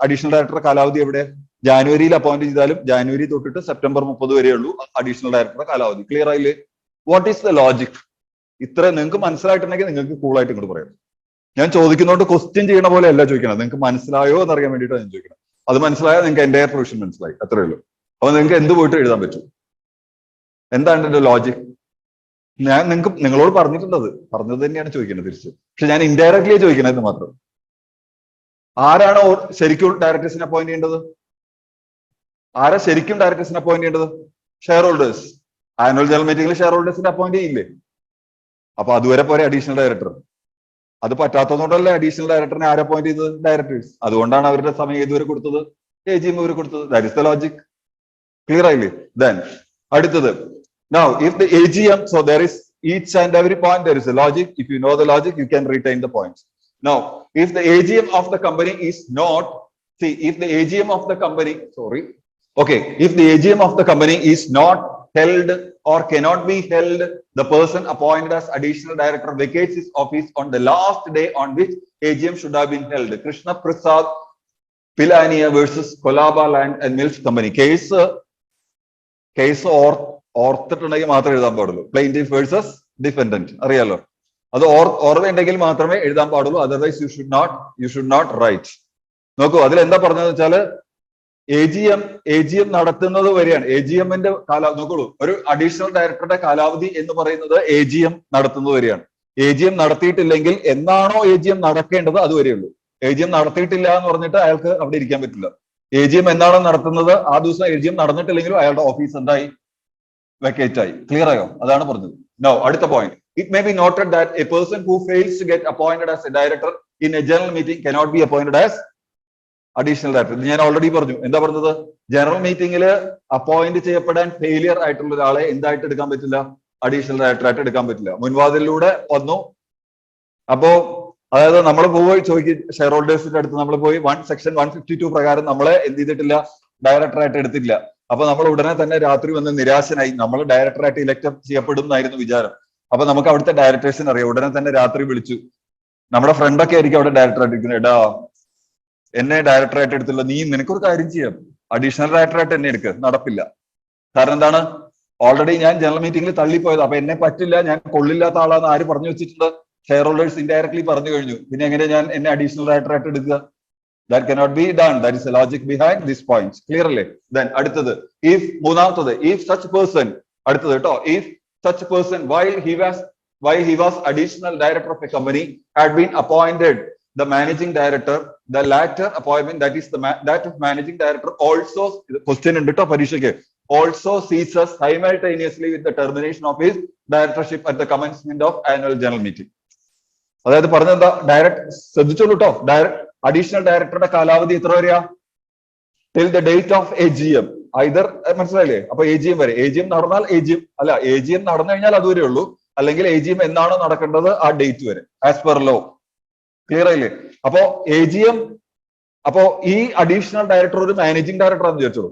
അഡീഷണൽ ഡയറക്ടറുടെ കാലാവധി എവിടെ? ജാനുവരിയിൽ അപ്പോയിന്റ് ചെയ്താലും ജാനുവരി തൊട്ടിട്ട് സെപ്റ്റംബർ 30 വരെയുള്ളൂ അഡീഷണൽ ഡയറക്ടറുടെ കാലാവധി. ക്ലിയർ ആയില്ലേ? What is the logic? ഇത്ര നിങ്ങൾക്ക് മനസ്സിലായിട്ടുണ്ടെങ്കിൽ നിങ്ങൾക്ക് കൂളായിട്ട് ഇങ്ങോട്ട് പറയാം. ഞാൻ ചോദിക്കുന്നതുകൊണ്ട് ക്വസ്റ്റ്യൻ ചെയ്യണ പോലെ അല്ല ചോദിക്കണം. നിങ്ങൾക്ക് മനസ്സിലായോ എന്നറിയാൻ വേണ്ടിയിട്ടാണ് ഞാൻ ചോദിക്കണം. അത് മനസ്സിലായാൽ നിങ്ങൾക്ക് എൻ്റെ പ്രൊവിഷൻ മനസ്സിലായി, അത്രേ ഉള്ളൂ. അപ്പൊ നിങ്ങൾക്ക് എന്ത് പോയിട്ട് എഴുതാൻ പറ്റും? എന്താണ് എന്റെ ലോജിക്? ഞാൻ നിങ്ങളോട് പറഞ്ഞത് തന്നെയാണ് ചോദിക്കുന്നത് തിരിച്ച്. പക്ഷെ ഞാൻ ഇൻഡയറക്ട്ലി ചോദിക്കണത് മാത്രം. ആരാണ് ശരിക്കും ഡയറക്ടേഴ്സിനെ അപ്പോയിന്റ് ചെയ്യേണ്ടത്? ആരാ ശരിക്കും ഡയറക്ടേഴ്സിനെ അപ്പോയിന്റ് ചെയ്യേണ്ടത്? Share holders. ആനുവൽ ജനറൽ മീറ്റിംഗിൽ ഷെയർ ഹോൾഡേഴ്സിനെ അപ്പോയിന്റ് ചെയ്യില്ലേ? അപ്പൊ അതുവരെ പോരെ അഡീഷണൽ ഡയറക്ടർ. അത് പറ്റാത്തതുകൊണ്ടല്ലേ അഡീഷണൽ ഡയറക്ടറിനെ ആരെ അപ്പോയിന്റ് ചെയ്തത്? ഡയറക്ടേഴ്സ്. അതുകൊണ്ടാണ് അവരുടെ സമയം ഏതുവരെ കൊടുത്തത്? AGM വരെ കൊടുത്തത്. That is the logic. Clear ആയില്ലേ? ദെൻ അടുത്തത്, now if the AGM, so there is each and every point there is a logic. If you know the logic, you can retain the points. Now if the AGM of the company is not, see, if the AGM of the company, if the AGM of the company is not held or cannot be held, the person appointed as additional director vacates his office on the last day on which AGM should have been held. Krishna Prasad Pilania versus Kolaba Land and Mills Company case ഓർത്തിട്ടുണ്ടെങ്കിൽ മാത്രമേ എഴുതാൻ പാടുള്ളൂ. പ്ലെയിന്റിഫ് versus ഡിഫെൻഡന്റ് അറിയാലോ. അത് ഓർമ്മയുണ്ടെങ്കിൽ മാത്രമേ എഴുതാൻ പാടുള്ളൂ. Otherwise you should not write. നോക്കൂ, അതിൽ എന്താ പറഞ്ഞതെന്ന് വെച്ചാല് AGM നടത്തുന്നത് വരെയാണ്. AGMന്റെ നോക്കുള്ളൂ, ഒരു അഡീഷണൽ ഡയറക്ടറുടെ കാലാവധി എന്ന് പറയുന്നത് AGM നടത്തുന്നത് വരെയാണ്. AGM നടത്തിയിട്ടില്ലെങ്കിൽ എന്നാണോ AGM നടക്കേണ്ടത് അതുവരെയുള്ളൂ. AGM നടത്തിയിട്ടില്ല എന്ന് പറഞ്ഞിട്ട് അയാൾക്ക് അവിടെ ഇരിക്കാൻ പറ്റില്ല. AGM എന്നാണോ നടത്തുന്നത് ആ ദിവസം AGM നടന്നിട്ടില്ലെങ്കിലും അയാളുടെ ഓഫീസ് എന്തായി? Vacate ആയി. ക്ലിയർ ആയോ? അതാണ് പറഞ്ഞത്. Now അടുത്ത point, it may be noted that a person who fails to get appointed as a director in a general meeting cannot be appointed as additional director. ഞാൻ already പറഞ്ഞു. എന്താ പറഞ്ഞത്? ജനറൽ മീറ്റിംഗിൽ അപ്പോയിന്റ് ചെയ്യപ്പെടാൻ ഫെയിലിയർ ആയിട്ടുള്ള ഒരാളെ എന്തായിട്ട് എടുക്കാൻ പറ്റില്ല? അഡീഷണൽ ഡയറക്ടർ ആയിട്ട് എടുക്കാൻ പറ്റില്ല. മുൻവാതിലൂടെ വന്നു. അപ്പോ അതായത് നമ്മൾ പോയി ചോദിക്കും ഷെയർ ഹോൾഡേഴ്സിന്റെ അടുത്ത്, നമ്മൾ പോയി സെക്ഷൻ 152 പ്രകാരം നമ്മളെ എന്ത് ചെയ്തിട്ടില്ല? ഡയറക്ടറായിട്ട് എടുത്തില്ല. അപ്പൊ നമ്മൾ ഉടനെ തന്നെ രാത്രി വന്ന് നിരാശനായി. നമ്മൾ ഡയറക്ടറായിട്ട് ഇലക്ട് ചെയ്യപ്പെടും എന്നായിരുന്നു വിചാരം. അപ്പൊ നമുക്ക് അവിടുത്തെ ഡയറക്ടേഴ്സിന് അറിയാം. ഉടനെ തന്നെ രാത്രി വിളിച്ചു. നമ്മുടെ ഫ്രണ്ടൊക്കെ ആയിരിക്കും അവിടെ ഡയറക്ടറായിട്ട് ഇരിക്കുന്നത്. എടാ, എന്നെ ഡയറക്ടറായിട്ട് എടുത്തില്ല, നിനക്കൊരു കാര്യം ചെയ്യാം, അഡീഷണൽ ഡയറക്ടറായിട്ട് എന്നെ എടുക്കുക. നടപ്പില്ല. കാരണം എന്താണ്? ഓൾറെഡി ഞാൻ ജനറൽ മീറ്റിംഗിൽ തള്ളിപ്പോയത്. അപ്പൊ എന്നെ പറ്റില്ല, ഞാൻ കൊള്ളില്ലാത്ത ആളാന്ന് ആര് പറഞ്ഞു വെച്ചിട്ടുണ്ട്? ഷെയർ ഹോൾഡേഴ്സ് ഇൻഡയറക്ട്ലി പറഞ്ഞു കഴിഞ്ഞു. പിന്നെ എങ്ങനെ ഞാൻ എന്നെ അഡീഷണൽ ഡയറക്ടറായിട്ട് എടുക്കുക? That cannot be done. That is the logic behind this point. Clearly. Then അടുത്തത്, മൂന്നാമത്തത്, if such person, അടുത്തത് കേട്ടോ, if such person while he was additional director of a company had been appointed the managing director, the latter appointment, that of managing director also, question ഉണ്ട് കേട്ടോ പരീക്ഷയ്ക്ക്, also ceases simultaneously with the termination of his directorship at the commencement of annual general meeting. അതായത് പറഞ്ഞെന്താ? ശ്രദ്ധിച്ചോളൂ കേട്ടോ, additional ഡയറക്ടറുടെ കാലാവധി എത്ര വരെയാ? Till the date of AGM. Either മനസ്സിലായില്ലേ? അപ്പൊ AGM വരെ, AGM നടന്നാൽ AGM അല്ല, AGM നടന്നു കഴിഞ്ഞാൽ അതുവരെ ഉള്ളൂ, അല്ലെങ്കിൽ AGM എന്നാണോ നടക്കേണ്ടത് ആ ഡേറ്റ് വരെ ആസ് പെർ ലോ. ക്ലിയർ ആയില്ലേ? അപ്പോ AGM, അപ്പോ ഈ അഡീഷണൽ ഡയറക്ടർ ഒരു മാനേജിംഗ് ഡയറക്ടർ ആണെന്ന് വിചാരിച്ചോളൂ.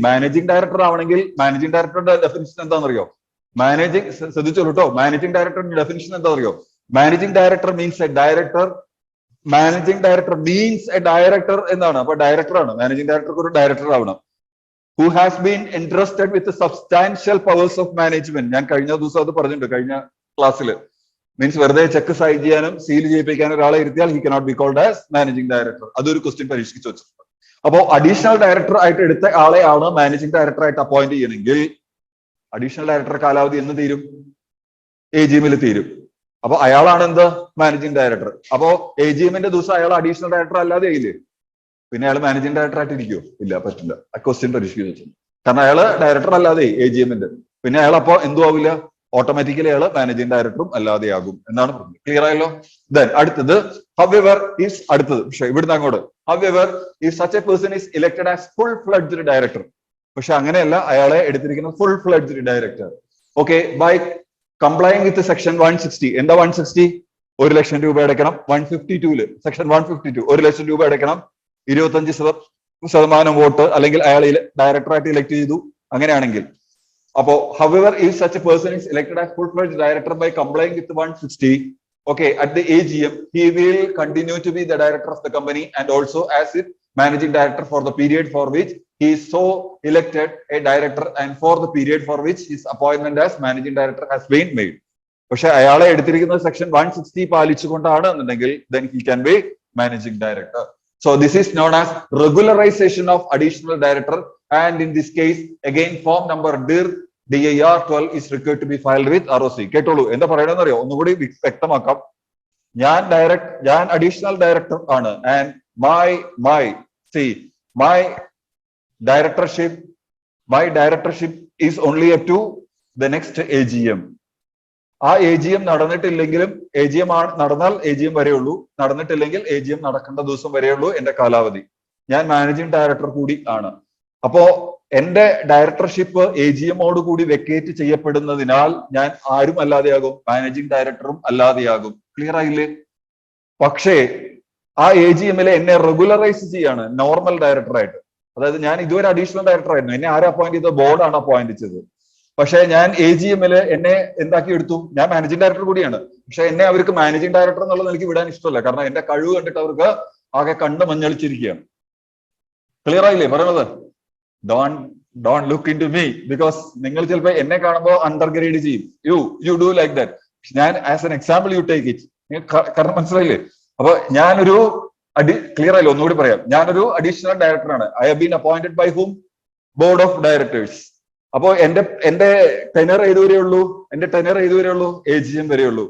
മാനേജിംഗ് ഡയറക്ടർ ആവണമെങ്കിൽ മാനേജിംഗ് ഡയറക്ടറുടെ ഡെഫിനിഷൻ എന്താണെന്നറിയോ? ശ്രദ്ധിച്ചോളൂ കേട്ടോ, മാനേജിംഗ് ഡയറക്ടറുടെ ഡെഫിനിഷൻ എന്താ അറിയോ? Managing director means A director. Managing director means A director എന്നാണ്. അപ്പൊ ഡയറക്ടറാണ്, മാനേജിംഗ് ഡയറക്ടർക്ക് ഒരു ഡയറക്ടർ ആവണം. Who has been interested with substantial powers of management. ഞാൻ കഴിഞ്ഞ ദിവസം അത് പറഞ്ഞിട്ടുണ്ട്, കഴിഞ്ഞ ക്ലാസ്സിൽ. മീൻസ് വെറുതെ ചെക്ക് സൈൻ ചെയ്യാനും സീൽ ചെയ്യിപ്പിക്കാനും ഒരാളെ ഇരുത്തിയാൽ he cannot be called as managing director. അതൊരു ക്വസ്റ്റ്യൻ പരീക്ഷിച്ച് വെച്ചിട്ടുണ്ട്. അപ്പോ അഡീഷണൽ ഡയറക്ടർ ആയിട്ട് എടുത്ത ആളെയാണ് മാനേജിംഗ് ഡയറക്ടർ ആയിട്ട് അപ്പോയിന്റ് ചെയ്യണമെങ്കിൽ അഡീഷണൽ ഡയറക്ടർ കാലാവധി എന്ന് തീരും? AGM-ൽ തീരും. അപ്പൊ അയാളാണ് എന്ത്? Managing director. അപ്പോ AGM-ന്റെ ദിവസം അയാൾ അഡീഷണൽ ഡയറക്ടർ അല്ലാതെ ആയില്ലേ? പിന്നെ അയാൾ മാനേജിംഗ് ഡയറക്ടർ ആയിട്ട് ഇരിക്കുമോ? ഇല്ല, പറ്റില്ല. ആ ക്വസ്റ്റ്യൻ പരീക്ഷിച്ചു. കാരണം അയാള് ഡയറക്ടർ അല്ലാതെ AGM-ന്റെ, പിന്നെ അയാൾ അപ്പോ എന്തും ആവില്ല, ഓട്ടോമാറ്റിക്കലി അയാൾ മാനേജിംഗ് ഡയറക്ടറും അല്ലാതെയാകും എന്നാണ് പറഞ്ഞത്. ക്ലിയർ ആയല്ലോ? ദെൻ അടുത്തത് however is അടുത്തത്. പക്ഷെ ഇവിടുന്ന് അങ്ങോട്ട് however if such a person is elected as full fledged director. പക്ഷെ അങ്ങനെയല്ല, അയാളെ എടുത്തിരിക്കുന്ന full fledged director. Okay, by complying with section 160. എന്താ 160? 1 ലക്ഷം രൂപ അടയ്ക്കണം. 152-ല് സെക്ഷൻ 152 1 ലക്ഷം രൂപ അടയ്ക്കണം. 25% വോട്ട്, അല്ലെങ്കിൽ അയാൾ ഡയറക്ടറായിട്ട് ഇലക്ട് ചെയ്തു, അങ്ങനെയാണെങ്കിൽ. അപ്പോ however if such a person is elected as full-fledged director by complying with 160, okay, at the AGM he will continue to be the director of the company and also as its managing director for the period for which he is so elected a director and for the period for which his appointment as managing director has been made. പക്ഷെ അയാളെ എടുത്തിരിക്കുന്നത് section 160 പാലിച്ചുകൊണ്ടാണ് എന്നുണ്ടെങ്കിൽ then he can be managing director. So this is known as regularization of additional director, and in this case again form number DIR 12 is required to be filed with ROC. കേട്ടോളൂ, എന്താ പറയണമെന്ന് അറിയോ? ഒന്നുകൂടി വ്യക്തമാക്കാം. ഞാൻ additional director ആണ്, and my directorship is only up to the next AGM. ആ AGM നടന്നിട്ടില്ലെങ്കിലും, AGM നടന്നാൽ AGM വരെയുള്ളൂ, നടന്നിട്ടില്ലെങ്കിൽ AGM നടക്കേണ്ട ദിവസം വരെയുള്ളൂ എന്റെ കാലാവധി. ഞാൻ മാനേജിംഗ് ഡയറക്ടർ കൂടി ആണ്. അപ്പോ എന്റെ ഡയറക്ടർഷിപ്പ് AGM-ഓട് കൂടി വെക്കേറ്റ് ചെയ്യപ്പെടുന്നതിനാൽ ഞാൻ ആരും അല്ലാതെയാകും, മാനേജിംഗ് ഡയറക്ടറും അല്ലാതെയാകും. ക്ലിയർ ആയില്ലേ? പക്ഷേ ആ AGM-ലെ എന്നെ റെഗുലറൈസ് ചെയ്യാണ് നോർമൽ ഡയറക്ടറായിട്ട്. അതായത് ഞാൻ ഇതുവരെ അഡീഷണൽ ഡയറക്ടർ ആയിരുന്നു, എന്നെ ആരെ അപ്പോയിന്റ് ചെയ്തത്? ബോർഡാണ് അപ്പോയിന്റ് ചെയ്തത്. പക്ഷെ ഞാൻ AGM-ല് എന്നെ എന്താക്കി എടുത്തു? ഞാൻ മാനേജിംഗ് ഡയറക്ടർ കൂടിയാണ്, പക്ഷെ എന്നെ അവർക്ക് മാനേജിംഗ് ഡയറക്ടർ എന്നുള്ളത് എനിക്ക് വിടാൻ ഇഷ്ടമല്ല. കാരണം എന്റെ കഴിവ് കണ്ടിട്ട് അവർക്ക് ആകെ കണ്ട് മഞ്ഞളിച്ചിരിക്കുകയാണ്. ക്ലിയർ ആയില്ലേ പറയണത്? Don't look into me, because നിങ്ങൾ ചിലപ്പോൾ എന്നെ കാണുമ്പോൾ അണ്ടർഗ്രേഡ് ചെയ്യും. You do like that. ഞാൻ as an example you take it. കാരണം മനസ്സിലായില്ലേ? അപ്പൊ ഞാനൊരു ക്ലിയർ ആയില്ലേ? ഒന്നുകൂടി പറയാം. ഞാനൊരു അഡീഷണൽ ഡയറക്ടറാണ്. I have been appointed by whom? Board of directors. അപ്പോ എന്റെ ടെനർ ഏതുവരെ ഉള്ളൂ? എന്റെ ടെനർ ഏതുവരെ ഉള്ളൂ? AGM വരെയുള്ളൂ.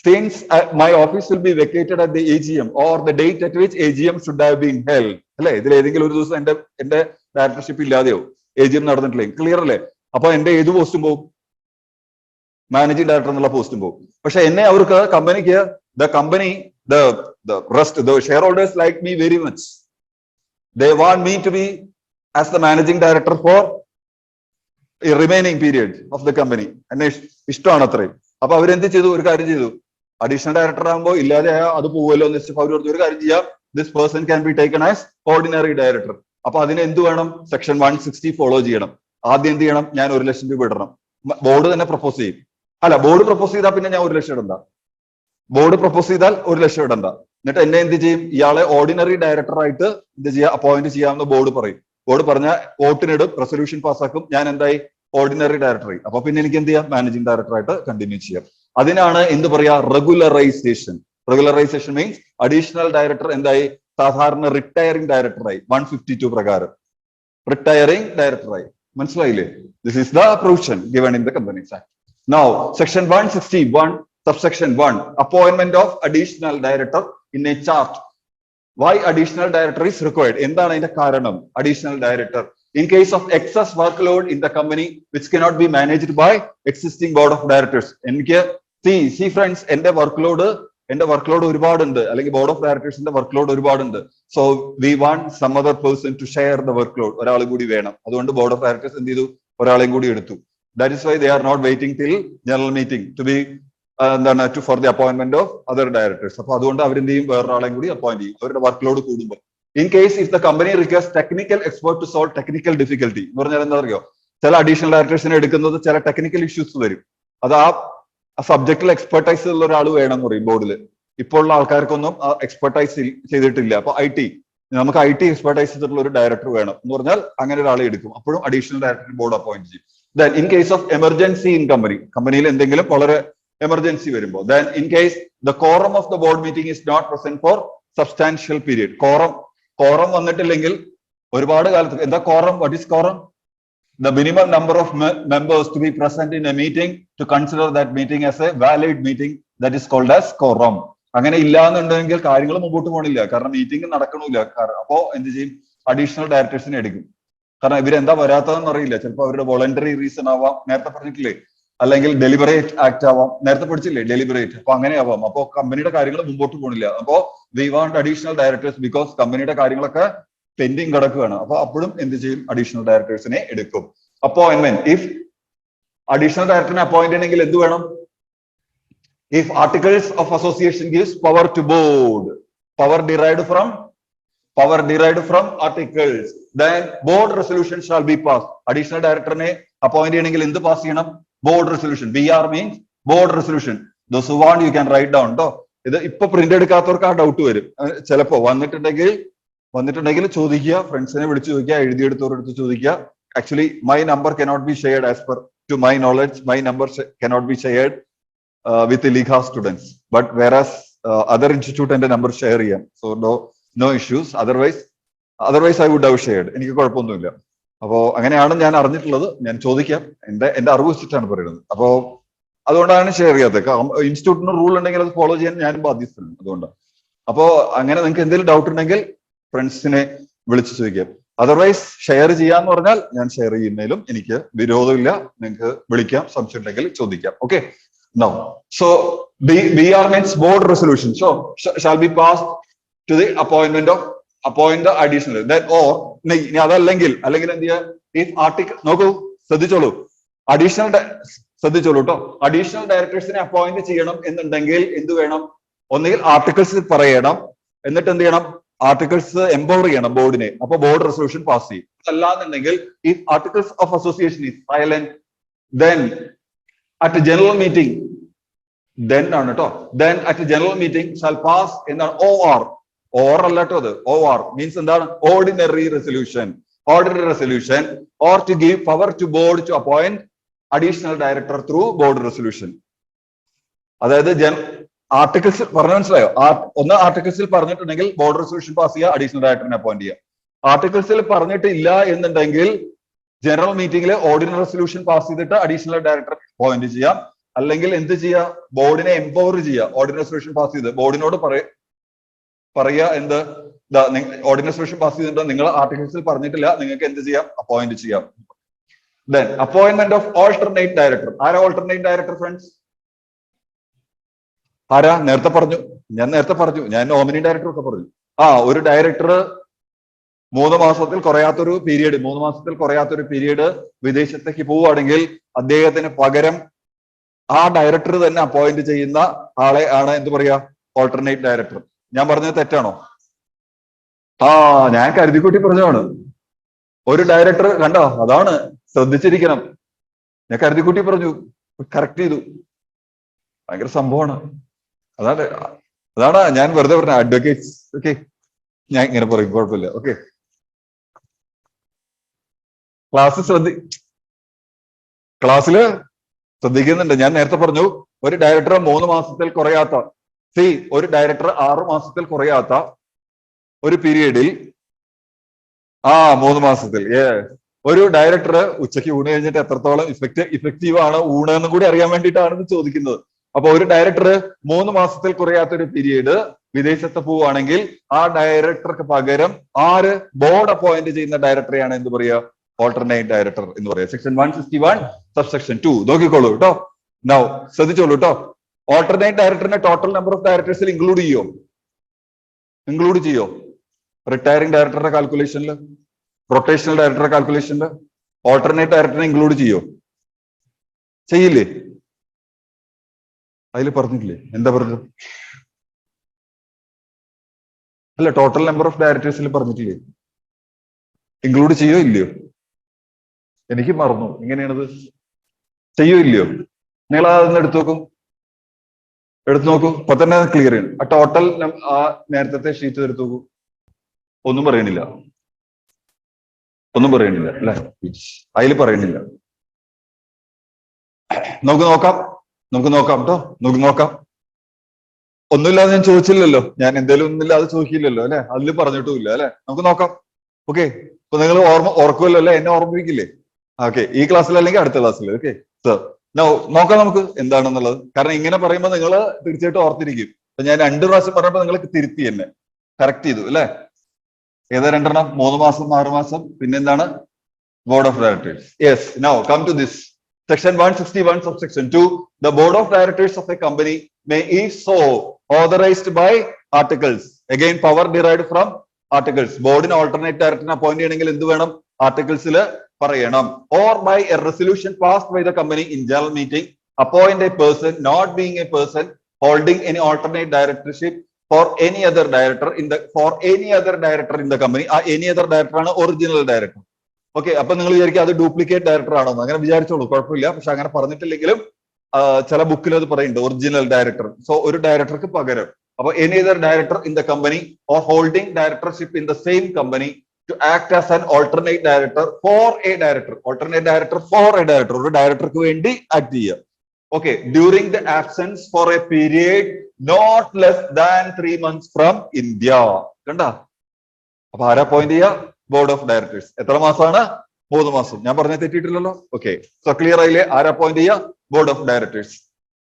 Since my office will be vacated at the AGM or the date at which AGM should have been held. അല്ലെ, ഇതിൽ ഏതെങ്കിലും ഒരു ദിവസം എന്റെ ഡയറക്ടർഷിപ്പ് ഇല്ലാതെയോ AGM നടന്നിട്ടില്ലേ? ക്ലിയർ അല്ലേ? അപ്പൊ എന്റെ ഏത് പോസ്റ്റും പോകും? മാനേജിംഗ് ഡയറക്ടർ എന്നുള്ള പോസ്റ്റും പോകും. പക്ഷെ എന്നെ അവർക്ക് കമ്പനിക്ക് the shareholders like me very much. They want me to be as the managing director for a remaining period of the company. എന്നെ ഇഷ്ടമാണ് അത്രയും. അപ്പൊ അവരെന്ത് ചെയ്തു? ഒരു കാര്യം ചെയ്തു, അഡീഷണൽ ഡയറക്ടർ ആകുമ്പോൾ ഇല്ലാതെ അത് പോവുമല്ലോ എന്ന് വെച്ചാൽ അവർ ഒരു കാര്യം ചെയ്യാം, this person can be taken as ordinary director. അപ്പൊ അതിന് എന്ത് വേണം? സെക്ഷൻ 160 ഫോളോ ചെയ്യണം. ആദ്യം എന്ത് ചെയ്യണം? ഞാൻ 1 ലക്ഷം രൂപ ഇടണം. ബോർഡ് തന്നെ പ്രപ്പോസ് ചെയ്യും. അല്ല, ബോർഡ് പ്രപ്പോസ് ചെയ്താൽ പിന്നെ ഞാൻ 1 ലക്ഷം ഇടണ്ട. ബോർഡ് പ്രപ്പോസ് ചെയ്താൽ 1 ലക്ഷം ഇടണ്ട. എന്നിട്ട് എന്നെ എന്ത് ചെയ്യും? ഇയാളെ ഓർഡിനറി ഡയറക്ടറായിട്ട് എന്ത് ചെയ്യാം? അപ്പോയിന്റ് ചെയ്യാമെന്ന് ബോർഡ് പറയും. ബോർഡ് പറഞ്ഞ വോട്ടിനിടും, റെസൊല്യൂഷൻ പാസ്സാക്കും. ഞാൻ എന്തായി? ഓർഡിനറി ഡയറക്ടറായി. അപ്പൊ പിന്നെ എനിക്ക് എന്ത് ചെയ്യാം? മാനേജിംഗ് ഡയറക്ടറായിട്ട് കണ്ടിന്യൂ ചെയ്യാം. അതിനാണ് എന്ത് പറയാ? Regularisation. Regularisation means additional director എന്തായി? സാധാരണ റിട്ടയറിംഗ് ഡയറക്ടറായി. 152 പ്രകാരം റിട്ടയറിംഗ് ഡയറക്ടറായി. മനസ്സിലായില്ലേ? This is the provision given in the companies act. Now section 161 subsection 1, appointment of additional director in a chart. Why additional director is required? എന്താണ് അതിന്റെ കാരണം? Additional director in case of excess workload in the company which cannot be managed by existing board of directors. എനിക്ക് see friends, എന്റെ workload എന്റെ work load ഒരുപാടുണ്ട്, അല്ലെങ്കിൽ board of ഡയറക്ടേഴ്സിന്റെ work load ഒരുപാടുണ്ട്. So we want some other person to share the work load. ഒരാൾ കൂടി വേണം. അതുകൊണ്ട് ബോർഡ് ഓഫ് ഡയറക്ടേഴ്സ് എന്ത് ചെയ്തു? ഒരാളെയും കൂടി എടുത്തു. That is why they are not waiting till general meeting to be എന്താണ് to for the appointment of other directors. അപ്പൊ അതുകൊണ്ട് അവരെന്ത് ചെയ്യും? വേറൊരാളെയും കൂടി അപ്പോയിന്റ് ചെയ്യും അവരുടെ വർക്ക് ലോഡ് കൂടുമ്പോൾ. In case if the company requires technical expert to solve technical difficulty എന്ന് പറഞ്ഞാൽ എന്താ അറിയോ? ചില അഡീഷണൽ ഡയറക്ടേഴ്സിനെ എടുക്കുന്നത് ചില ടെക്നിക്കൽ ഇഷ്യൂസ് വരും. അത് ആ സബ്ജക്റ്റിൽ എക്സ്പെർട്ടൈസ് ഉള്ള ഒരാൾ വേണം എന്ന് പറയും ബോർഡിൽ. ഇപ്പോൾ ഉള്ള ആൾക്കാർക്കൊന്നും എക്സ്പെർട്ടൈസ് ചെയ്തിട്ടില്ല. അപ്പൊ നമുക്ക് ഐ ടി എക്സ്പെർട്ടൈസ് ചെയ്തിട്ടുള്ള ഒരു ഡയറക്ടർ വേണം എന്ന് പറഞ്ഞാൽ അങ്ങനെ ഒരാളെ എടുക്കും. അപ്പോഴും അഡീഷണൽ ഡയറക്ടർ ബോർഡ് അപ്പോയിന്റ് ചെയ്യും. Then in case of emergency in കമ്പനിയിൽ എന്തെങ്കിലും വളരെ എമർജൻസി വരുമ്പോൾ, then in case the quorum of the board meeting is not present for substantial period. Quorum വന്നിട്ടില്ലെങ്കിൽ ഒരുപാട് കാലത്ത്, എന്താ quorum? What is quorum? The minimum number of members to be present in a meeting to consider that meeting as a valid meeting, that is called as quorum. അങ്ങനെ ഇല്ല എന്നുണ്ടെങ്കിൽ കാര്യങ്ങൾ മുമ്പോട്ട് പോകണില്ല. കാരണം മീറ്റിംഗ് നടക്കണില്ല. അപ്പോ എന്ത് ചെയ്യും? അഡീഷണൽ ഡയറക്ടേഴ്സിനെ എടുക്കും. കാരണം ഇവരെന്താ വരാത്തതെന്ന് അറിയില്ല. ചിലപ്പോൾ അവരുടെ വോളണ്ടറി റീസൺ ആവാം, നേരത്തെ പറഞ്ഞിട്ടില്ലേ? അല്ലെങ്കിൽ ഡെലിബറേറ്റ് ആക്ട് ആവാം, നേരത്തെ പഠിച്ചില്ലേ ഡെലിബറേറ്റ്. അപ്പൊ അങ്ങനെ ആവാം. അപ്പോ കമ്പനിയുടെ കാര്യങ്ങൾ മുമ്പോട്ട് പോകണില്ല. അപ്പോ we want additional directors because കമ്പനിയുടെ കാര്യങ്ങളൊക്കെ പെൻഡിങ് കിടക്കുകയാണ്. അപ്പൊ അപ്പോഴും എന്ത് ചെയ്യും? അഡീഷണൽ ഡയറക്ടേഴ്സിനെ എടുക്കും. അപ്പോയിന്റ്മെന്റ്, ഇഫ് അഡീഷണൽ ഡയറക്ടറിനെ അപ്പോയിന്റ് ചെയ്യണമെങ്കിൽ എന്ത് വേണം? If articles of association gives power to board, power derived from articles, then board resolution shall be pass. Additional ഡയറക്ടറിനെ അപ്പോയിന്റ് ചെയ്യണമെങ്കിൽ എന്ത് പാസ് ചെയ്യണം? Board resolution. BR means board resolution. Those who want you can write down ട്ടോ. ഇത് ഇപ്പൊ print എടുക്കാത്തവർക്ക് ആ doubt വരും. ചിലപ്പോ വന്നിട്ടുണ്ടെങ്കിൽ ചോദിക്കുക, ഫ്രണ്ട്സിനെ വിളിച്ച് ചോദിക്കുക, എഴുതിയെടുത്തവരെടുത്ത് ചോദിക്കുക. Actually, my number cannot be shared as per to my knowledge. My number cannot be shared with the Ligha students. But whereas other institute and number share ചെയ്യാം. So no issues. Otherwise I would have shared. എനിക്ക് കുഴപ്പമൊന്നുമില്ല. അപ്പോ അങ്ങനെയാണ് ഞാൻ അറിഞ്ഞിട്ടുള്ളത്. ഞാൻ ചോദിക്കാം. എന്റെ അറിവ് വെച്ചിട്ടാണ് പറയുന്നത്. അപ്പോ അതുകൊണ്ടാണ് ഷെയർ ചെയ്യാത്തത്. ഇൻസ്റ്റിറ്റ്യൂട്ടിന് റൂൾ ഉണ്ടെങ്കിൽ അത് ഫോളോ ചെയ്യാൻ ഞാനും ബാധ്യസ്ഥനാണ്. അതുകൊണ്ടാണ്. അപ്പോ അങ്ങനെ നിങ്ങൾക്ക് എന്തെങ്കിലും ഡൗട്ട് ഉണ്ടെങ്കിൽ ഫ്രണ്ട്സിനെ വിളിച്ച് ചോദിക്കാം. അതർവൈസ് ഷെയർ ചെയ്യാന്ന് പറഞ്ഞാൽ ഞാൻ ഷെയർ ചെയ്യുന്നതിലും എനിക്ക് വിരോധമില്ല. നിങ്ങൾക്ക് വിളിക്കാം, സംശയം ഉണ്ടെങ്കിൽ ചോദിക്കാം. Okay, no so BR means board resolution. So shall be pass to the appoint additional. ഇനി അതല്ലെങ്കിൽ എന്ത് ചെയ്യുക? ഈ ആർട്ടിക്കിൾ നോക്കൂ, ശ്രദ്ധിച്ചോളൂ കേട്ടോ. അഡീഷണൽ ഡയറക്ടേഴ്സിനെ അപ്പോയിന്റ് ചെയ്യണം എന്നുണ്ടെങ്കിൽ എന്ത് വേണം? ഒന്നുകിൽ ആർട്ടിക്കിൾസ് പറയണം, എന്നിട്ട് എന്ത് ചെയ്യണം? ആർട്ടിക്കിൾസ് എംപവർ ചെയ്യണം ബോർഡിനെ. അപ്പൊ ബോർഡ് റെസൊല്യൂഷൻ പാസ് ചെയ്യും. അല്ലാന്നുണ്ടെങ്കിൽ if articles of association is silent, then at general meeting, then ആണ് കേട്ടോ, then at general meeting shall pass എന്താണ്? OR അല്ല കേട്ടോ അത്. OR മീൻസ് എന്താണ്? Ordinary resolution or to give power to board to appoint additional director through board resolution. അതായത് articles പറഞ്ഞ മനസ്സിലായോ? ഒന്ന് ആർട്ടിക്കിൾസിൽ പറഞ്ഞിട്ടുണ്ടെങ്കിൽ ബോർഡ് റെസൊല്യൂഷൻ പാസ് ചെയ്യുക, അഡീഷണൽ ഡയറക്ടറിനെ അപ്പോയിന്റ് ചെയ്യുക. ആർട്ടിക്കിൾസിൽ പറഞ്ഞിട്ടില്ല എന്നുണ്ടെങ്കിൽ ജനറൽ മീറ്റിംഗിൽ ഓർഡിനറി റെസൊല്യൂഷൻ പാസ് ചെയ്തിട്ട് അഡീഷണൽ ഡയറക്ടർ അപ്പോയിന്റ് ചെയ്യാം. അല്ലെങ്കിൽ എന്ത് ചെയ്യുക? ബോർഡിനെ എംപവർ ചെയ്യുക. ഓർഡിനറി റെസൊല്യൂഷൻ പാസ് ചെയ്ത് ബോർഡിനോട് പറയുക എന്ത്? ഓർഡിനറി റെസൊല്യൂഷൻ പാസ് ചെയ്തിട്ട് നിങ്ങൾ ആർട്ടിക്കിൾസിൽ പറഞ്ഞിട്ടില്ല, നിങ്ങൾക്ക് എന്ത് ചെയ്യാം? അപ്പോയിന്റ് ചെയ്യാം. Then appointment of alternate director. ആരാ ഓൾട്ടർനേറ്റ് ഡയറക്ടർ ഫ്രണ്ട്സ്? ആരാ? ഞാൻ നേരത്തെ പറഞ്ഞു. ഞാൻ നോമിനി ഡയറക്ടർ ഒക്കെ പറഞ്ഞു. ഒരു ഡയറക്ടർ 3 മാസത്തിൽ കുറയാത്തൊരു പീരീഡ് വിദേശത്തേക്ക് പോവുകയാണെങ്കിൽ അദ്ദേഹത്തിന് പകരം ആ ഡയറക്ടർ തന്നെ അപ്പോയിന്റ് ചെയ്യുന്ന ആളെ ആണ് എന്ത് പറയാ? Alternate director. ഞാൻ പറഞ്ഞത് തെറ്റാണോ? ഞാൻ കരുതിക്കുട്ടി പറഞ്ഞതാണ്. ഒരു ഡയറക്ടർ കണ്ടോ? അതാണ്, ശ്രദ്ധിച്ചിരിക്കണം. ഞാൻ കരുതിക്കുട്ടി പറഞ്ഞു, കറക്റ്റ് ചെയ്തു. ഭയങ്കര സംഭവമാണ്. അതാണ് ഞാൻ വെറുതെ പറഞ്ഞ അഡ്വക്കേറ്റ്സ്. ഓക്കെ, ഞാൻ ഇങ്ങനെ പറയും, കുഴപ്പമില്ല. ഓക്കെ, ക്ലാസ്സിൽ ശ്രദ്ധിക്കുന്നുണ്ട്. ഞാൻ നേരത്തെ പറഞ്ഞു, ഒരു ഡയറക്ടർ 3 മാസത്തിൽ കുറയാത്ത, ഒരു ഡയറക്ടർ 6 മാസത്തിൽ കുറയാത്ത ഒരു പീരീഡിൽ 3 മാസത്തിൽ ഒരു ഡയറക്ടർ ഉച്ചയ്ക്ക് ഊണ് കഴിഞ്ഞിട്ട് എത്രത്തോളം ഇഫക്റ്റീവ് ആണ് ഊണ് എന്നും കൂടി അറിയാൻ വേണ്ടിയിട്ടാണ് ഇത് ചോദിക്കുന്നത്. അപ്പൊ ഒരു ഡയറക്ടർ 3 മാസത്തിൽ കുറയാത്ത ഒരു പീരീഡ് വിദേശത്ത് പോവുകയാണെങ്കിൽ ആ ഡയറക്ടർക്ക് പകരം ബോർഡ് അപ്പോയിന്റ് ചെയ്യുന്ന ഡയറക്ടറെയാണ് എന്ത് പറയുക? ഓൾട്ടർനേറ്റ് ഡയറക്ടർ എന്ന് പറയാം. സെക്ഷൻ 161 സബ്സെക്ഷൻ 2 നോക്കിക്കോളൂ കേട്ടോ. നൗ ശ്രദ്ധിച്ചോളൂ കേട്ടോ. ഓൾട്ടർനേറ്റ് ഡയറക്ടറിനെ ടോട്ടൽ നമ്പർ ഓഫ് ഡയറക്ടേഴ്സിൽ ഇൻക്ലൂഡ് ചെയ്യോ റിട്ടയറിംഗ് ഡയറക്ടറുടെ കാൽക്കുലേഷനിൽ, റൊട്ടേഷണൽ ഡയറക്ടറുടെ കാൽക്കുലേഷനിൽ ഓൾട്ടർനേറ്റ് ഡയറക്ടറിനെ ഇൻക്ലൂഡ് ചെയ്യില്ലേ? അതിൽ പറഞ്ഞില്ലേ? എന്താ പറഞ്ഞത്? അല്ല, ടോട്ടൽ നമ്പർ ഓഫ് ഡയറക്ടേഴ്സിൽ പറഞ്ഞിട്ടില്ലേ? ഇൻക്ലൂഡ് ചെയ്യോ ഇല്ലയോ? എനിക്ക് മറന്നു. എങ്ങനെയാണത്? ചെയ്യോ ഇല്ലയോ? നിങ്ങൾ അതൊന്ന് എടുത്തു നോക്കൂ. ഇപ്പൊ തന്നെ ക്ലിയർ ചെയ്യണം. ആ ടോട്ടൽ ആ നേരത്തെ ഷീറ്റ് എടുത്തു നോക്കൂ. ഒന്നും പറയണില്ല അല്ലെ? അതിൽ പറയണില്ല. നമുക്ക് നോക്കാം കേട്ടോ. നോക്കാം. ഒന്നുമില്ലാതെ ഞാൻ ചോദിച്ചില്ലല്ലോ. ഞാൻ എന്തേലും ഒന്നുമില്ലാതെ ചോദിക്കില്ലല്ലോ അല്ലെ? അതിൽ പറഞ്ഞിട്ടുമില്ല അല്ലെ? നമുക്ക് നോക്കാം. ഓക്കെ, അപ്പൊ നിങ്ങൾ ഓർക്കുമല്ലോ അല്ലെ? എന്നെ ഓർമ്മിപ്പിക്കില്ലേ? ഓക്കെ, ഈ ക്ലാസ്സിൽ അല്ലെങ്കിൽ അടുത്ത ക്ലാസ്സിൽ. ഓക്കെ സർ, നോക്കാം നമുക്ക് എന്താണെന്നുള്ളത്. കാരണം ഇങ്ങനെ പറയുമ്പോൾ നിങ്ങൾ തീർച്ചയായിട്ടും ഓർത്തിരിക്കും. അപ്പൊ ഞാൻ 2 പ്രാവശ്യം പറഞ്ഞപ്പോൾ നിങ്ങൾ തിരുത്തി എന്നെ കറക്റ്റ് ചെയ്തു അല്ലെ? ഏതാ 2 3 മാസം 6 മാസം പിന്നെന്താണ്? Board of directors. Yes, now come to this section 161 subsection 2. The board of directors of a company may is so authorized by articles. Again, power derived from articles. ബോർഡിന് alternate ഡയറക്ടറിനെ അപ്പോയിന്റ് ചെയ്യണമെങ്കിൽ എന്ത് വേണം? ആർട്ടിക്കിൾസിൽ പറയണം. Or by a resolution passed by the company in general meeting, appoint a person not being a person holding any alternate directorship for any other director in the company. ആ any other director ആണ് original director. Okay, അപ്പൊ നിങ്ങൾ വിചാരിക്കും അത് duplicate director ആണോ? അങ്ങനെ വിചാരിച്ചോളൂ, കുഴപ്പമില്ല. പക്ഷെ അങ്ങനെ പറഞ്ഞിട്ടില്ലെങ്കിലും ചില ബുക്കിൽ അത് പറയുന്നുണ്ട്, ഒറിജിനൽ ഡയറക്ടർ. സോ ഒരു ഡയറക്ടർക്ക് പകരം. അപ്പൊ any other director in the company or holding directorship in the same company to act as an alternate director for a director. Alternate director for a director, ഒരു ഡയറക്ടർക്ക് വേണ്ടി ആക്ട് ചെയ്യുക. Okay, during the absence for a period not less than 3 months from India. കണ്ട? അപ്പൊ ആരാ appoint ചെയ്യുക? Board of directors. എത്ര മാസമാണ്? 3 മാസം. ഞാൻ പറഞ്ഞ തെറ്റിയിട്ടില്ലല്ലോ? ഓക്കെ, സോ ക്ലിയർ ആയില്ലേ? ആരാ അപ്പോയിന്റ് ചെയ്യുക? Board of directors.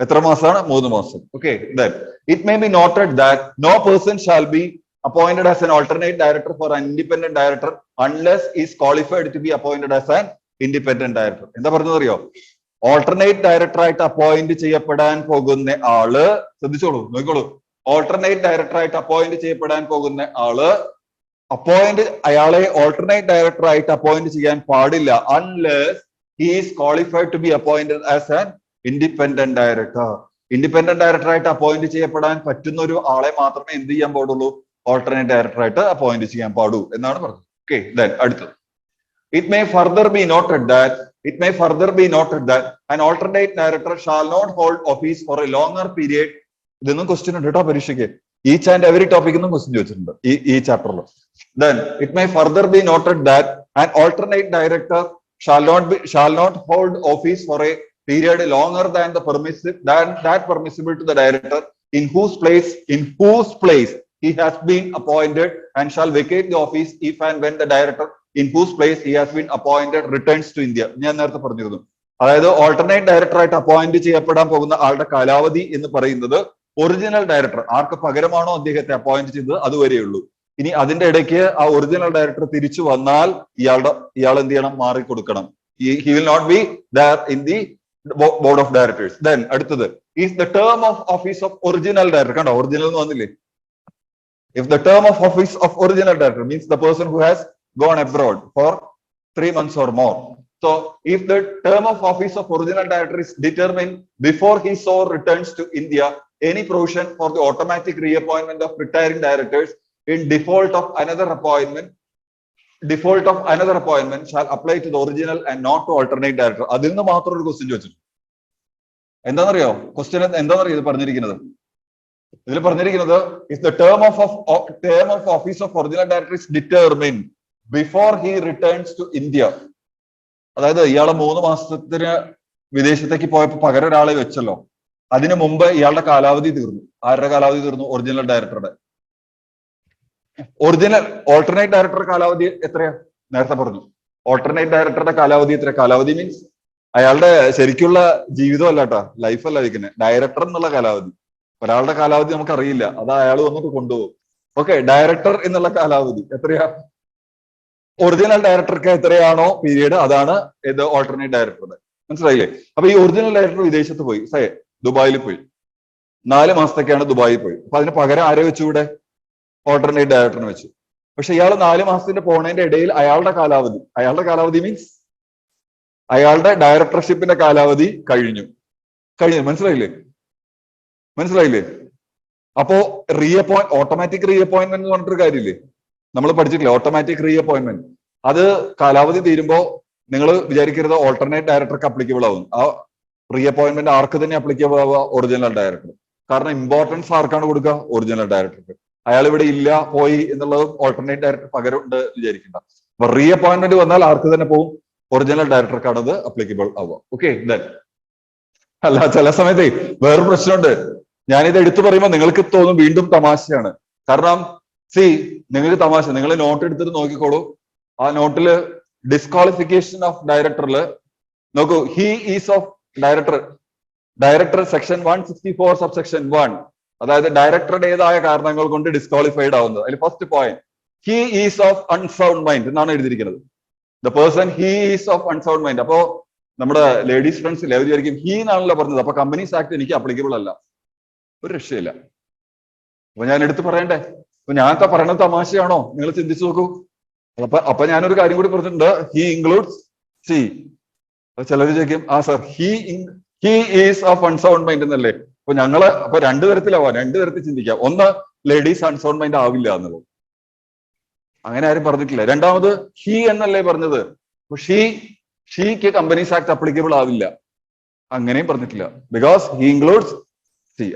എത്ര മാസമാണ്? 3 മാസം. Okay, then it may be noted that no person shall be appointed as an alternate director for an independent director unless is qualified to be appointed as an independent director. എന്താ പറഞ്ഞത് അറിയോ? Alternate director ആയിട്ട് appoint ചെയ്യപ്പെടാൻ പോകുന്ന ആള്, ശ്രദ്ധിച്ചോളൂ, നോക്കിക്കോളൂ. Alternate director ആയിട്ട് അപ്പോയിന്റ് ചെയ്യപ്പെടാൻ പോകുന്ന ആള് അയാളെ ഓൾട്ടർനേറ്റ് ഡയറക്ടർ ആയിട്ട് അപ്പോയിന്റ് ചെയ്യാൻ പാടില്ല unless he is qualified to be appointed as an independent director. Independent director ആയിട്ട് അപ്പോയിന്റ് ചെയ്യപ്പെടാൻ പറ്റുന്ന ഒരു ആളെ മാത്രമേ എന്ത് ചെയ്യാൻ പാടുള്ളൂ? ഓൾട്ടർനേറ്റ് ഡയറക്ടർ ആയിട്ട് അപ്പോയിന്റ് ചെയ്യാൻ പാടൂ എന്നാണ് പറഞ്ഞത്. ഓക്കെ, ദെൻ അടുത്തത്. It may further be noted that an alternate director shall not hold office for a longer period. ഇതൊന്നും ക്വസ്റ്റ്യൻ ഉണ്ട് കേട്ടോ പരീക്ഷയ്ക്ക്. ഈച്ച് ആൻഡ് എവറി ടോപ്പിക് നിന്നും ക്വസ്റ്റ്യൻ ചോദിച്ചിട്ടുണ്ട് ഈ ചാപ്റ്ററിൽ. Then it may further be noted that an alternate director shall not hold office for a period longer than that permissible to the director in whose place he has been appointed, and shall vacate the office if and when the director in whose place he has been appointed returns to India. ഞാൻ നേരത്തെ പറഞ്ഞിരുന്നു. അതായത് alternate director ആയിട്ട് appoint ചെയ്യപ്പെടാൻ പോകുന്ന ആളുടെ കാലാവധി എന്ന് പറയുന്നത് ഒറിജിനൽ ഡയറക്ടർ ആർക്ക് പകരമാണോ അദ്ദേഹത്തെ അപ്പോയിന്റ് ചെയ്തത് അതുവരെയുള്ളൂ. ഇനി അതിന്റെ ഇടയ്ക്ക് ആ ഒറിജിനൽ ഡയറക്ടർ തിരിച്ചു വന്നാൽ ഇയാൾ എന്ത് ചെയ്യണം? മാറിക്കൊടുക്കണം. He will not be there in the board of directors. Then അടുത്തത്, is the term of office of original director. കണ്ടോ, ഒറിജിനൽ എന്ന് വന്നില്ലേ? If the term of office of original director means the person who has gone abroad for 3 months or more. So if the term of office of original director is determined before he so returns to India, any provision for the automatic reappointment of retiring directors in default of another appointment shall apply to the original and not to alternate director. അതിൽ നിന്ന് മാത്രം ഒരു question ചോദിച്ചു. എന്താണെന്നറിയോ? Question എന്താണെന്നറിയോ ഇത് പറഞ്ഞിരിക്കുന്നത്? ഇതിൽ പറഞ്ഞിരിക്കുന്നത് if the term of office of original director is determined before he returns to India. അതായത് ഇയാളെ 3 മാസത്തിന് വിദേശത്തേക്ക് പോയപ്പോൾ പകരം ഒരാളെ വെച്ചല്ലോ, അതിനു മുമ്പ് ഇയാളുടെ കാലാവധി തീർന്നു. ആരുടെ കാലാവധി തീർന്നു? ഒറിജിനൽ ഡയറക്ടറുടെ. ഓൾട്ടർനേറ്റ് ഡയറക്ടറുടെ കാലാവധി എത്രയാ? നേരത്തെ പറഞ്ഞു. ഓൾട്ടർനേറ്റ് ഡയറക്ടറുടെ കാലാവധി എത്ര? കാലാവധി മീൻസ് അയാളുടെ ശരിക്കുള്ള ജീവിതം അല്ല കേട്ടോ, ലൈഫ് അല്ല ഇരിക്കുന്നത്. ഡയറക്ടർ എന്നുള്ള കാലാവധി. ഒരാളുടെ കാലാവധി നമുക്ക് അറിയില്ല, അത് അയാൾ വന്നിട്ട് കൊണ്ടുപോകും. ഓക്കെ, ഡയറക്ടർ എന്നുള്ള കാലാവധി എത്രയാ? ഒറിജിനൽ ഡയറക്ടർക്ക് എത്രയാണോ പീരീഡ് അതാണ് ഇത് ഓൾട്ടർനേറ്റ് ഡയറക്ടറുടെ. മനസ്സിലായില്ലേ? അപ്പൊ ഈ ഒറിജിനൽ ഡയറക്ടർ വിദേശത്ത് പോയി, ദുബായിൽ പോയി. 4 മാസത്തേക്കാണ് ദുബായിൽ പോയി. അപ്പൊ അതിന് പകരം ആരെ വെച്ചു ഇവിടെ? ഓൾട്ടർനേറ്റ് ഡയറക്ടറിനെ വെച്ചു. പക്ഷെ ഇയാൾ 4 മാസത്തിന്റെ പോണതിന്റെ ഇടയിൽ അയാളുടെ കാലാവധി മീൻസ് അയാളുടെ ഡയറക്ടർഷിപ്പിന്റെ കാലാവധി കഴിഞ്ഞു. മനസ്സിലായില്ലേ? അപ്പോ ഓട്ടോമാറ്റിക് റീഅപ്പോയിന്റ്മെന്റ് എന്ന് പറഞ്ഞിട്ടൊരു കാര്യമില്ലേ, നമ്മൾ പഠിച്ചിട്ടില്ലേ? ഓട്ടോമാറ്റിക് റീഅപ്പോയിന്റ്മെന്റ് അത് കാലാവധി തീരുമ്പോ നിങ്ങൾ വിചാരിക്കരുത് ഓൾട്ടർനേറ്റ് ഡയറക്ടർക്ക് അപ്ലിക്കബിൾ ആവും. ആ റീഅപ്പോയിന്റ്മെന്റ് ആർക്ക് തന്നെ അപ്ലിക്കബിൾ ആവുക? Original director. കാരണം ഇമ്പോർട്ടൻസ് ആർക്കാണ് കൊടുക്കുക? ഒറിജിനൽ ഡയറക്ടർക്ക്. അയാൾ ഇവിടെ ഇല്ല, പോയി എന്നുള്ളത് ഓൾട്ടർനേറ്റ് ഡയറക്ടർ പകരം ഉണ്ട് വിചാരിക്കണ്ട. അപ്പൊ റീഅപ്പോയിന്റ്മെന്റ് വന്നാൽ ആർക്ക് തന്നെ പോകും? ഒറിജിനൽ ഡയറക്ടർക്കാണ് അത് അപ്ലിക്കബിൾ ആവുക. ഓക്കെ, അല്ല ചില സമയത്ത് വേറൊരു പ്രശ്നമുണ്ട്. ഞാനിത് എടുത്തു പറയുമ്പോൾ നിങ്ങൾക്ക് തോന്നും വീണ്ടും തമാശയാണ്. കാരണം നിങ്ങൾക്ക് തമാശ, നിങ്ങൾ നോട്ട് എടുത്തിട്ട് നോക്കിക്കോളൂ. ആ നോട്ടില് ഡിസ്ക്വാളിഫിക്കേഷൻ ഓഫ് ഡയറക്ടറിൽ നോക്കൂ, he is of director section 164 subsection 1, അതായത് ഡയറക്ടറുടേതായ കാരണങ്ങൾ കൊണ്ട് ഡിസ്ക്വാളിഫൈഡ് ആവുന്നത്. അതിൽ first point he is of unsound mind എന്നാണ് എഴുതിയിരിക്കുന്നത്. The person he is of unsound mind. അപ്പോ നമ്മുടെ ലേഡീസ് ഫ്രണ്ട്സ് ഇല്ലേ, അവർ വിചാരിക്കും ഹി എന്നാണല്ലോ പറഞ്ഞത്, അപ്പൊ കമ്പനീസ് ആക്ട് എനിക്ക് അപ്ലിക്കബിൾ അല്ല. ഒരു രക്ഷയില്ല. അപ്പൊ ഞാൻ എടുത്ത് പറയണ്ടേ? അപ്പൊ ഞാനൊക്കെ പറയണത് തമാശയാണോ? നിങ്ങൾ ചിന്തിച്ചു നോക്കൂ. അപ്പൊ ഞാനൊരു കാര്യം കൂടി പറഞ്ഞിട്ടുണ്ട്, ഹി ഇൻക്ലൂഡ്സ് ചിലർ ചോദിക്കും, ആ sir he is of unsound mind എന്നല്ലേ? അപ്പൊ രണ്ടു തരത്തിൽ ചിന്തിക്കാം. ഒന്ന്, ലേഡീസ് അൺസൗണ്ട് മൈൻഡ് ആവില്ല എന്നുള്ളത്, അങ്ങനെ ആരും പറഞ്ഞിട്ടില്ല. രണ്ടാമത്, ഹി എന്നല്ലേ പറഞ്ഞത്, അപ്പൊ ഷീക്ക് കമ്പനീസ് ആക്ട് അപ്ലിക്കബിൾ ആവില്ല, അങ്ങനെയും പറഞ്ഞിട്ടില്ല. ബിക്കോസ് ഹി ഇൻക്ലൂഡ്സ്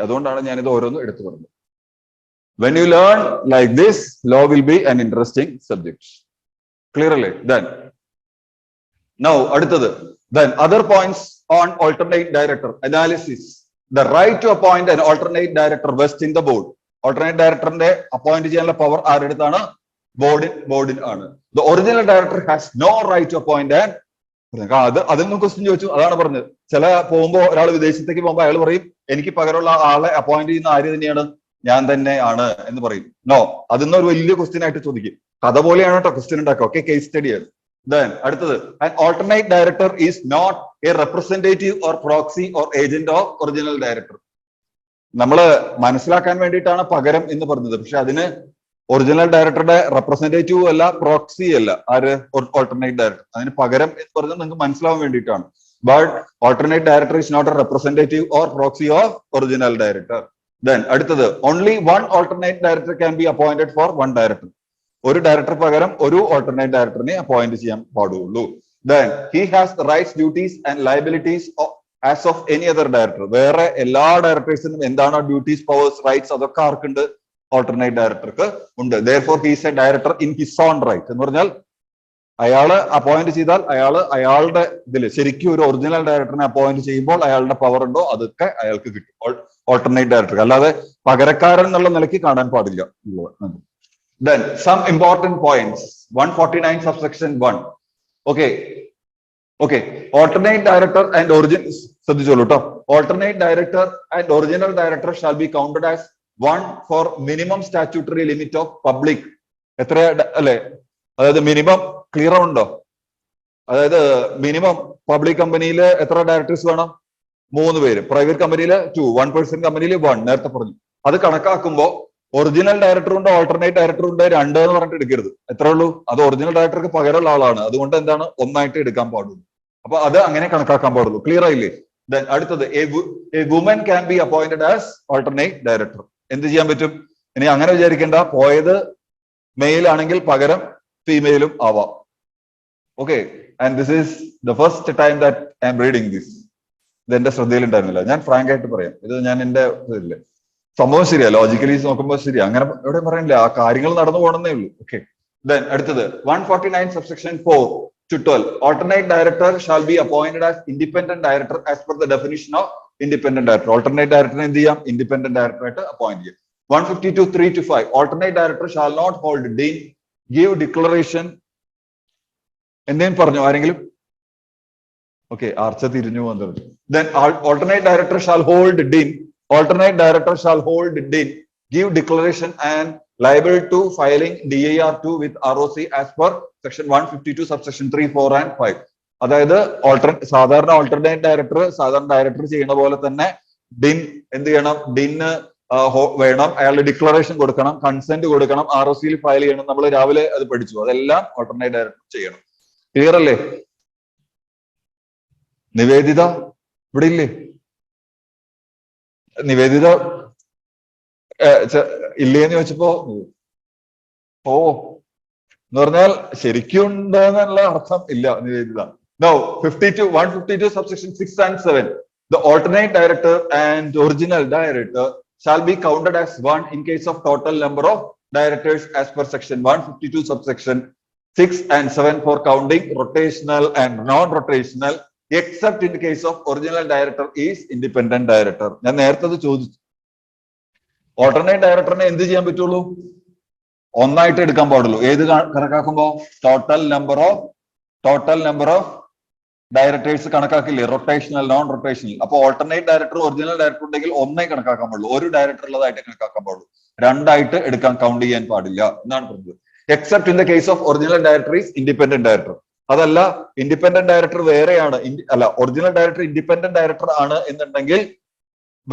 അതുകൊണ്ടാണ് ഞാനിത് ഓരോന്നും എടുത്തു പറഞ്ഞത്. When you learn like this, law will be an interesting subject. Clear അല്ലേ? Now അടുത്തത്, then other points on alternate director analysis. The right to appoint an alternate director vests in the board. Alternate directorന്റെ appoint ചെയ്യാനുള്ള power ആരുടെ അടുത്താണ്? ബോർഡിൻ ആണ്. The original director has no right to appoint an അതൊന്നും question ചോദിച്ചു. അതാണ് പറഞ്ഞത്. പോകുമ്പോ ഒരാൾ വിദേശത്തേക്ക് പോകുമ്പോ അയാൾ പറയും എനിക്ക് പകരമുള്ള ആളെ അപ്പോയിന്റ് ചെയ്യുന്ന ആര് തന്നെയാണ്? ഞാൻ തന്നെയാണ് എന്ന് പറയും. നോ, അതിന്ന് ഒരു വലിയ ക്വസ്റ്റ്യൻ ആയിട്ട് ചോദിക്കും. കഥ പോലെയാണ് കേട്ടോ ക്വസ്റ്റ്യൻ ഉണ്ടാക്കുക. Okay, case study. Then അടുത്തത്, an alternate director is not a representative or proxy or agent of original director. നമ്മൾ മനസ്സിലാക്കാൻ വേണ്ടിയിട്ടാണ് പകരം എന്ന് പറഞ്ഞത്. പക്ഷെ അതിന് ഒറിജിനൽ ഡയറക്ടറുടെ റെപ്രസെന്റേറ്റീവ് അല്ല, പ്രോക്സി അല്ല. ആര്? Alternate director. അതിന് പകരം എന്ന് പറഞ്ഞാൽ നിങ്ങൾക്ക് മനസ്സിലാവാൻ വേണ്ടിയിട്ടാണ്. But alternate director is not a representative or proxy of original director. Then അടുത്തത്, only one alternate director can be appointed for one director. ഒരു ഡയറക്ടർ പകരം ഒരു ഓൾട്ടർനേറ്റ് ഡയറക്ടറിനെ അപ്പോയിന്റ് ചെയ്യാൻ പാടുള്ളൂ. Then he has the rights, duties and liabilities as of any other director. വേറെ എല്ലാ ഡയറക്ടേഴ്സിനും എന്താണ് duties, powers, rights അതൊക്കെ ആർക്കുണ്ട്? ഓൾട്ടർനേറ്റ് ഡയറക്ടർക്ക് ഉണ്ട്. Therefore he is a director in his own right. എന്ന് പറഞ്ഞാൽ അയാള് അപ്പോയിന്റ് ചെയ്താൽ അയാളുടെ ഇതില് ശരിക്കും ഒരു ഒറിജിനൽ ഡയറക്ടറിനെ അപ്പോയിന്റ് ചെയ്യുമ്പോൾ അയാളുടെ പവർ ഉണ്ടോ അതൊക്കെ അയാൾക്ക് കിട്ടും ഓൾട്ടർനേറ്റ് ഡയറക്ടർ. അല്ലാതെ പകരക്കാരൻ എന്നുള്ള നിലയ്ക്ക് കാണാൻ പാടില്ല. Then some important points. 149 subsection 1. Okay. Alternate director and ശ്രദ്ധിച്ചോളൂ കേട്ടോ. Alternate director and original director shall be counted as one for minimum statutory limit of public. എത്ര അല്ലെ? അതായത് മിനിമം ക്ലിയർ ഉണ്ടോ? അതായത് മിനിമം പബ്ലിക് കമ്പനിയിൽ എത്ര ഡയറക്ടേഴ്സ് വേണം? 3 പേര്. പ്രൈവറ്റ് കമ്പനിയിൽ 2, 1 പേഴ്സൺ കമ്പനിയിൽ 1. നേരത്തെ പറഞ്ഞു. അത് കണക്കാക്കുമ്പോൾ ഒറിജിനൽ ഡയറക്ടർ ഉണ്ട്, ഓൾട്ടർനേറ്റ് ഡയറക്ടർ ഉണ്ട്, 2 എന്ന് പറഞ്ഞിട്ട് എടുക്കരുത്. എത്ര ഉള്ളൂ? അത് ഒറിജിനൽ ഡയറക്ടർക്ക് പകരമുള്ള ആളാണ്. അതുകൊണ്ട് എന്താണ്? ഒന്നായിട്ട് എടുക്കാൻ പാടുള്ളൂ. അപ്പൊ അത് അങ്ങനെ കണക്കാക്കാൻ പാടുള്ളൂ. ക്ലിയർ ആയില്ലേ? Then അടുത്തത്, a woman can be appointed as alternate director. എന്ത് ചെയ്യാൻ പറ്റും? ഇനി അങ്ങനെ വിചാരിക്കേണ്ട, പോയത് മെയിൽ ആണെങ്കിൽ പകരം ഫീമെയിലും ആവാം. Okay, and this is the first time that I M reading this. ഇത് എന്റെ ശ്രദ്ധയിലുണ്ടായിരുന്നില്ല. ഞാൻ ഫ്രാങ്ക് ആയിട്ട് പറയാം, ഇത് ഞാൻ എന്റെ ഇതില്ലേ സംഭവം ശരിയാ, ലോജിക്കലി നോക്കുമ്പോൾ ശരിയാ, അങ്ങനെ എവിടെ പറയുന്നില്ല, ആ കാര്യങ്ങൾ നടന്നു പോകണമെന്നേ ഉള്ളൂ. ഓക്കെ, ദെൻ അടുത്തത് 149 subsection 4 to 12. Alternate director shall be appointed as independent director as per the definition of independent director. Alternate director എന്ത് ചെയ്യാം? ഇൻഡിപെൻഡന്റ് ഡയറക്ടർ ആയിട്ട് അപ്പോയിന്റ് ചെയ്യാം. 152 3 to 5. Alternate director shall not hold dean, give declaration. എന്തെങ്കിലും പറഞ്ഞു ആരെങ്കിലും? Okay, Archa തിരിഞ്ഞു വന്നത്. Then alternate director shall hold dean. Alternate director shall hold dean, give declaration and liable to filing DIR2 with ROC as per section 152 subsection 3, 4 and 5. അതായത് സാധാരണ alternate director ചെയ്യുന്ന പോലെ തന്നെ ഡിൻ എന്ത് ചെയ്യണം? ഡിന് വേണം, അയാളുടെ ഡിക്ലറേഷൻ കൊടുക്കണം, കൺസെന്റ് കൊടുക്കണം, ROC ഫയൽ ചെയ്യണം. നമ്മൾ രാവിലെ അത് പഠിച്ചു. അതെല്ലാം ഓൾട്ടർനേറ്റ് ഡയറക്ടർ ചെയ്യണം. ക്ലിയർ അല്ലേ? നിവേദിത ഇവിടെ ഇല്ലേ? നിവേദിത ഇല്ലേന്ന് ചോദിച്ചപ്പോ ഓ എന്ന് പറഞ്ഞാൽ ശരിക്കും ഉണ്ട് എന്നുള്ള അർത്ഥം ഇല്ല Nivedita. Now 152 subsection 6 and 7. The alternate director and original director shall be counted as one in case of total number of directors as per section 152 subsection 6 and 7 for counting rotational and non-rotational except in the case of original director is independent director. ഞാൻ നേരത്തെ അത് ചോദിച്ചു. Alternate ഡയറക്ടറിനെ എന്ത് ചെയ്യാൻ പറ്റുള്ളൂ? ഒന്നായിട്ട് എടുക്കാൻ പാടുള്ളൂ. ഏത് കണക്കാക്കുമ്പോ? ടോട്ടൽ നമ്പർ ഓഫ് ഡയറക്ടേഴ്സ് കണക്കാക്കില്ലേ? Rotational, non rotational. അപ്പൊ ഓൾട്ടർനേറ്റ് ഡയറക്ടർ ഒറിജിനൽ ഡയറക്ടർ ഉണ്ടെങ്കിൽ ഒന്നേ കണക്കാക്കാൻ പാടുള്ളൂ. ഒരു ഡയറക്ടർ ഉള്ളതായിട്ട് കണക്കാക്കാൻ പാടുള്ളൂ. രണ്ടായിട്ട് എടുക്കാൻ കൗണ്ട് ചെയ്യാൻ പാടില്ല എന്നാണ് പറഞ്ഞത്. Except in the case of original director is independent director. അതല്ല, ഇൻഡിപെൻഡന്റ് ഡയറക്ടർ വേറെയാണ്, ഒറിജിനൽ ഡയറക്ടർ ഇൻഡിപെൻഡന്റ് ഡയറക്ടർ ആണ് എന്നുണ്ടെങ്കിൽ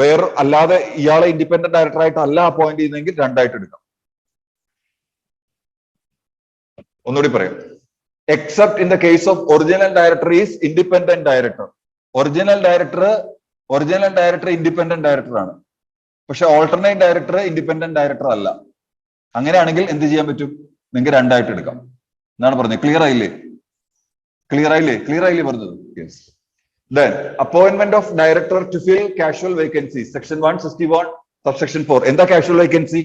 വേറെ അല്ലാതെ ഇയാളെ ഇൻഡിപെൻഡന്റ് ഡയറക്ടർ ആയിട്ട് അല്ല അപ്പോയിന്റ് ചെയ്യുന്നെങ്കിൽ രണ്ടായിട്ട് എടുക്കാം. ഒന്നുകൂടി പറയാം. Except in the case of original director is independent director. Original director independent director ആണ്. പക്ഷെ ഓൾട്ടർനേറ്റ് ഡയറക്ടർ ഇൻഡിപെൻഡന്റ് ഡയറക്ടർ അല്ല. അങ്ങനെയാണെങ്കിൽ എന്ത് ചെയ്യാൻ പറ്റും? നിങ്ങൾക്ക് രണ്ടായിട്ട് എടുക്കാം എന്നാണ് പറഞ്ഞത്. ക്ലിയർ ആയില്ലേ പറഞ്ഞത്? Yes. Then appointment of director to fill casual vacancies. Section 161 subsection 4. എന്താ casual vacancy?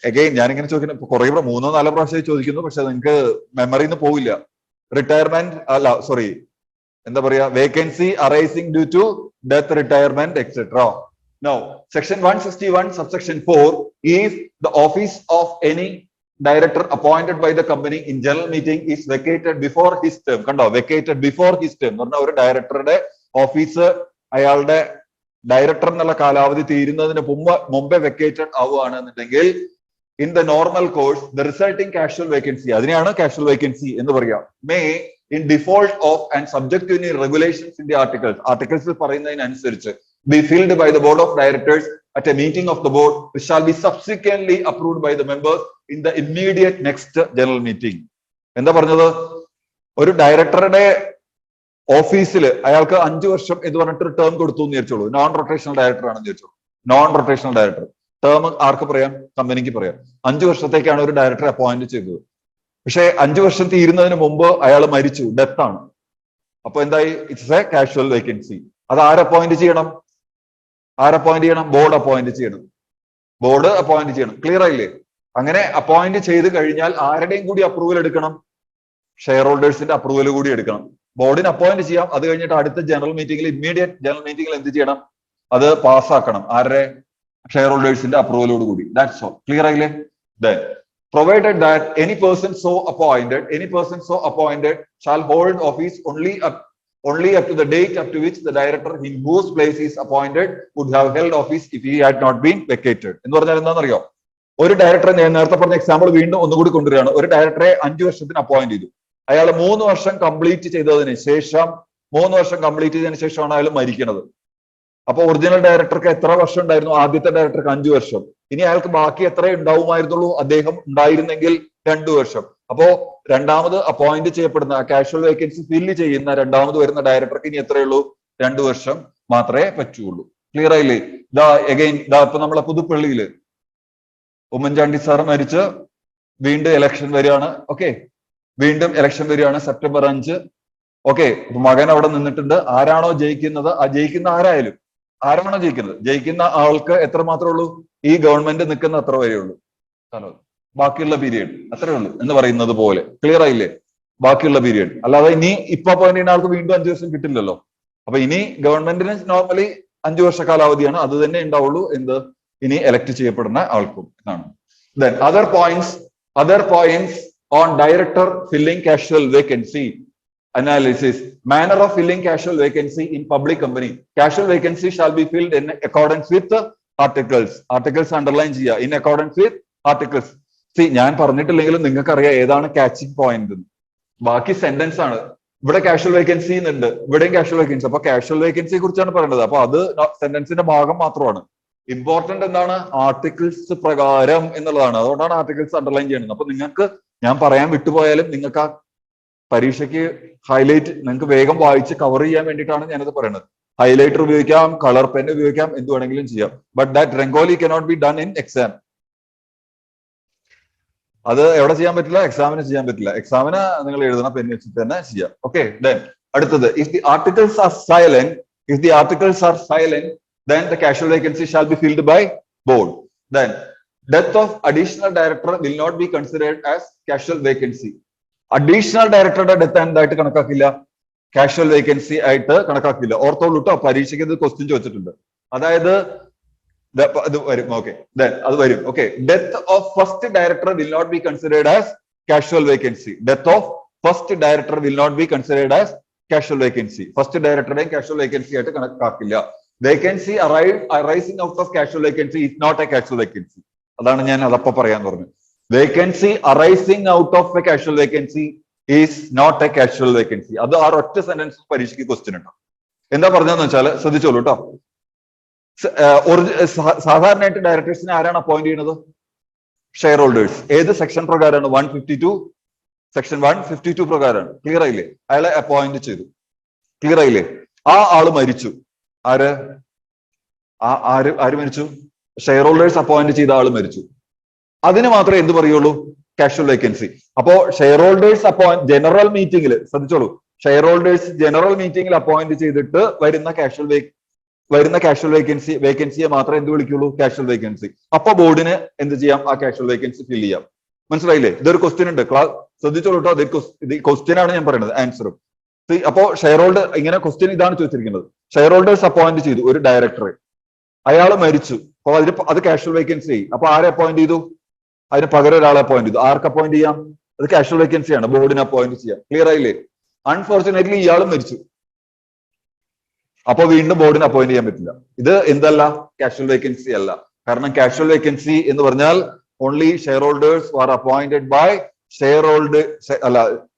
അഗൈൻ ഞാനിങ്ങനെ ചോദിക്കുന്നത് കുറെ 3-4 പ്രാവശ്യം ചോദിക്കുന്നു, പക്ഷെ നിങ്ങൾക്ക് മെമ്മറിന്ന് പോവില്ല. റിട്ടയർമെന്റ് എന്താ പറയാ, vacancy arising due to death, retirement etcetera. Now section 161 subsection 4 if the office of any director appointed by the company in general meeting is vacated before his term. കണ്ടോ, vacated before his term എന്ന് പറഞ്ഞാൽ ഒരു ഡയറക്ടറുടെ office അയാളുടെ director എന്നുള്ള കാലാവധി തീരുന്നതിന് മുമ്പേ വെക്കേറ്റഡ് ആവുകയാണെന്നുണ്ടെങ്കിൽ in the normal course the resulting casual vacancy, അതിനെയാണ് കാഷ്വൽ വേക്കൻസി എന്ന് പറയാം. May in default of and subject to any regulations in the ആർട്ടിക്കിൾസിൽ പറയുന്നതിനനുസരിച്ച് be filled by the board of directors at a meeting of the board which shall be subsequently approved by the members in the immediate next general meeting. എന്താ പറഞ്ഞത്? ഒരു ഡയറക്ടറുടെ ഓഫീസിൽ അയാൾക്ക് 5 വർഷം എന്ന് പറഞ്ഞിട്ട് ടേം കൊടുത്തു എന്ന് വിചാരിച്ചോളൂ. നോൺ റൊട്ടേഷണൽ ഡയറക്ടർ ആണെന്ന് വിചാരിച്ചോളൂ. നോൺ റൊട്ടേഷണൽ ഡയറക്ടർ ടേം ആർക്ക് പറയാം? കമ്പനിക്ക് പറയാം. 5 വർഷത്തേക്കാണ് ഒരു ഡയറക്ടറെ അപ്പോയിന്റ് ചെയ്തത്. പക്ഷെ 5 വർഷം തീരുന്നതിന് മുമ്പ് അയാൾ മരിച്ചു, ഡെത്ത് ആണ്. അപ്പൊ എന്തായി? It's A casual vacancy. അത് ആര് അപ്പോയിന്റ് ചെയ്യണം? ബോർഡ് അപ്പോയിന്റ് ചെയ്യണം. ക്ലിയർ ആയില്ലേ? അങ്ങനെ അപ്പോയിന്റ് ചെയ്ത് കഴിഞ്ഞാൽ ആരുടെയും കൂടി അപ്രൂവൽ എടുക്കണം? ഷെയർ ഹോൾഡേഴ്സിന്റെ അപ്രൂവൽ കൂടി എടുക്കണം. ബോർഡിന് അപ്പോയിന്റ് ചെയ്യാം. അത് കഴിഞ്ഞിട്ട് അടുത്ത ജനറൽ മീറ്റിംഗിൽ, ഇമ്മീഡിയറ്റ് ജനറൽ മീറ്റിംഗിൽ എന്ത് ചെയ്യണം? അത് പാസ്സാക്കണം. ആരുടെ? ഷെയർ ഹോൾഡേഴ്സിന്റെ അപ്രൂവൽ കൂടി. That's all. ക്ലിയർ ആയില്ലേ? Then provided that any person so appointed shall hold office only up to the date up to which the director in whose place is appointed would have held office if he had not been vacated. എന്ന് പറഞ്ഞാൽ എന്താണെന്നറിയോ? ഒരു ഡയറക്ടറെ, ഞാൻ നേരത്തെ പറഞ്ഞ example വീണ്ടും ഒന്നുകൂടി കൊണ്ടുവരികയാണ്. ഒരു ഡയറക്ടറെ 5 വർഷത്തിന് അപ്പോയിന്റ് ചെയ്തു. അയാൾ 3 വർഷം കംപ്ലീറ്റ് ചെയ്തതിന് ശേഷമാണ് അയാൾ മരിക്കുന്നത്. അപ്പൊ ഒറിജിനൽ ഡയറക്ടർക്ക് എത്ര വർഷം ഉണ്ടായിരുന്നു? ആദ്യത്തെ ഡയറക്ടർക്ക് 5 വർഷം. ഇനി അയാൾക്ക് ബാക്കി എത്ര ഉണ്ടാവുമായിരുന്നുള്ളൂ? അദ്ദേഹം ഉണ്ടായിരുന്നെങ്കിൽ 2 വർഷം. അപ്പോ രണ്ടാമത് അപ്പോയിന്റ് ചെയ്യപ്പെടുന്ന കാഷ്വൽ വേക്കൻസി ഫില്ല് ചെയ്യുന്ന രണ്ടാമത് വരുന്ന ഡയറക്ടർക്ക് ഇനി എത്രയുള്ളൂ? 2 വർഷം മാത്രമേ പറ്റുള്ളൂ. ക്ലിയർ ആയില്ലേ? ഇപ്പൊ നമ്മളെ പുതുപ്പള്ളിയില് ഉമ്മൻചാണ്ടി സാർ മരിച്ച് വീണ്ടും ഇലക്ഷൻ വരികയാണ്. വീണ്ടും ഇലക്ഷൻ വരികയാണ് സെപ്റ്റംബർ 5. മകൻ അവിടെ നിന്നിട്ടുണ്ട്. ആരാണോ ജയിക്കുന്നത്, ജയിക്കുന്ന ആൾക്ക് എത്ര മാത്രമേ ഉള്ളൂ? ഈ ഗവൺമെന്റ് നിൽക്കുന്ന അത്ര വരെ ഉള്ളൂ. ബാക്കിയുള്ള പീരീഡ് അത്രേ ഉള്ളൂ എന്ന് പറയുന്നത് പോലെ. ക്ലിയർ ആയില്ലേ? ബാക്കിയുള്ള പീരീഡ് അല്ലാതെ ഇനി ഇപ്പൊ അപ്പോയിന്റ് ചെയ്യുന്ന ആൾക്ക് വീണ്ടും 5 വർഷം കിട്ടില്ലല്ലോ. അപ്പൊ ഇനി ഗവൺമെന്റിന് നോർമലി 5 വർഷ കാലാവധിയാണ്. അത് തന്നെ ഉണ്ടാവുള്ളൂ ഇനി എലക്ട് ചെയ്യപ്പെടുന്ന ആൾക്കും എന്നാണ്. Then other points on director filling casual vacancy analysis. Manner of filling casual vacancy in public company. Casual vacancy shall be filled in accordance with articles underline ചെയ്യുക. In accordance with articles. ഞാൻ പറഞ്ഞിട്ടില്ലെങ്കിലും നിങ്ങൾക്ക് അറിയാം ഏതാണ് catching point. ബാക്കി sentence ആണ്. ഇവിടെ casual vacancy ഉണ്ട്, ഇവിടെയും കാഷ്വൽ വേക്കൻസി. അപ്പൊ കാഷ്വൽ വേക്കൻസിയെ കുറിച്ചാണ് പറയുന്നത്. അപ്പൊ അത് സെന്റൻസിന്റെ ഭാഗം മാത്രമാണ്. ഇമ്പോർട്ടന്റ് എന്താണ്? ആർട്ടിക്കിൾസ് പ്രകാരം എന്നുള്ളതാണ്. അതുകൊണ്ടാണ് ആർട്ടിക്കിൾസ് അണ്ടർലൈൻ ചെയ്യുന്നത്. അപ്പൊ നിങ്ങൾക്ക് ഞാൻ പറയാൻ വിട്ടുപോയാലും നിങ്ങൾക്ക് ആ പരീക്ഷയ്ക്ക് ഹൈലൈറ്റ് നിങ്ങൾക്ക് വേഗം വായിച്ച് കവർ ചെയ്യാൻ വേണ്ടിയിട്ടാണ് ഞാനത് പറയുന്നത്. ഹൈലൈറ്റർ ഉപയോഗിക്കാം, കളർ പെൻ ഉപയോഗിക്കാം, എന്ത് വേണമെങ്കിലും ചെയ്യാം. But that rangoli cannot be done in exam. അത് എവിടെ ചെയ്യാൻ പറ്റില്ല? എക്സാമിന് ചെയ്യാൻ പറ്റില്ല. എക്സാമിന് നിങ്ങൾ എഴുതണ പെൻ വെച്ചിട്ട് തന്നെ ചെയ്യാം. ഓക്കെ, ദെൻ അടുത്തത്, if the articles are silent, if the articles are silent, then the casual vacancy shall be filled by board. Then death of additional director will not be considered as casual vacancy. Additional ഡയറക്ടറുടെ death എന്തായിട്ട് കണക്കാക്കില്ല? Casual vacancy ആയിട്ട് കണക്കാക്കില്ല. ഓർത്തോളൂ കേട്ടോ, പരീക്ഷയ്ക്ക് ഇത് question ചോദിച്ചിട്ടുണ്ട്. അതായത് അത് വരും. ഓക്കെ, അത് വരും. Okay, death of first director will not be considered as casual vacancy. Death of first director will not be considered as casual vacancy. First ഡയറക്ടറുടെയും കാഷ്വൽ വേക്കൻസി ആയിട്ട് കണക്കാക്കില്ല. Vacancy arising out of casual vacancy is not a casual vacancy. അതാണ് ഞാൻ അതപ്പോ പറയാൻ പറഞ്ഞത്. Vacancy arising out of a casual vacancy is not a casual vacancy. അത് ആ ഒറ്റ സെന്റൻസ് പരീക്ഷയ്ക്ക് ക്വസ്റ്റ്യൻ ഉണ്ടാവും. എന്താ പറഞ്ഞതെന്ന് വെച്ചാൽ ശ്രദ്ധിച്ചോളൂ കേട്ടോ. സാധാരണയായിട്ട് ഡയറക്ടേഴ്സിനെ ആരാണ് അപ്പോയിന്റ് ചെയ്യുന്നത്? Share holders. ഏത് സെക്ഷൻ പ്രകാരമാണ്? 152 സെക്ഷൻ 152 പ്രകാരമാണ്. ക്ലിയർ ആയില്ലേ? അയാളെ അപ്പോയിന്റ് ചെയ്തു. ക്ലിയർ ആയില്ലേ? ആ ആള് മരിച്ചു. ആര് മരിച്ചു? ഷെയർ ഹോൾഡേഴ്സ് അപ്പോയിന്റ് ചെയ്ത ആള് മരിച്ചു. അതിന് മാത്രമേ എന്ത് പറയുള്ളൂ? Casual vacancy. അപ്പോ ഷെയർ ഹോൾഡേഴ്സ് അപ്പോയിന്റ് ജനറൽ മീറ്റിംഗിൽ, ശ്രദ്ധിച്ചോളൂ, ഷെയർ ഹോൾഡേഴ്സ് ജനറൽ മീറ്റിംഗിൽ അപ്പോയിന്റ് ചെയ്തിട്ട് വരുന്ന കാഷ്വൽ വേക്കൻസിയെ മാത്രമേ എന്ത് വിളിക്കുള്ളൂ? Casual vacancy. അപ്പൊ ബോർഡിന് എന്ത് ചെയ്യാം? ആ കാഷ്വൽ വേക്കൻസി ഫിൽ ചെയ്യാം. മനസ്സിലായില്ലേ? ഇതൊരു ക്വസ്റ്റ്യൻ ഉണ്ട്, ക്ലാസ് ശ്രദ്ധിച്ചോളൂ കേട്ടോ. ഇത് ക്വസ്റ്റ്യൻ ആണ് ഞാൻ പറയുന്നത്, ആൻസറും. അപ്പോ ഷെയർ ഹോൾഡർ ഇങ്ങനെ ക്വസ്റ്റ്യൻ ഇതാണ് ചോദിച്ചിരിക്കുന്നത്. ഷെയർ ഹോൾഡേഴ്സ് അപ്പോയിന്റ് ചെയ്തു ഒരു ഡയറക്ടറെ, അയാൾ മരിച്ചു. അപ്പൊ അത് കാഷ്വൽ വേക്കൻസി ആയി. അപ്പൊ ആരെ അപ്പോയിന്റ് ചെയ്തു? അതിന് പകരം ഒരാളെ അപ്പോയിന്റ് ചെയ്തു. ആർക്ക് അപ്പോയിന്റ് ചെയ്യാം? അത് കാഷ്വൽ വേക്കൻസിയാണ്, ബോർഡിനെ അപ്പോയിന്റ് ചെയ്യാം. ക്ലിയർ ആയില്ലേ? അൺഫോർച്ചുനേറ്റ്ലി ഇയാളും മരിച്ചു. അപ്പൊ വീണ്ടും ബോർഡിനെ അപ്പോയിന്റ് ചെയ്യാൻ പറ്റില്ല. ഇത് എന്തല്ല? കാഷ്വൽ വേക്കൻസി അല്ല. കാരണം കാഷ്വൽ വേക്കൻസി എന്ന് പറഞ്ഞാൽ only shareholders are appointed by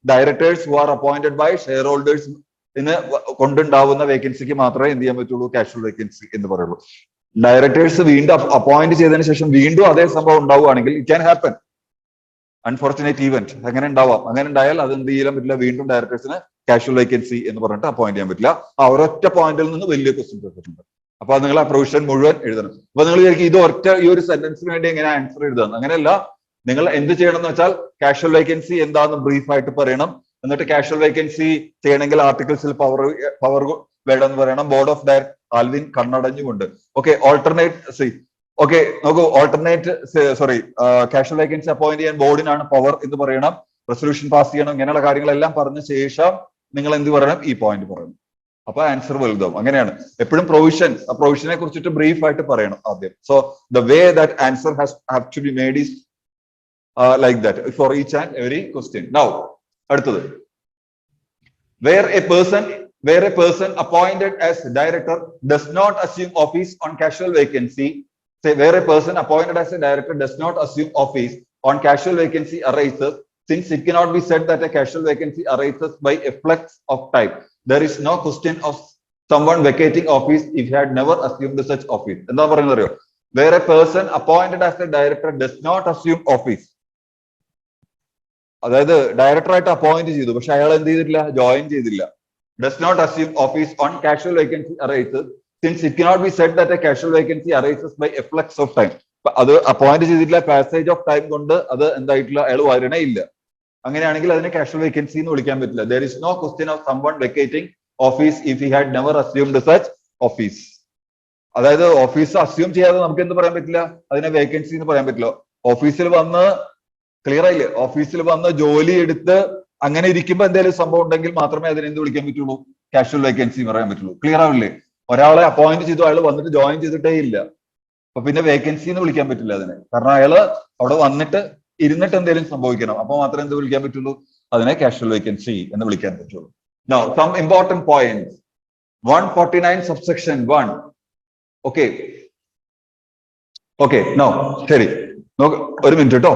directors who are appointed by shareholders കൊണ്ടുണ്ടാവുന്ന വേക്കൻസിക്ക് മാത്രമേ എന്ത് ചെയ്യാൻ പറ്റുള്ളൂ? കാഷ്വൽ വേക്കൻസി എന്ന് പറയുള്ളൂ. ഡയറക്ടേഴ്സ് വീണ്ടും അപ്പോയിന്റ് ചെയ്തതിനു ശേഷം വീണ്ടും അതേ സംഭവം ഉണ്ടാവുകയാണെങ്കിൽ it can happen, unfortunate event. അങ്ങനെ ഉണ്ടാവാം. അങ്ങനെ ഉണ്ടായാൽ അത് എന്ത് ചെയ്യാൻ പറ്റില്ല? വീണ്ടും ഡയറക്ടേഴ്സിന് കാഷ്വൽ വേക്കൻസി എന്ന് പറഞ്ഞിട്ട് അപ്പോയിന്റ് ചെയ്യാൻ പറ്റില്ല. ആ ഒരൊറ്റ പോയിന്റിൽ നിന്ന് വലിയ ക്വസ്റ്റ്യൻ ചോദിച്ചിട്ടുണ്ട്. അപ്പൊ നിങ്ങൾ ആ പ്രൊവിഷൻ മുഴുവൻ എഴുതണം. അപ്പൊ നിങ്ങൾ വിചാരിക്കും ഇത് ഒറ്റ ഈ ഒരു സെന്റൻസിന് വേണ്ടി എങ്ങനെ ആൻസർ എഴുതാന്ന്? അങ്ങനെയല്ല. നിങ്ങൾ എന്ത് ചെയ്യണം എന്ന് വെച്ചാൽ കാഷ്വൽ വേക്കൻസി എന്താന്ന് ബ്രീഫ് ആയിട്ട് പറയണം. എന്നിട്ട് കാഷ്വൽ വേക്കൻസി ചെയ്യണമെങ്കിൽ ആർട്ടിക്കിൾസിൽ പവർ വേണമെന്ന് പറയണം. ബോർഡ് ഓഫ് ഡയറക്ടർ ആൽവിൻ കണ്ണടഞ്ഞുകൊണ്ട്. ഓക്കെ, നോക്കൂ, കാഷ്വൽ വേക്കൻസി അപ്പോയിന്റ് ചെയ്യാൻ ബോർഡിനാണ് പവർ എന്ന് പറയണം. റെസൊല്യൂഷൻ പാസ് ചെയ്യണം. ഇങ്ങനെയുള്ള കാര്യങ്ങളെല്ലാം പറഞ്ഞ ശേഷം നിങ്ങൾ എന്ത് പറയണം? ഈ പോയിന്റ് പറയണം. അപ്പൊ ആൻസർ വലുതാവും. അങ്ങനെയാണ് എപ്പോഴും പ്രൊവിഷനെ കുറിച്ചിട്ട് ബ്രീഫ് ആയിട്ട് പറയണം ആദ്യം. So the way that answer have to be made is like that for each and every question. Now, അടുത്തത്, where a person appointed as director does not assume office on casual vacancy. Say where a person appointed as a director does not assume office on casual vacancy arises, since it cannot be said that a casual vacancy arises by a flux of time. There is no question of someone vacating office if he had never assumed such office. എന്താ പറയുന്നത് അറിയോ? Where a person appointed as a director does not assume office. അതായത് ഡയറക്ടറായിട്ട് appoint ചെയ്തു, പക്ഷെ അയാൾ എന്ത് ചെയ്തിട്ടില്ല? Join ചെയ്തില്ല. Does not assume office on casual vacancy arises, since it cannot be said that a casual vacancy arises by a flux of time. അത് appoint ചെയ്തിട്ടില്ല, passage of time കൊണ്ട് അത് എന്തായിട്ടില്ല, അയാൾ വരണേ ഇല്ല. അങ്ങനെയാണെങ്കിൽ അതിനെ കാഷ്വൽ വേക്കൻസി എന്ന് വിളിക്കാൻ പറ്റില്ല. There is no question of someone vacating office if he had never assumed such office. അതായത് ഓഫീസ് അസ്യൂം ചെയ്യാതെ നമുക്ക് എന്ത് പറയാൻ പറ്റില്ല? അതിനെ വേക്കൻസി എന്ന് പറയാൻ പറ്റില്ല. ഓഫീസിൽ വന്ന്, ക്ലിയർ ആയില്ലേ? ഓഫീസിൽ വന്ന് ജോലി എടുത്ത് അങ്ങനെ ഇരിക്കുമ്പോൾ എന്തെങ്കിലും സംഭവം ഉണ്ടെങ്കിൽ മാത്രമേ അതിനെ എന്ത് വിളിക്കാൻ പറ്റുള്ളൂ? കാഷ്വൽ വേക്കൻസി പറയാൻ പറ്റുള്ളൂ. ക്ലിയർ ആവില്ലേ? ഒരാളെ അപ്പോയിന്റ് ചെയ്തു, അയാൾ വന്നിട്ട് ജോയിൻ ചെയ്തിട്ടേ ഇല്ല, അപ്പൊ പിന്നെ വേക്കൻസി എന്ന് വിളിക്കാൻ പറ്റില്ല അതിനെ. കാരണം അയാള് അവിടെ വന്നിട്ട് ഇരുന്നിട്ട് എന്തെങ്കിലും സംഭവിക്കണം, അപ്പൊ മാത്രമേ എന്ത് വിളിക്കാൻ പറ്റുള്ളൂ? അതിനെ കാഷ്വൽ വേക്കൻസി എന്ന് വിളിക്കാൻ പറ്റുള്ളൂ. Now, some important points. 149 subsection 1. Okay. Now, ശരി, ഒരു മിനിറ്റ് കേട്ടോ.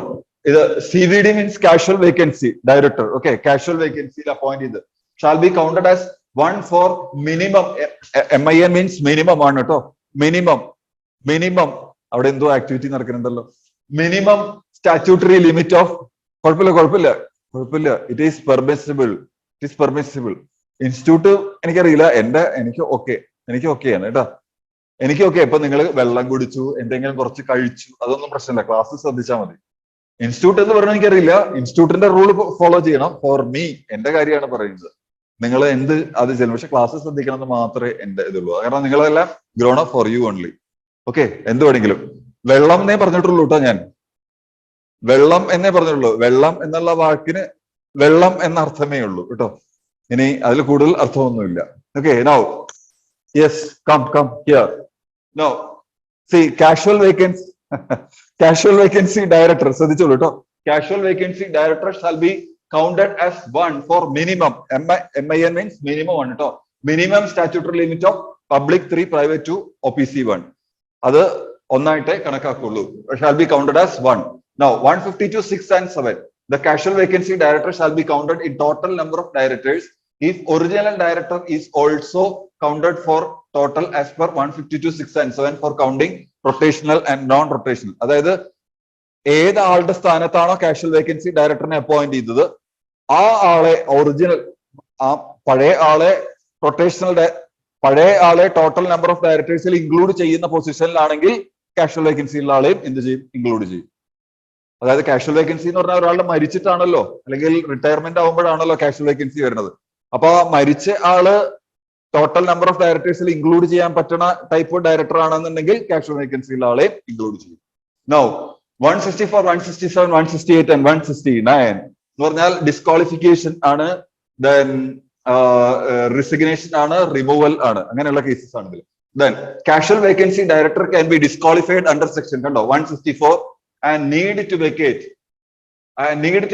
ഇത് CVD means casual vacancy director. Okay, casual വേക്കൻസിയിൽ അപ്പോയിന്റ് ചെയ്ത് shall be counted as one for minimum. MIN means minimum ആണ് കേട്ടോ. മിനിമം അവിടെ എന്തോ ആക്ടിവിറ്റി നടക്കുന്നുണ്ടല്ലോ. മിനിമം സ്റ്റാറ്റ്യൂട്ടറി ലിമിറ്റ് ഓഫ്, കുഴപ്പമില്ല, ഇറ്റ് ഈസ് പെർമിസിബിൾ. ഇൻസ്റ്റിറ്റ്യൂട്ട് എനിക്കറിയില്ല, എനിക്ക് ഓക്കെയാണ് കേട്ടോ. എനിക്ക് ഓക്കെ. ഇപ്പൊ നിങ്ങൾ വെള്ളം കുടിച്ചു, എന്തെങ്കിലും കുറച്ച് കഴിച്ചു, അതൊന്നും പ്രശ്നമില്ല, ക്ലാസ് ശ്രദ്ധിച്ചാൽ മതി. ഇൻസ്റ്റിറ്റ്യൂട്ട് എന്ന് പറഞ്ഞാൽ എനിക്കറിയില്ല, ഇൻസ്റ്റിറ്റ്യൂട്ടിന്റെ റൂൾ ഫോളോ ചെയ്യണം. ഫോർ മീ, എന്റെ കാര്യമാണ് പറയുന്നത്. നിങ്ങൾ എന്ത് അത് ചെയ്യണം, പക്ഷെ ക്ലാസ് ശ്രദ്ധിക്കണം എന്ന് മാത്രമേ എന്റെ ഇതുള്ളൂ. കാരണം നിങ്ങളെല്ലാം grown up for you only. Okay, എന്ത് വേണമെങ്കിലും. വെള്ളം എന്നേ പറഞ്ഞിട്ടുള്ളൂ കേട്ടോ ഞാൻ. വെള്ളം എന്നേ പറഞ്ഞിട്ടുള്ളൂ. വെള്ളം എന്നുള്ള വാക്കിന് വെള്ളം എന്ന അർത്ഥമേ ഉള്ളൂ കേട്ടോ. ഇനി അതിൽ കൂടുതൽ അർത്ഥമൊന്നുമില്ല. Okay, now yes, come here. No see casual vacancy. Casual vacancy director ശ്രദ്ധിച്ചോളൂ കേട്ടോ. Casual vacancy director shall be counted as one for minimum. MIN means minimum ആണ് കേട്ടോ. Minimum statutory limit of public 3, private 2, OPC 1. അത് ഒന്നായിട്ടേ കണക്കാക്കുള്ളൂ. Shall be counted as one. Now 152, 6 and 7. The casual vacancy director shall be counted in total number of directors if original director is also counted for total as per 152, 6 and 7 for counting rotational and non-rotational. അതായത് ഏത് ആളുടെ സ്ഥാനത്താണോ casual vacancy ഡയറക്ടറിനെ appoint ചെയ്തത്, ആ ആളെ original, ആ പഴയ ആളെ total number of ഡയറക്ടേഴ്സിൽ ഇൻക്ലൂഡ് ചെയ്യുന്ന പൊസിഷനിലാണെങ്കിൽ കാഷ്വൽ വേക്കൻസിയുള്ള ആളെയും എന്ത് ചെയ്യും, ഇൻക്ലൂഡ് ചെയ്യും. അതായത് കാഷ്വൽ വേക്കൻസി എന്ന് പറഞ്ഞാൽ ഒരാളുടെ മരിച്ചിട്ടാണല്ലോ, അല്ലെങ്കിൽ റിട്ടയർമെന്റ് ആവുമ്പോഴാണല്ലോ കാഷ്വൽ വേക്കൻസി വരുന്നത്. അപ്പൊ ആ മരിച്ച ആള് ടോട്ടൽ നമ്പർ ഓഫ് ഡയറക്ടേഴ്സിൽ ഇൻക്ലൂഡ് ചെയ്യാൻ പറ്റുന്ന ടൈപ്പ് ഡയറക്ടർ ആണെന്നുണ്ടെങ്കിൽ കാഷ്വൽ വേക്കൻസിയുള്ള ആളെ ഇൻക്ലൂഡ് ചെയ്യും. നൗ 164, 167, 168 and 169 എന്ന് പറഞ്ഞാൽ ഡിസ്ക്വാളിഫിക്കേഷൻ ആണ്, ദെൻ റിസിഗ്നേഷൻ ആണ്, റിമൂവൽ ആണ്, അങ്ങനെയുള്ള കേസസ് ആണ് ഇതിൽ. Then casual vacancy director can be disqualified under section, കണ്ടോ, 164 and need to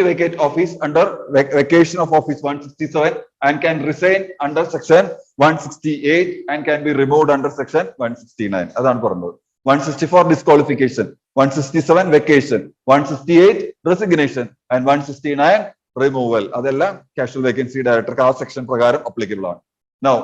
vacate office under vacation of office 167 and can resign under section 168 and can be removed under section 169. അതാണ് പറഞ്ഞത്. 164 disqualification, 167 vacation, 168 resignation and 169 removal. അതെല്ലാം casual vacancy ഡയറക്ടർക്ക് ആ section പ്രകാരം applicable ആണ്. Now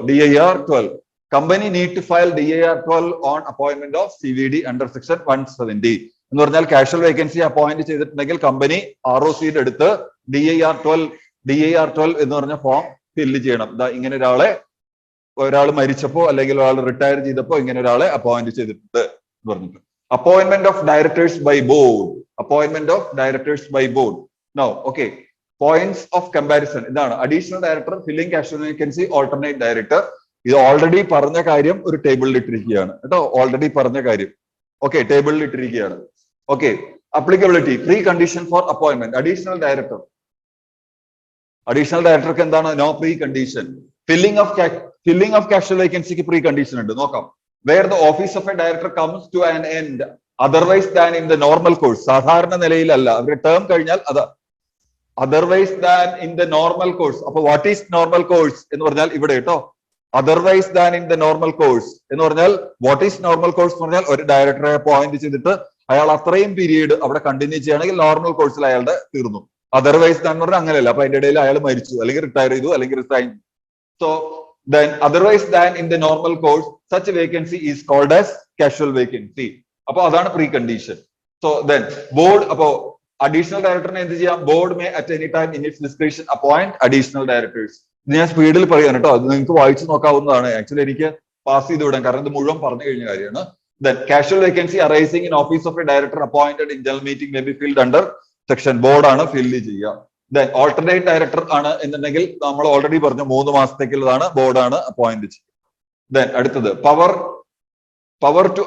DIR 12 company need to file DIR 12 on appointment of CVD under section 170. എന്ന് പറഞ്ഞാൽ casual vacancy appoint ചെയ്തിട്ടുണ്ടെങ്കിൽ കമ്പനി ROCയുടെ അടുത്ത് DIR 12 എന്ന് പറഞ്ഞ ഫോം ഫില്ല് ചെയ്യണം. ഇങ്ങനെ ഒരാൾ മരിച്ചപ്പോ അല്ലെങ്കിൽ ഒരാൾ റിട്ടയർ ചെയ്തപ്പോ ഇങ്ങനെ ഒരാളെ അപ്പോയിന്റ് ചെയ്തിട്ടുണ്ട് എന്ന് പറഞ്ഞിട്ട്. Appointment of directors by board. No okay, points of comparison ഇതാണ്. Additional director, filling casual vacancy, alternate director. ഇത് ഓൾറെഡി പറഞ്ഞ കാര്യം ഒരു ടേബിളിൽ ഇട്ടിരിക്കുകയാണ് കേട്ടോ. ഓൾറെഡി പറഞ്ഞ കാര്യം ഓക്കെ, ടേബിളിൽ ഇട്ടിരിക്കുകയാണ്. Okay, applicability, pre condition for appointment. Additional ഡയറക്ടർക്ക് എന്താണ്? No pre condition. Filling of casual വേക്കൻസിക്ക് പ്രീ കണ്ടീഷൻ ഉണ്ട്. നോക്കാം. Where the office of a director comes to an end otherwise than in the normal course. സാധാരണ നിലയിലല്ല, അവരുടെ term കഴിഞ്ഞാൽ അത് otherwise than in the normal course. അപ്പൊ what is normal course എന്ന് പറഞ്ഞാൽ ഇവിടെ കേട്ടോ, otherwise than in the normal course എന്ന് പറഞ്ഞാൽ വാട്ട് ഈസ് നോർമൽ കോഴ്സ് എന്ന് പറഞ്ഞാൽ ഒരു ഡയറക്ടറെ അപ്പോയിന്റ് ചെയ്തിട്ട് അയാൾ അത്രയും പീരീഡ് അവിടെ കണ്ടിന്യൂ ചെയ്യുകയാണെങ്കിൽ നോർമൽ കോഴ്സിൽ അയാളുടെ തീർന്നു. അതർവൈസ് ദാൻ എന്ന് പറഞ്ഞാൽ അങ്ങനെയല്ല. അപ്പൊ അതിന്റെ ഇടയിൽ അയാൾ മരിച്ചു, അല്ലെങ്കിൽ റിട്ടയർ ചെയ്തു, അല്ലെങ്കിൽ resign. So then otherwise than in the normal course such vacancy is called as casual vacancy. അപ്പൊ അതാണ് precondition. So then board, അപ്പോ അഡീഷണൽ ഡയറക്ടറിനെ എന്ത് ചെയ്യാം? Board may at any time in its discretion appoint additional directors. ഇത് ഞാൻ സ്പീഡിൽ പറയാൻ കേട്ടോ, അത് നിങ്ങൾക്ക് വായിച്ചു നോക്കാവുന്നതാണ്. ആക്ച്വലി എനിക്ക് പാസ് ചെയ്ത് വിടാം, കാരണം ഇത് മുഴുവൻ പറഞ്ഞു കഴിഞ്ഞ കാര്യമാണ്. Then casual vacancy arising in office of a director appointed in general meeting may be filled under section. Board ആണ് ഫില്ല് ചെയ്യുക. Then alternate director ആണ് എന്നുണ്ടെങ്കിൽ നമ്മൾ ഓൾറെഡി പറഞ്ഞു 3 മാസത്തേക്കുള്ളതാണ്, ബോർഡാണ് അപ്പോയിന്റ് ചെയ്യുക. Then അടുത്തത് power to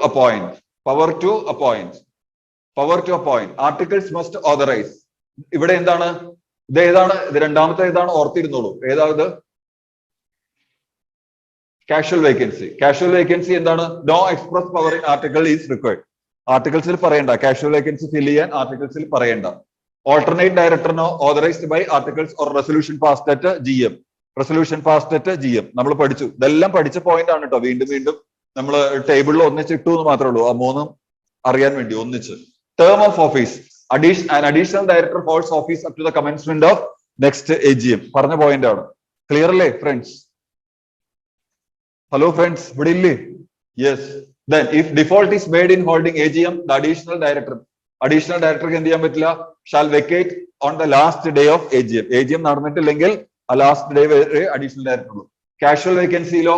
appoint. Articles must authorize. ഇവിടെ എന്താണ്? ഇത് ഏതാണ്? ഇത് രണ്ടാമത്തെ ഏതാണ്? ഓർത്തിരുന്നോളൂ. ഏതായത്? കാഷ്വൽ വേക്കൻസി എന്താണ്? No express power in article is required. ആർട്ടിക്കിൾസിൽ പറയണ്ട, കാഷ്വൽ വേക്കൻസി ഫിൽ ചെയ്യാൻ ആർട്ടിക്കിൾസിൽ പറയണ്ട. ഓൾട്ടർനേറ്റ് ഡയറക്ടറിനോ authorised by articles or resolution passed at GM. നമ്മൾ പഠിച്ചു. ഇതെല്ലാം പഠിച്ച പോയിന്റ് ആണ് കേട്ടോ. വീണ്ടും നമ്മൾ ടേബിളിൽ ഒന്നിച്ചിട്ടു എന്ന് മാത്രമേ ഉള്ളൂ. ആ 3 അറിയാൻ വേണ്ടി ഒന്നിച്ച്. Term of office. An additional director holds office up to the commencement of next AGM പറഞ്ഞ പോയിന്റ് ആണ്. ക്ലിയർ അല്ലേ ഫ്രണ്ട്സ്? ഹലോ ഫ്രണ്ട്സ്, ഇവിടെ ഇല്ലേ? Yes. Then if default is made in holding AGM, the additional director എന്ത് ചെയ്യാൻ പറ്റില്ല? Shall vacate on the last day of AGM. AGM നടന്നിട്ടില്ലെങ്കിൽ ആ ലാസ്റ്റ് ഡേ വരെ അഡീഷണൽ ഡയറക്ടർ ഉള്ളൂ. കാഷ്വൽ വേക്കൻസിയിലോ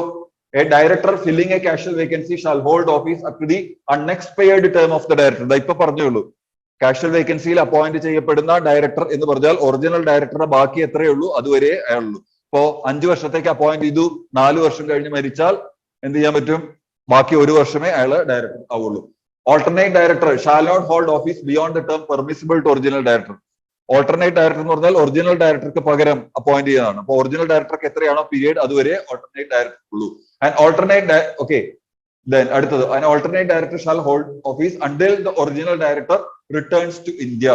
a director filling a casual vacancy shall hold office up to the unexpired term of the director. ഇപ്പൊ പറഞ്ഞുള്ളൂ. Casual വേക്കൻസിയിൽ appoint ചെയ്യപ്പെടുന്ന director എന്ന് പറഞ്ഞാൽ ഒറിജിനൽ ഡയറക്ടറുടെ ബാക്കി എത്രയേ ഉള്ളൂ അതുവരെ അയാളുള്ളൂ. ഇപ്പോ 5 വർഷത്തേക്ക് അപ്പോയിന്റ് ചെയ്തു, 4 വർഷം കഴിഞ്ഞ് മരിച്ചാൽ എന്ത് ചെയ്യാൻ പറ്റും? ബാക്കി 1 വർഷമേ അയാള് ഡയറക്ടർ ആവുള്ളൂ. Alternate director shall not hold office beyond the term permissible to original director. Alternate director എന്ന് പറഞ്ഞാൽ ഒറിജിനൽ ഡയറക്ടർക്ക് പകരം അപ്പോയിന്റ് ചെയ്യുന്നതാണ്. അപ്പൊ ഒറിജിനൽ ഡയറക്ടർക്ക് എത്രയാണോ പീരീഡ് അതുവരെ ഓൾട്ടർനേറ്റ് ഡയറക്ടർ ഉള്ളൂ. ആൻഡ് ഓൾട്ടർനേറ്റ് ഓക്കെ then അടുത്തത് an alternate director shall hold office until the original director returns to India.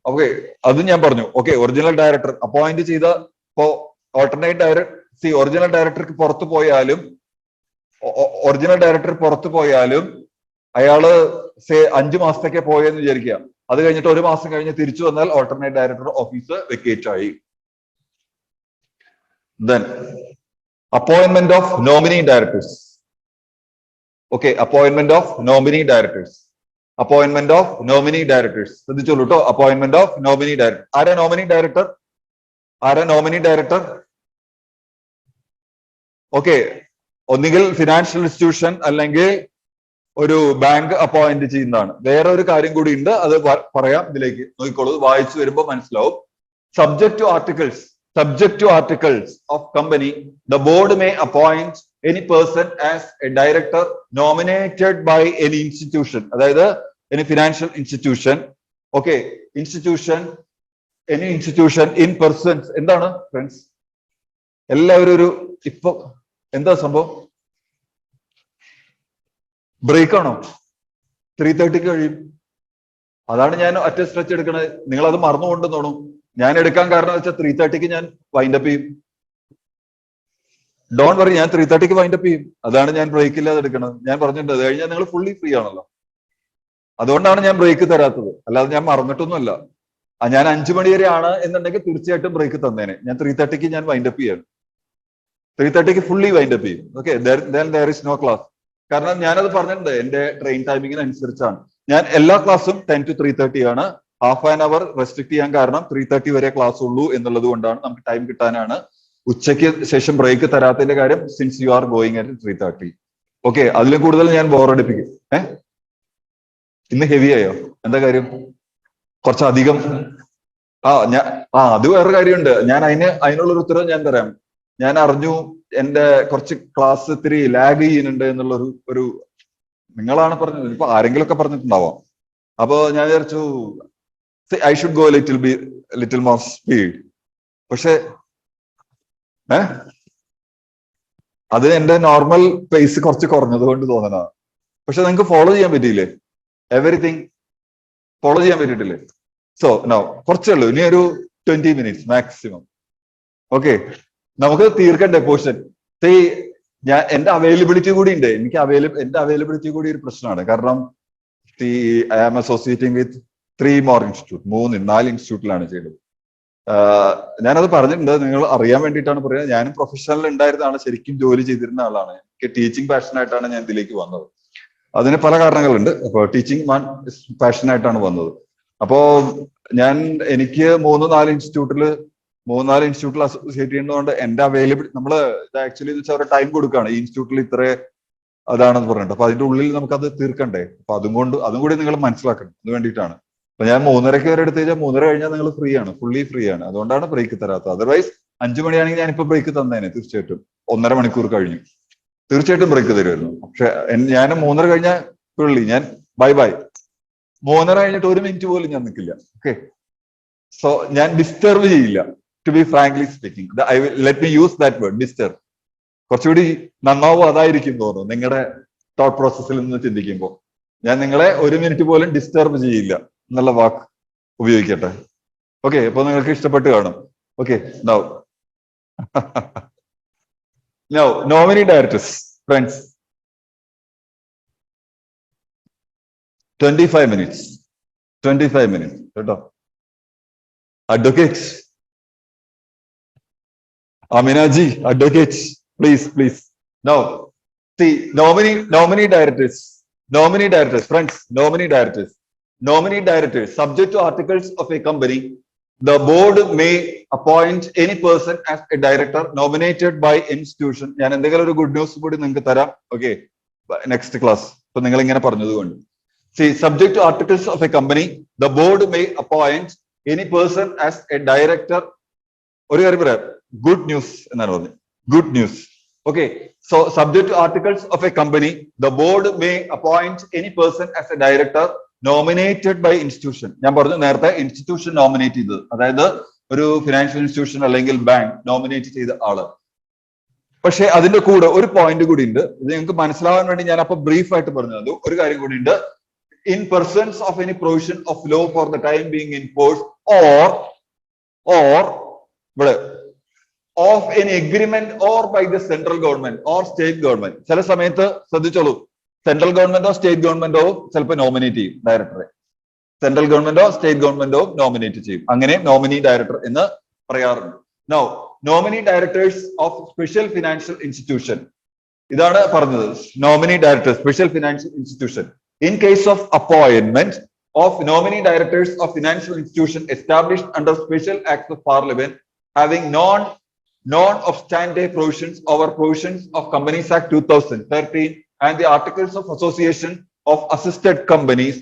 Okay, അതും ഞാൻ പറഞ്ഞു. ഓക്കെ, ഒറിജിനൽ ഡയറക്ടർ അപ്പോയിന്റ് ചെയ്ത ഇപ്പോ ഓൾട്ടർനേറ്റ് ഡയറക്ടർ ഒറിജിനൽ ഡയറക്ടർക്ക് പുറത്തു പോയാലും അയാള് 5 മാസത്തേക്ക് പോയെന്ന് വിചാരിക്കുക. അത് കഴിഞ്ഞിട്ട് 1 മാസം കഴിഞ്ഞ് തിരിച്ചു വന്നാൽ ഓൾട്ടർനേറ്റ് ഡയറക്ടർ ഓഫീസ് വെക്കേറ്റ് ആയി. Then appointment of nominee directors. Okay, appointment of nominee directors. ശ്രദ്ധിച്ചോളൂ കേട്ടോ. Appointment of nominee director. ആരാ നോമിനി ഡയറക്ടർ? ഓക്കെ, ഒന്നുകിൽ ഫിനാൻഷ്യൽ ഇൻസ്റ്റിറ്റ്യൂഷൻ അല്ലെങ്കിൽ ഒരു ബാങ്ക് അപ്പോയിന്റ് ചെയ്യുന്നതാണ്. വേറെ ഒരു കാര്യം കൂടി ഉണ്ട്, അത് പറയാം. ഇതിലേക്ക് നോക്കിക്കോളൂ, വായിച്ചു വരുമ്പോൾ മനസ്സിലാവും. Subject to articles of company, the board may appoint any person as a director nominated by any institution. അതായത് any financial institution. Okay, any institution in persons. എന്താണ് ഫ്രണ്ട്സ്? എല്ലാവരും ഒരു ഇപ്പൊ എന്താ സംഭവം? ബ്രേക്ക് ആണോ? 3:30 കഴിയും. അതാണ് ഞാൻ ഒറ്റ സ്ട്രെച്ച് എടുക്കണത്. നിങ്ങൾ അത് മറന്നുകൊണ്ടെന്ന് തോന്നുന്നു. ഞാൻ എടുക്കാൻ കാരണം വെച്ചാൽ 3:30 ഞാൻ വൈൻഡപ്പ് ചെയ്യും. ഡോൺ വറി, ഞാൻ 3:30 വൈൻഡപ്പ് ചെയ്യും. അതാണ് ഞാൻ ബ്രേക്ക് ഇല്ലാതെ എടുക്കണത്. ഞാൻ പറഞ്ഞിട്ടുണ്ട്, അത് കഴിഞ്ഞാൽ നിങ്ങൾ ഫുള്ളി ഫ്രീ ആണല്ലോ. അതുകൊണ്ടാണ് ഞാൻ ബ്രേക്ക് തരാത്തത്, അല്ലാതെ ഞാൻ മറന്നിട്ടൊന്നുമല്ല. ഞാൻ 5 മണി വരെ ആണ് എന്നുണ്ടെങ്കിൽ തീർച്ചയായിട്ടും ബ്രേക്ക് തന്നേനെ. ഞാൻ 3:30 ഞാൻ വൈൻഡപ്പ് ചെയ്യാണ്. 3:30 ഫുള്ളി വൈൻഡപ്പ് ചെയ്യും. Okay, there is no class. കാരണം ഞാനത് പറഞ്ഞിട്ടുണ്ട്, എന്റെ ട്രെയിൻ ടൈമിങ്ങിനനുസരിച്ചാണ്. ഞാൻ എല്ലാ ക്ലാസ്സും 10 to 3:30 ആണ്. ഹാഫ് ആൻ അവർ റെസ്ട്രിക്ട് ചെയ്യാൻ കാരണം 3:30 വരെ ക്ലാസ് ഉള്ളൂ എന്നുള്ളത് കൊണ്ടാണ്. നമുക്ക് ടൈം കിട്ടാനാണ്. ഉച്ചയ്ക്ക് ശേഷം ബ്രേക്ക് തരാത്തതിന്റെ കാര്യം, since you are going at 3:30. Okay, അതിലും കൂടുതൽ ഞാൻ ബോറടിപ്പിക്കും. ഇന്ന് ഹെവി ആയോ? എന്താ കാര്യം? കുറച്ചധികം. അത് വേറെ കാര്യമുണ്ട്. ഞാൻ അതിനുള്ളൊരു ഉത്തരവ് ഞാൻ തരാം. ഞാൻ അറിഞ്ഞു എന്റെ കുറച്ച് ക്ലാസ് ഇത്തിരി ലാഗ് ചെയ്യുന്നുണ്ട് എന്നുള്ളൊരു നിങ്ങളാണ് പറഞ്ഞത്. ഇപ്പൊ ആരെങ്കിലും ഒക്കെ പറഞ്ഞിട്ടുണ്ടാവാം. അപ്പൊ ഞാൻ വിചാരിച്ചു I should go little more speed. പക്ഷെ അത് എന്റെ നോർമൽ പേസ് കുറച്ച് കുറഞ്ഞത് കൊണ്ട് തോന്നണ. പക്ഷെ നിങ്ങൾക്ക് ഫോളോ ചെയ്യാൻ പറ്റിയില്ലേ? എവറിത്തിങ് ഫോളോ ചെയ്യാൻ പറ്റിയിട്ടില്ലേ? സോ നോ, കുറച്ചേ ഉള്ളൂ. ഇനി ഒരു 20 minutes മാക്സിമം. ഓക്കെ, നമുക്ക് തീർക്കണ്ടേ പോർഷൻ. ഞാൻ എന്റെ അവൈലബിലിറ്റി കൂടി ഉണ്ട്. എന്റെ അവൈലബിലിറ്റി കൂടി ഒരു പ്രശ്നമാണ്. കാരണം I am associating with 3 more institute. 4 ഇൻസ്റ്റിറ്റ്യൂട്ടിലാണ് ചെയ്തത്. ഞാനത് പറഞ്ഞിട്ടുണ്ട്, നിങ്ങൾ അറിയാൻ വേണ്ടിയിട്ടാണ് പറയുന്നത്. ഞാനും പ്രൊഫഷണൽ ഉണ്ടായിരുന്ന ശരിക്കും ജോലി ചെയ്തിരുന്ന ആളാണ്. എനിക്ക് ടീച്ചിങ് പാഷനായിട്ടാണ് ഞാൻ ഇതിലേക്ക് വന്നത്. അതിന് പല കാരണങ്ങളുണ്ട്. അപ്പൊ ടീച്ചിങ് പാഷനായിട്ടാണ് വന്നത്. അപ്പോ എനിക്ക് 3-4 ഇൻസ്റ്റിറ്റ്യൂട്ടിൽ അസോസിയേറ്റ് ചെയ്യുന്നതുകൊണ്ട് എന്റെ അവൈലബിലിറ്റി നമ്മൾ ആക്ച്വലി ഒരു ടൈം കൊടുക്കുകയാണ്. ഈ ഇൻസ്റ്റിറ്റ്യൂട്ടിൽ ഇത്ര അതാണെന്ന് പറഞ്ഞിട്ട്. അപ്പൊ അതിന്റെ ഉള്ളിൽ നമുക്കത് തീർക്കണ്ടേ. അപ്പൊ അതും കൂടി നിങ്ങൾ മനസ്സിലാക്കണം. അത് വേണ്ടിയിട്ടാണ്. അപ്പൊ ഞാൻ 3:30 വരെ എടുത്തു കഴിഞ്ഞാൽ 3:30 കഴിഞ്ഞാൽ നിങ്ങൾ ഫ്രീ ആണ്, ഫുള്ളി ഫ്രീ ആണ്. അതുകൊണ്ടാണ് ബ്രേക്ക് തരാത്തത്. അതർവൈസ് 5 മണിയാണെങ്കിൽ ഞാനിപ്പോ ബ്രേക്ക് തന്നേനെ. തീർച്ചയായിട്ടും 1.5 മണിക്കൂർ കഴിഞ്ഞു. തീർച്ചയായിട്ടും ബ്രേക്ക് തരുമായിരുന്നു. പക്ഷെ ഞാൻ 3:30 കഴിഞ്ഞാൽ ഫുള്ളി ഞാൻ ബൈ. 3:30 കഴിഞ്ഞിട്ട് 1 മിനിറ്റ് പോലും ഞാൻ നിൽക്കില്ല. ഓക്കെ, സോ ഞാൻ ഡിസ്റ്റർബ് ചെയ്യില്ല. To be frankly speaking, let me use that word, disturb. കുറച്ചുകൂടി നന്നാവും, അതായിരിക്കും തോന്നുന്നു നിങ്ങളുടെ തോട്ട് പ്രോസസ്സിൽ നിന്ന് ചിന്തിക്കുമ്പോൾ. ഞാൻ നിങ്ങളെ 1 മിനിറ്റ് പോലും ഡിസ്റ്റർബ് ചെയ്യില്ല എന്നുള്ള വാക്ക് ഉപയോഗിക്കട്ടെ. ഓക്കെ, അപ്പൊ നിങ്ങൾക്ക് ഇഷ്ടപ്പെട്ട് കാണും. Okay, now nominee directors friends, 25 minutes കേട്ടോ. Advocates Aminaji, advocate, please. Now, see, nominee directors, friends, nominee directors, subject to articles of a company, the board may appoint any person as a director nominated by institution. ഞാൻ എന്തെങ്കിലും ഒരു good news കൂടി നിങ്ങൾക്ക് തരാം. Okay, next class. ഇപ്പൊ നിങ്ങൾ ഇങ്ങനെ പറഞ്ഞതുകൊണ്ട് see, subject to articles of a company, the board may appoint any person as a director. ഒരു കാര്യം പറയാം, ഗുഡ് ന്യൂസ് എന്നാണ് പറഞ്ഞത്, good news. Okay, so subject to articles of a company, the board may appoint any person as a director nominated by institution. ഞാൻ പറഞ്ഞു നേരത്തെ institution nominate ചെയ്തത്, അതായത് ഒരു ഫിനാൻഷ്യൽ ഇൻസ്റ്റിറ്റ്യൂഷൻ അല്ലെങ്കിൽ ബാങ്ക് നോമിനേറ്റ് ചെയ്ത ആള്. പക്ഷെ അതിന്റെ കൂടെ ഒരു പോയിന്റ് കൂടി ഉണ്ട്, ഇത് നിങ്ങൾക്ക് മനസ്സിലാവാൻ വേണ്ടി ഞാൻ അപ്പൊ ബ്രീഫ് ആയിട്ട് പറഞ്ഞത്. ഒരു കാര്യം കൂടി ഉണ്ട്, in persons of any provision of law for the time being in force or ഇവിടെ of any agreement or by the central government or state government. ചില സമയത്ത് ശ്രദ്ധിച്ചോളൂ, സെൻട്രൽ ഗവൺമെന്റോ സ്റ്റേറ്റ് ഗവൺമെന്റോ ചിലപ്പോൾ നോമിനേറ്റ് ചെയ്യും ഡയറക്ടറെ. സെൻട്രൽ ഗവൺമെന്റോ സ്റ്റേറ്റ് ഗവൺമെന്റോ നോമിനേറ്റ് ചെയ്യും. അങ്ങനെ nominee director എന്ന് പറയാറുണ്ട്. Now nominee directors of special financial institution, ഇതാണ് പറഞ്ഞത്, nominee director special financial institution. In case of appointment of nominee directors of financial institution established under special acts of parliament having non-obstante provisions over provisions of Companies Act 2013 and the articles of association of assisted companies,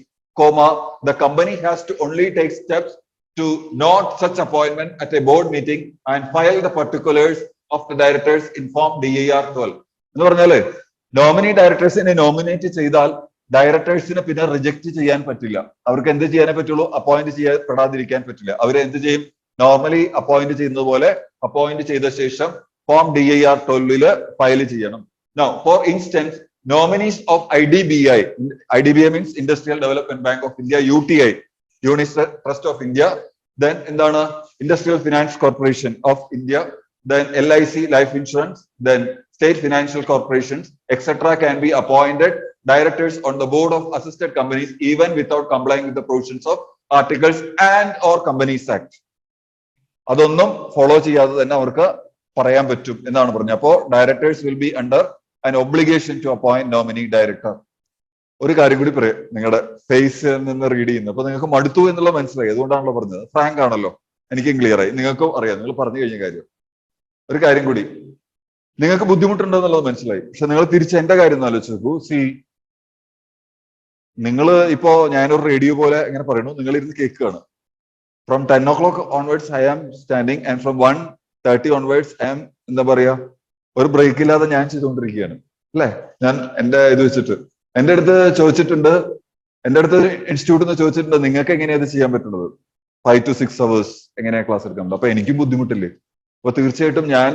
the company has to only take steps to note such appointment at a board meeting and file the particulars of the directors in form DIR 12. എന്ന് പറഞ്ഞാല് nominee ഡയറക്ടേഴ്സിനെ nominate ചെയ്താൽ ഡയറക്ടേഴ്സിനെ പിന്നെ reject ചെയ്യാൻ പറ്റില്ല. അവർക്ക് എന്ത് ചെയ്യാനേ പറ്റുള്ളൂ, അപ്പോയിന്റ് ചെയ്യപ്പെടാതിരിക്കാൻ പറ്റില്ല. അവരെ എന്ത് ചെയ്യും, നോർമലി അപ്പോയിന്റ് ചെയ്യുന്നത് പോലെ അപ്പോയിന്റ് ചെയ്ത ശേഷം ഫോം DIR 12 ഫയൽ ചെയ്യണം. Now, for instance, nominees of IDBI means Industrial Development Bank of India, UTI, Unit Trust of India, then എന്താണ് Industrial Finance Corporation of India, then LIC Life Insurance, then State Financial Corporations, etc. can be appointed directors on the board of assisted companies even without complying with the provisions of articles and or Companies Act. അതൊന്നും follow ചെയ്യാതെ തന്നെ അവർക്ക് പറയാൻ പറ്റും എന്നാണ് പറഞ്ഞത്. അപ്പോ directors will be under an obligation to appoint nominee director. ഒരു കാര്യം കൂടി പറയാം, നിങ്ങളുടെ ഫേസ് നിന്ന് റീഡ് ചെയ്യുന്നത്, അപ്പൊ നിങ്ങൾക്ക് മടുത്തു എന്നുള്ള മനസ്സിലായി, അതുകൊണ്ടാണല്ലോ പറഞ്ഞത്. ഫ്രാങ്ക് ആണല്ലോ, എനിക്കും ക്ലിയർ ആയി, നിങ്ങൾക്കും അറിയാം, നിങ്ങൾ പറഞ്ഞു കഴിഞ്ഞ കാര്യം. ഒരു കാര്യം കൂടി, നിങ്ങൾക്ക് ബുദ്ധിമുട്ടുണ്ടെന്നുള്ളത് മനസ്സിലായി, പക്ഷെ നിങ്ങൾ തിരിച്ച് എന്റെ കാര്യം ഒന്ന് ആലോചിച്ച് നോക്കൂ. നിങ്ങൾ ഇപ്പോ ഞാനൊരു റേഡിയോ പോലെ ഇങ്ങനെ പറയണു, നിങ്ങൾ ഇരുന്ന് കേൾക്കുകയാണ്. From 10 o'clock onwards I am standing and from 1:30 onwards I am എന്താ പറയാ, ഒരു ബ്രേക്ക് ഇല്ലാതെ ഞാൻ ചെയ്തുകൊണ്ടിരിക്കുകയാണ് അല്ലെ. ഞാൻ എന്റെ ഇത് വെച്ചിട്ട് എന്റെ അടുത്ത് ചോദിച്ചിട്ടുണ്ട്, എന്റെ അടുത്ത് ഇൻസ്റ്റിറ്റ്യൂട്ടിൽ നിന്ന് ചോദിച്ചിട്ടുണ്ട്, നിങ്ങൾക്ക് എങ്ങനെയാ ഇത് ചെയ്യാൻ പറ്റുന്നത്, 5 to 6 hours എങ്ങനെയാ ക്ലാസ് എടുക്കാൻ പറ്റും? അപ്പൊ എനിക്കും ബുദ്ധിമുട്ടില്ലേ? അപ്പൊ തീർച്ചയായിട്ടും ഞാൻ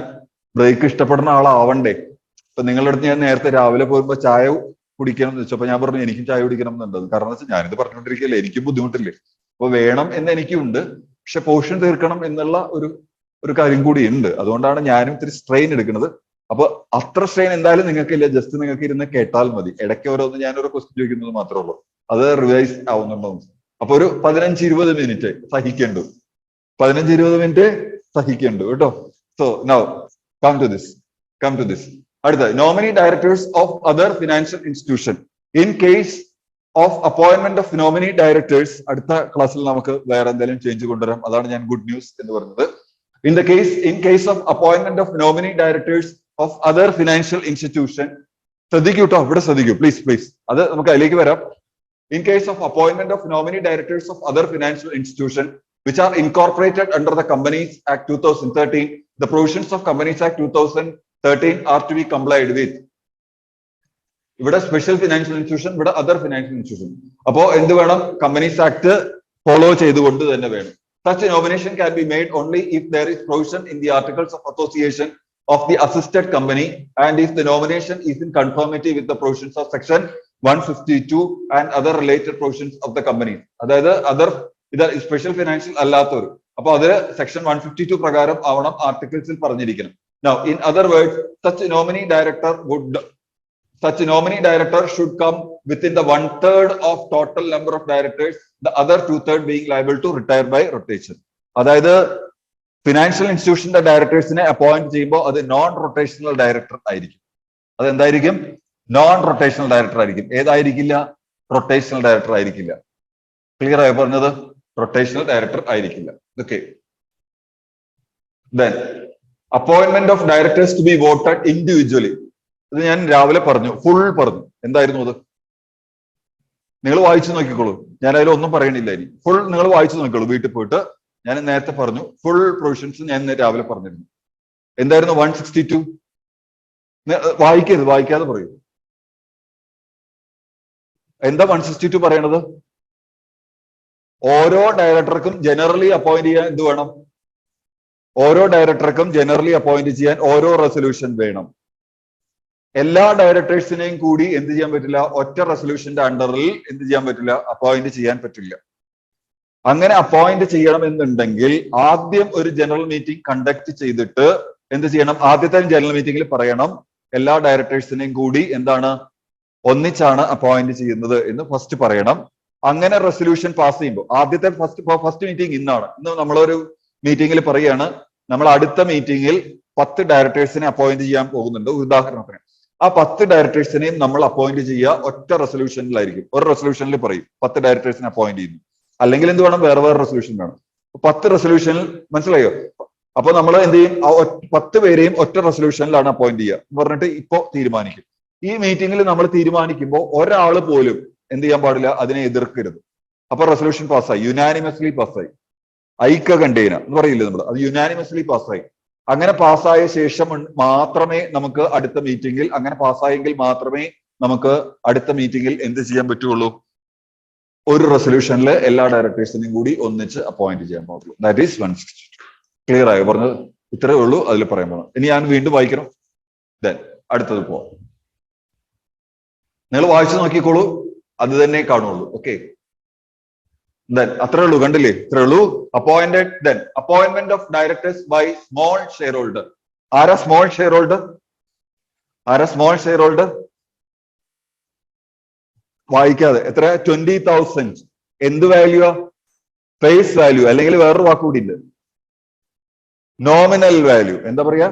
ബ്രേക്ക് ഇഷ്ടപ്പെടുന്ന ആളാവണ്ടേ? ഇപ്പൊ നിങ്ങളുടെ അടുത്ത് ഞാൻ നേരത്തെ രാവിലെ പോകുമ്പോ ചായ കുടിക്കണം എന്ന് വെച്ചപ്പോ ഞാൻ പറഞ്ഞു എനിക്കും ചായ കുടിക്കണം എന്നുണ്ട്. കാരണം എന്ന് വെച്ചാൽ ഞാനിത് പറഞ്ഞുകൊണ്ടിരിക്കുകയല്ലേ, എനിക്കും ബുദ്ധിമുട്ടില്ലേ? അപ്പൊ വേണം എന്ന് എനിക്കുണ്ട്, പക്ഷെ പോർഷൻ തീർക്കണം എന്നുള്ള ഒരു കാര്യം കൂടി ഉണ്ട്. അതുകൊണ്ടാണ് ഞാനും ഇത്തിരി സ്ട്രെയിൻ എടുക്കുന്നത്. അപ്പൊ അത്ര സ്ട്രെയിൻ എന്തായാലും നിങ്ങൾക്കില്ല, ജസ്റ്റ് നിങ്ങൾക്ക് ഇരുന്ന് കേട്ടാൽ മതി. ഇടയ്ക്ക് ഓരോന്ന് ഞാനൊരു ക്വസ്റ്റ്യൻ ചോദിക്കുന്നത് മാത്രമേ ഉള്ളൂ, അത് റിവൈസ് ആവുന്നുണ്ടോ. അപ്പൊ ഒരു 15-20 മിനിറ്റ് സഹിക്കണ്ടു, 15-20 മിനിറ്റ് സഹിക്കണ്ടു കേട്ടോ. So now come to this. അടുത്ത, nominee directors of other financial institution. In case of appointment of nominee directors, അടുത്ത ക്ലാസ്സിൽ നമുക്ക് വേറെ എന്തെങ്കിലും ചേഞ്ച് കൊണ്ടുവരാം. അതാണ് ഞാൻ ഗുഡ് ന്യൂസ് എന്ന് പറഞ്ഞത്. In case of appointment of nominee directors of other financial institution, ശ്രദ്ധിക്കൂ കേട്ടോ, ഇവിടെ ശ്രദ്ധിക്കൂ പ്ലീസ്. അത് നമുക്ക് അതിലേക്ക് വരാം. In case of appointment of nominee directors of other financial institution which are incorporated under the Companies Act 2013, the provisions of Companies Act 2013 are to be complied with. ഇവിടെ special financial institution, ഇവിടെ other financial institution. അപ്പോ എന്ത് വേണം, companies act follow ചെയ്തുകൊണ്ട് തന്നെ വേണം. Such a nomination can be made only if there is provision in the articles of association of the assisted company and if the nomination is in conformity with the provisions of section 152 and other related provisions of the company. അതായത് other ഇത് special financial അല്ലാത്തവർ, അപ്പൊ അതില് section 152 പ്രകാരം ആവണം ആർട്ടിക്കിൾസിൽ പറഞ്ഞിരിക്കണം. Now, in other words, such a nominee director should come within the 1/3 of total number of directors, the other 2/3 being liable to retire by rotation. അതായത് financial ഇൻസ്റ്റിറ്റ്യൂഷന്റെ ഡയറക്ടേഴ്സിനെ appoint ചെയ്യുമ്പോൾ അത് non rotational director ആയിരിക്കും. അതെന്തായിരിക്കും? Non rotational director ആയിരിക്കും. ഏതായിരിക്കില്ല? Rotational director ആയിരിക്കില്ല. Clear ആയി പറഞ്ഞത്? Rotational director ആയിരിക്കില്ല. Okay. Then appointment of directors to be voted individually. ഇത് ഞാൻ രാവിലെ പറഞ്ഞു, ഫുൾ പറഞ്ഞു. എന്തായിരുന്നു അത്? നിങ്ങൾ വായിച്ചു നോക്കിക്കോളൂ. ഞാൻ അതിലൊന്നും പറയണില്ല ഇനി. ഫുൾ നിങ്ങൾ വായിച്ചു നോക്കിക്കോളൂ വീട്ടിൽ പോയിട്ട്. ഞാൻ നേരത്തെ പറഞ്ഞു, ഫുൾ പ്രൊവിഷൻസ് ഞാൻ രാവിലെ പറഞ്ഞിരുന്നു. എന്തായിരുന്നു 162? വായിക്കരുത്, വായിക്കാതെ പറയൂ. എന്താ 162 പറയണത്? ഓരോ ഡയറക്ടർക്കും ജനറലി അപ്പോയിന്റ് ചെയ്യാൻ എന്ത് വേണം? ഓരോ ഡയറക്ടർക്കും ജനറലി അപ്പോയിന്റ് ചെയ്യാൻ ഓരോ റെസൊല്യൂഷൻ വേണം. എല്ലാ ഡയറക്ടേഴ്സിനെയും കൂടി എന്ത് ചെയ്യാൻ പറ്റില്ല? ഒറ്റ റെസൊല്യൂഷന്റെ അണ്ടറിൽ എന്ത് ചെയ്യാൻ പറ്റില്ല? അപ്പോയിന്റ് ചെയ്യാൻ പറ്റില്ല. അങ്ങനെ അപ്പോയിന്റ് ചെയ്യണമെന്നുണ്ടെങ്കിൽ ആദ്യം ഒരു ജനറൽ മീറ്റിംഗ് കണ്ടക്ട് ചെയ്തിട്ട് എന്ത് ചെയ്യണം? ആദ്യത്തെ ജനറൽ മീറ്റിംഗിൽ പറയണം എല്ലാ ഡയറക്ടേഴ്സിനെയും കൂടി എന്താണ് ഒന്നിച്ചാണ് അപ്പോയിന്റ് ചെയ്യുന്നത് എന്ന് ഫസ്റ്റ് പറയണം. അങ്ങനെ റെസൊല്യൂഷൻ പാസ് ചെയ്യുമ്പോൾ ആദ്യത്തെ ഫസ്റ്റ് മീറ്റിംഗ് ഇന്നാണ്. ഇന്ന് നമ്മളൊരു മീറ്റിംഗിൽ പറയുകയാണ് നമ്മൾ അടുത്ത മീറ്റിംഗിൽ 10 ഡയറക്ടേഴ്സിനെ അപ്പോയിന്റ് ചെയ്യാൻ പോകുന്നുണ്ട്. ഉദാഹരണത്തിന് ആ 10 ഡയറക്ടേഴ്സിനെയും നമ്മൾ അപ്പോയിന്റ് ചെയ്യുക ഒറ്റ റെസൊല്യൂഷനിലായിരിക്കും. ഒരു റെസൊല്യൂഷനിൽ പറയും 10 ഡയറക്ടേഴ്സിനെ അപ്പോയിന്റ് ചെയ്യുന്നു. അല്ലെങ്കിൽ എന്ത് വേണം? വേറെ വേറെ റെസൊല്യൂഷൻ വേണം. 10 റെസൊല്യൂഷനിൽ മനസ്സിലായോ? അപ്പൊ നമ്മൾ എന്ത് ചെയ്യും? 10 പേരെയും ഒറ്റ റെസൊല്യൂഷനിലാണ് അപ്പോയിന്റ് ചെയ്യുക എന്ന് പറഞ്ഞിട്ട് ഇപ്പോ തീരുമാനിക്കും. ഈ മീറ്റിംഗിൽ നമ്മൾ തീരുമാനിക്കുമ്പോൾ ഒരാൾ പോലും എന്ത് ചെയ്യാൻ പാടില്ല? അതിനെ എതിർക്കരുത്. അപ്പൊ റെസൊല്യൂഷൻ പാസ്സായി, യുനാനിമസ്ലി പാസ്സായി. ഐക്യകണ്ഠേന എന്ന് പറയില്ലേ നമ്മൾ, അത് യുനാനിമസ്ലി പാസ്സായി. അങ്ങനെ പാസ്സായ ശേഷം മാത്രമേ നമുക്ക് അടുത്ത മീറ്റിംഗിൽ, അങ്ങനെ പാസ്സായെങ്കിൽ മാത്രമേ നമുക്ക് അടുത്ത മീറ്റിംഗിൽ എന്ത് ചെയ്യാൻ പറ്റുള്ളൂ? ഒരു റെസൊല്യൂഷനിൽ എല്ലാ ഡയറക്ടേഴ്സിനെയും കൂടി ഒന്നിച്ച് അപ്പോയിന്റ് ചെയ്യാൻ പാടുള്ളൂ. That is 162. ക്ലിയർ ആയോ? പറഞ്ഞത് ഇത്രയേ ഉള്ളൂ അതിൽ പറയാൻ പോകണം. ഇനി ഞാൻ വീണ്ടും വായിക്കണം. ദെൻ അടുത്തത് പോവാം. നിങ്ങൾ വായിച്ചു നോക്കിക്കോളൂ, അത് തന്നെ കാണുള്ളൂ. ഓക്കെ. ദെൻ അത്രേ ഉള്ളൂ. കണ്ടില്ലേ? ഇത്രേ ഉള്ളൂ. Appointed. Then appointment of directors by small share holder. ആരാ സ്മോൾ ഷെയർ ഹോൾഡർ? ആരാ സ്മോൾ ഷെയർ ഹോൾഡർ? വായിക്കാതെ എത്ര? 20,000. എന്ത് വാല്യൂ? Face value. അല്ലെങ്കിൽ വേറൊരു വാക്കുകൂടി ഉണ്ട്, നോമിനൽ വാല്യൂ. എന്താ പറയാ?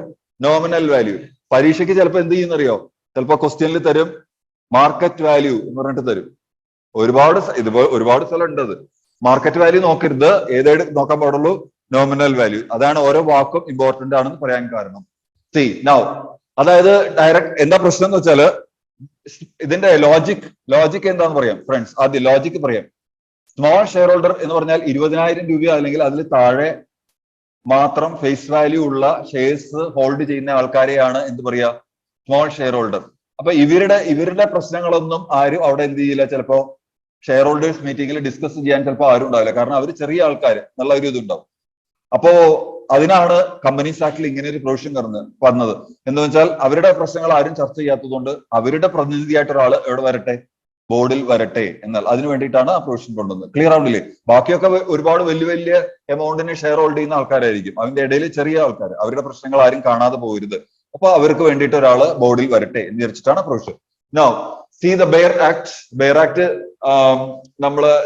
Nominal value. പരീക്ഷയ്ക്ക് ചിലപ്പോൾ എന്ത് ചെയ്യുന്നറിയോ? ചിലപ്പോ ക്വസ്റ്റ്യനിൽ തരും മാർക്കറ്റ് വാല്യൂ എന്ന് പറഞ്ഞിട്ട് തരും. ഒരുപാട് സ്ഥലം ഉണ്ട് അത്. മാർക്കറ്റ് വാല്യൂ നോക്കരുത്, ഏതേത് നോക്കാൻ പാടുള്ളൂ? Nominal value. അതാണ് ഓരോ വാക്കും ഇമ്പോർട്ടന്റ് ആണെന്ന് പറയാൻ കാരണം. സി നൗ, അതായത് ഡയറക്ട് എന്താ പ്രശ്നം എന്ന് വെച്ചാല് ഇതിന്റെ ലോജിക് എന്താന്ന് പറയാം ഫ്രണ്ട്സ്. ആദ്യം ലോജിക് പറയാം. സ്മോൾ ഷെയർ ഹോൾഡർ എന്ന് പറഞ്ഞാൽ 20,000 രൂപ അല്ലെങ്കിൽ അതിൽ താഴെ മാത്രം ഫേസ് വാല്യൂ ഉള്ള ഷെയർസ് ഹോൾഡ് ചെയ്യുന്ന ആൾക്കാരെയാണ് എന്ത് പറയാ? Small share holder. അപ്പൊ ഇവരുടെ പ്രശ്നങ്ങളൊന്നും ആരും അവിടെ എന്ത് ചെയ്യില്ല. ചിലപ്പോ ഷെയർ ഹോൾഡേഴ്സ് മീറ്റിംഗിൽ ഡിസ്കസ് ചെയ്യാൻ ചിലപ്പോൾ ആരും ഉണ്ടാവില്ല. കാരണം അവർ ചെറിയ ആൾക്കാർ എന്നുള്ള ഒരു ഇതുണ്ടാവും. അപ്പോ അതിനാണ് കമ്പനീസ് ആക്ടിൽ ഇങ്ങനെ ഒരു പ്രൊവിഷൻ വന്നത്. എന്ന് വെച്ചാൽ അവരുടെ പ്രശ്നങ്ങൾ ആരും ചർച്ച ചെയ്യാത്തതുകൊണ്ട് അവരുടെ പ്രതിനിധിയായിട്ട് ഒരാൾ എവിടെ വരട്ടെ? ബോർഡിൽ വരട്ടെ എന്നാൽ അതിന് വേണ്ടിയിട്ടാണ് ആ പ്രൊവിഷൻ കൊണ്ടുവന്നത്. ക്ലിയർ ആവുന്നില്ലേ? ബാക്കിയൊക്കെ ഒരുപാട് വലിയ എമൗണ്ടിന് ഷെയർ ഹോൾഡ് ചെയ്യുന്ന ആൾക്കാരായിരിക്കും. അതിന്റെ ഇടയിൽ ചെറിയ ആൾക്കാർ, അവരുടെ പ്രശ്നങ്ങൾ ആരും കാണാതെ പോകരുത്. അപ്പൊ അവർക്ക് വേണ്ടിയിട്ട് ഒരാള് ബോർഡിൽ വരട്ടെ എന്ന് വിചാരിച്ചിട്ടാണ് provision. Now see the bare act. Bare act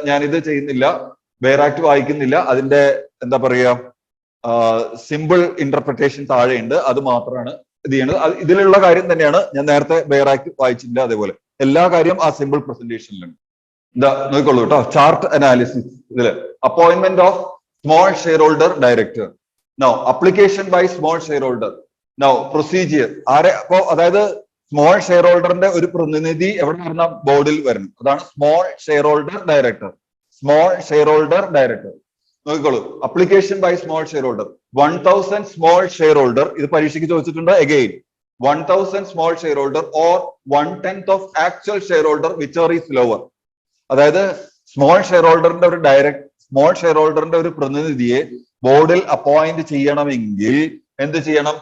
ഞാനിത് ചെയ്യുന്നില്ല, ബെയർ ആക്ട് വായിക്കുന്നില്ല. അതിന്റെ എന്താ പറയാ സിമ്പിൾ ഇന്റർപ്രിട്ടേഷൻ താഴെയുണ്ട്, അത് മാത്രമാണ് ഇത് ചെയ്യണത്. ഇതിലുള്ള കാര്യം തന്നെയാണ് ഞാൻ നേരത്തെ ബെയർ ആക്ട് വായിച്ചില്ല. അതേപോലെ എല്ലാ കാര്യം ആ സിമ്പിൾ പ്രസന്റേഷനിലുണ്ട്. എന്താ നോക്കിക്കോളൂ കേട്ടോ. ചാർട്ട് അനാലിസിസ് ഇതില് appointment of small share holder director. Now application by small share holder. Now procedure. അപ്പോ അതായത് സ്മോൾ ഷെയർ ഹോൾഡറിന്റെ ഒരു പ്രതിനിധി എവിടെ വരണം? ബോർഡിൽ വരണം. അതാണ് small share holder director. Small share holder director. നോക്കിക്കോളൂ. Application by small share holder. 1000 small share holder. ഇത് പരീക്ഷയ്ക്ക് ചോദിച്ചിട്ടുണ്ട്. Again 1000 small share holder or 1/10 of actual shareholder whichever is lower. അതായത് സ്മോൾ ഷെയർ ഹോൾഡറിന്റെ സ്മോൾ ഷെയർ ഹോൾഡറിന്റെ ഒരു പ്രതിനിധിയെ ബോർഡിൽ അപ്പോയിന്റ് ചെയ്യണമെങ്കിൽ എന്ത് ചെയ്യണം?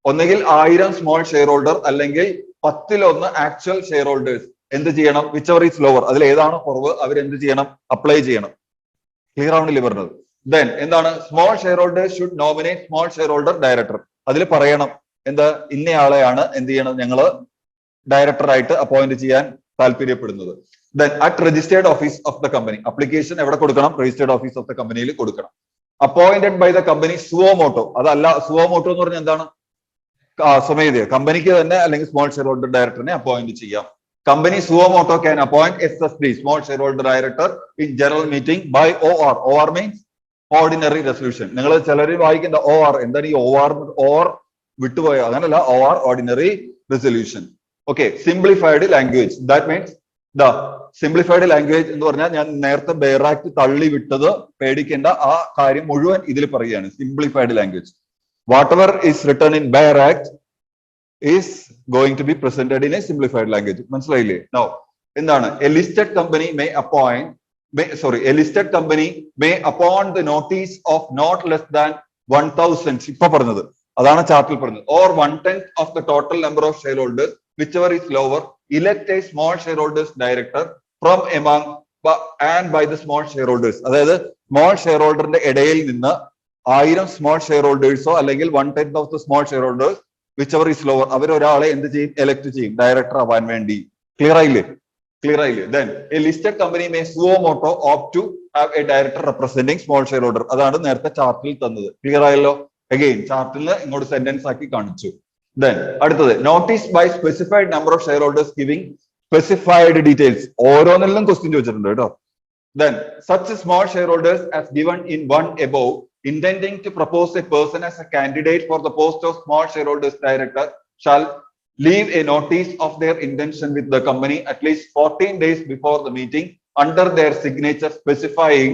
ഒന്നുകിൽ 1000 സ്മോൾ ഷെയർ ഹോൾഡർ അല്ലെങ്കിൽ 10 ആക്ച്വൽ ഷെയർ ഹോൾഡേഴ്സ് എന്ത് ചെയ്യണം? Witcher is lower. അതിൽ ഏതാണോ കുറവ് അവരെന്ത് ചെയ്യണം? അപ്ലൈ ചെയ്യണം. ക്ലിയർ ആവണില്ലേ പറഞ്ഞത്? ദെൻ എന്താണ്? Small share holders should nominate small share holder director. അതിൽ പറയണം എന്താ? ഇന്നയാളെയാണ് എന്ത് ചെയ്യണം? ഞങ്ങള് ഡയറക്ടറായിട്ട് അപ്പോയിന്റ് ചെയ്യാൻ താല്പര്യപ്പെടുന്നത്. Then at registered office of the company. Application എവിടെ കൊടുക്കണം? രജിസ്റ്റേർഡ് ഓഫീസ് ഓഫ് ദ കമ്പനിയിൽ കൊടുക്കണം. Appointed by the company suo motu. അതല്ല, സുവോമോട്ടോ എന്ന് പറഞ്ഞാൽ എന്താണ്? സ്വമേധയാ കമ്പനിക്ക് തന്നെ അല്ലെങ്കിൽ സ്മോൾ ഷെയർ ഹോൾഡർ ഡയറക്ടറിനെ അപ്പോയിന്റ് ചെയ്യാം. Company suo motu can appoint SSD small share holder director in general meeting by OR. OR means ordinary resolution. നിങ്ങൾ ചിലർ വായിക്കേണ്ട OR എന്താണ്? ഈ OR വിട്ടുപോയ അങ്ങനല്ല. OR ordinary resolution. Okay, simplified language. That means the simplified language എന്ന് പറഞ്ഞാൽ ഞാൻ നേരത്തെ ബെയർ ആക്ട് തള്ളി വിട്ടത് പേടിക്കേണ്ട ആ കാര്യം മുഴുവൻ ഇതിൽ പറയുകയാണ്. Simplified language. Whatever is written in Bayer Act is going to be presented in a simplified language. മനസ്സിലായില്ലേ? Now, എന്താണ്? A listed company may a listed company may upon the notice of not less than 1,000, ഇപ്പൊ പറഞ്ഞത് അതാണ് ചാർട്ടിൽ പറഞ്ഞത്, or 1/10 of the total number of shareholders, whichever is lower, elect a small shareholders director from among and by the small shareholders. അതായത് small share ഹോൾഡറിന്റെ ഇടയിൽ നിന്ന് 1000 small share ഹോൾഡേഴ്സോ അല്ലെങ്കിൽ 1/10 of the small shareholders whichever is lower, അവരൊരാളെ എന്ത് ചെയ്യും? Elect ചെയ്യും ഡയറക്ടർ ആവാൻ വേണ്ടി. ക്ലിയർ ആയില്ലേ? Then a listed company may suo moto opt to have a director representing small shareholder. അതാണ് നേരത്തെ ചാർട്ടിൽ തന്നത്. ക്ലിയർ ആയല്ലോ? അഗെയിൻ ചാർട്ടിൽ ഇങ്ങോട്ട് സെന്റൻസ് ആക്കി കാണിച്ചു. Then അടുത്തത്, notice by specified number of share holders giving specified details. ഓരോന്നിലും ക്വസ്റ്റ്യൻ ചോദിച്ചിട്ടുണ്ട് കേട്ടോ. Then such small shareholders as given in one above intending to propose a person as a candidate for the post of small shareholders director shall leave a notice of their intention with the company at least 14 days before the meeting under their signature specifying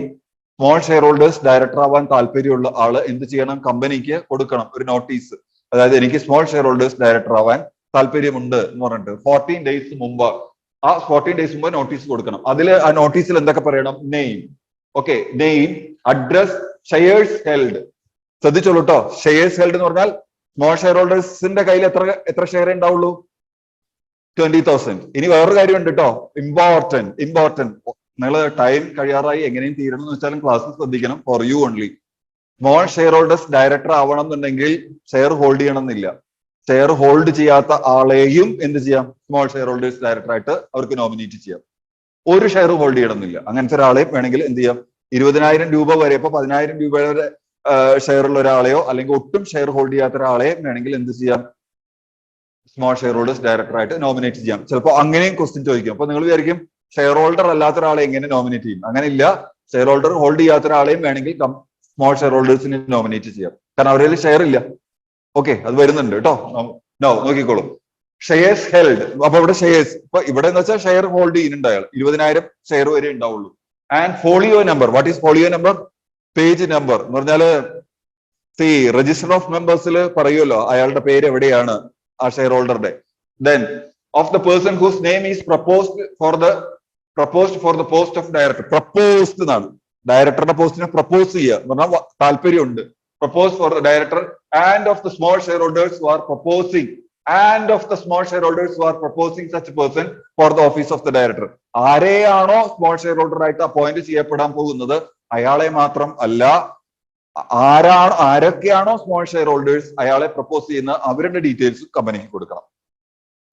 small shareholders director ആവാൻ താല്പര്യമുള്ള ആള് എന്ത് ചെയ്യണം? കമ്പനിക്ക് കൊടുക്കണം ഒരു notice. അതായത് എനിക്ക് സ്മോൾ ഷെയർ ഹോൾഡേഴ്സ് ഡയറക്ടർ ആവാൻ താല്പര്യമുണ്ട് എന്ന് പറഞ്ഞിട്ട് 14 ഡേയ്സ് മുമ്പ്, ആ 14 ഡേയ്സ് മുമ്പ് നോട്ടീസ് കൊടുക്കണം. അതിൽ ആ നോട്ടീസിൽ എന്തൊക്കെ പറയണം? Name, okay, name, address, shares held. ശ്രദ്ധിച്ചോളൂ കേട്ടോ. ഷെയർസ് ഹെൽഡ് എന്ന് പറഞ്ഞാൽ സ്മോൾ ഷെയർ ഹോൾഡേഴ്സിന്റെ കയ്യിൽ എത്ര ഷെയർ ഉണ്ടാവുള്ളൂ? 20,000. ഇനി വേറൊരു കാര്യമുണ്ട് കേട്ടോ, ഇമ്പോർട്ടന്റ്. നിങ്ങൾ ടൈം കഴിയാറായി, എങ്ങനെയും തീരണം എന്ന് വെച്ചാലും ക്ലാസ് ശ്രദ്ധിക്കണം. For you only. Small share holders director ആവണം എന്നുണ്ടെങ്കിൽ ഷെയർ ഹോൾഡ് ചെയ്യണം എന്നില്ല. ഷെയർ ഹോൾഡ് ചെയ്യാത്ത ആളെയും എന്ത് ചെയ്യാം? സ്മോൾ ഷെയർ ഹോൾഡേഴ്സ് ഡയറക്ടർ ആയിട്ട് അവർക്ക് നോമിനേറ്റ് ചെയ്യാം. ഒരു ഷെയർ ഹോൾഡ് ചെയ്യണമെന്നില്ല. അങ്ങനത്തെ ഒരാളെയും വേണമെങ്കിൽ എന്ത് ചെയ്യാം? 20,000 രൂപ വരെ, ഇപ്പൊ 10,000 രൂപ വരെ ഷെയറുള്ള ഒരാളെയോ അല്ലെങ്കിൽ ഒട്ടും ഷെയർ ഹോൾഡ് ചെയ്യാത്ത ഒരാളെയും വേണമെങ്കിൽ എന്ത് ചെയ്യാം? സ്മോൾ ഷെയർ ഹോൾഡേഴ്സ് ഡയറക്ടർ ആയിട്ട് നോമിനേറ്റ് ചെയ്യാം. ചിലപ്പോൾ അങ്ങനെയും ക്വസ്റ്റ്യൻ ചോദിക്കും. അപ്പൊ നിങ്ങൾ വിചാരിക്കും ഷെയർ ഹോൾഡർ അല്ലാത്ത ഒരാളെ എങ്ങനെ നോമിനേറ്റ് ചെയ്യും? അങ്ങനെ ഇല്ല. ഷെയർ ഹോൾഡർ ഹോൾഡ് ചെയ്യാത്ത ഒരാളെയും വേണമെങ്കിൽ സ്മോൾ ഷെയർ ഹോൾഡേഴ്സിനെ നോമിനേറ്റ് ചെയ്യാം. കാരണം അവരിൽ ഷെയർ ഇല്ല. ഓക്കെ, അത് വരുന്നുണ്ട് കേട്ടോ. നോക്കിക്കോളൂ. Shares held. അപ്പൊ ഇവിടെ ഷെയർസ്, ഇപ്പൊ ഇവിടെ എന്ന് വെച്ചാൽ ഷെയർ ഹോൾഡ് ചെയ്യുന്നുണ്ട് അയാൾ. 20,000 ഷെയർ വരെ ഉണ്ടാവുള്ളൂ. And folio number. What is folio number? Page number എന്ന് പറഞ്ഞാല് രജിസ്റ്റർ ഓഫ് മെമ്പേഴ്സിൽ പറയുമല്ലോ അയാളുടെ പേര് എവിടെയാണ് ആ ഷെയർ ഹോൾഡറുടെ. Then of the person whose name is proposed for the post of director. Proposed എന്നാണ്. ഡയറക്ടറുടെ പോസ്റ്റിനെ പ്രപ്പോസ് ചെയ്യുക എന്ന് പറഞ്ഞാൽ താല്പര്യമുണ്ട്. Propose for the director and of the small shareholders who are proposing such a person for the office of the director. ആരെയാണോ small share holder ആയിട്ട് appoint ചെയ്യപ്പെടാൻ പോകുന്നത് അയാളെ മാത്രം അല്ല, ആരൊക്കെയാണോ സ്മോൾ ഷെയർ ഹോൾഡേഴ്സ് അയാളെ പ്രപ്പോസ് ചെയ്യുന്ന അവരുടെ ഡീറ്റെയിൽസ് കമ്പനിക്ക് കൊടുക്കണം.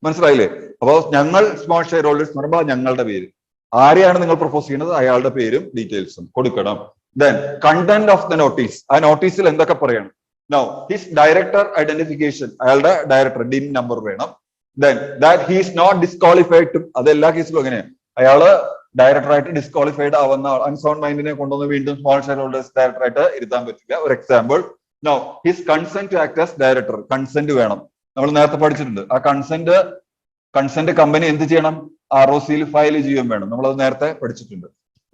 മനസ്സിലായില്ലേ? അപ്പൊ ഞങ്ങൾ സ്മോൾ ഷെയർ ഹോൾഡേഴ്സ് എന്ന് പറയുമ്പോൾ ഞങ്ങളുടെ പേര്, ആരെയാണ് നിങ്ങൾ പ്രപ്പോസ് ചെയ്യുന്നത് അയാളുടെ പേരും ഡീറ്റെയിൽസും കൊടുക്കണം. Then content of the notice. ആ നോട്ടീസിൽ എന്തൊക്കെ പറയണം? Now, his director identification, അയാളുടെ ഡയറക്ടർ DIN നമ്പർ വേണം. Then that he is not disqualified to, അത് എല്ലാ കേസിലും എങ്ങനെയാണ്? അയാള് ഡയറക്ടറായിട്ട് ഡിസ്ക്വാളിഫൈഡ് ആവുന്ന അൺസൗണ്ട് മൈൻഡിനെ കൊണ്ടുവന്ന് വീണ്ടും സ്മോൾ ഷെയർ ഹോൾഡേഴ്സ് ഡയറക്ടറായിട്ട് ഇരുത്താൻ പറ്റില്ല. ഒരു example. Now, his consent to act as director. Consent വേണം. നമ്മൾ നേരത്തെ പഠിച്ചിട്ടുണ്ട്. ആ കൺസെന്റ് കമ്പനി എന്ത് ചെയ്യണം? ROC ഫയൽ ചെയ്യുകയും വേണം. നമ്മളത് നേരത്തെ പഠിച്ചിട്ടുണ്ട്.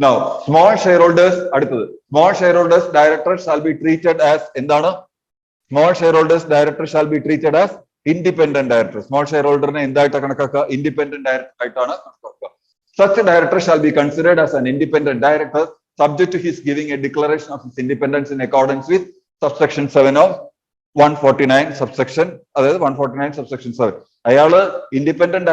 Now, small shareholders, അടുത്തത് small shareholders director shall be treated as എന്താണ്? Small shareholders director shall be treated as independent director. Small shareholder ne എന്തായിട്ട് കണക്കാക്കുക? Independent director ആയിട്ടാണ് കണക്കാക്കുക. Such a director shall be considered as an independent director subject to his giving a declaration of his independence in accordance with subsection 7 of 149 subsection, അതായത് 149 subsection 7. അയാള് independent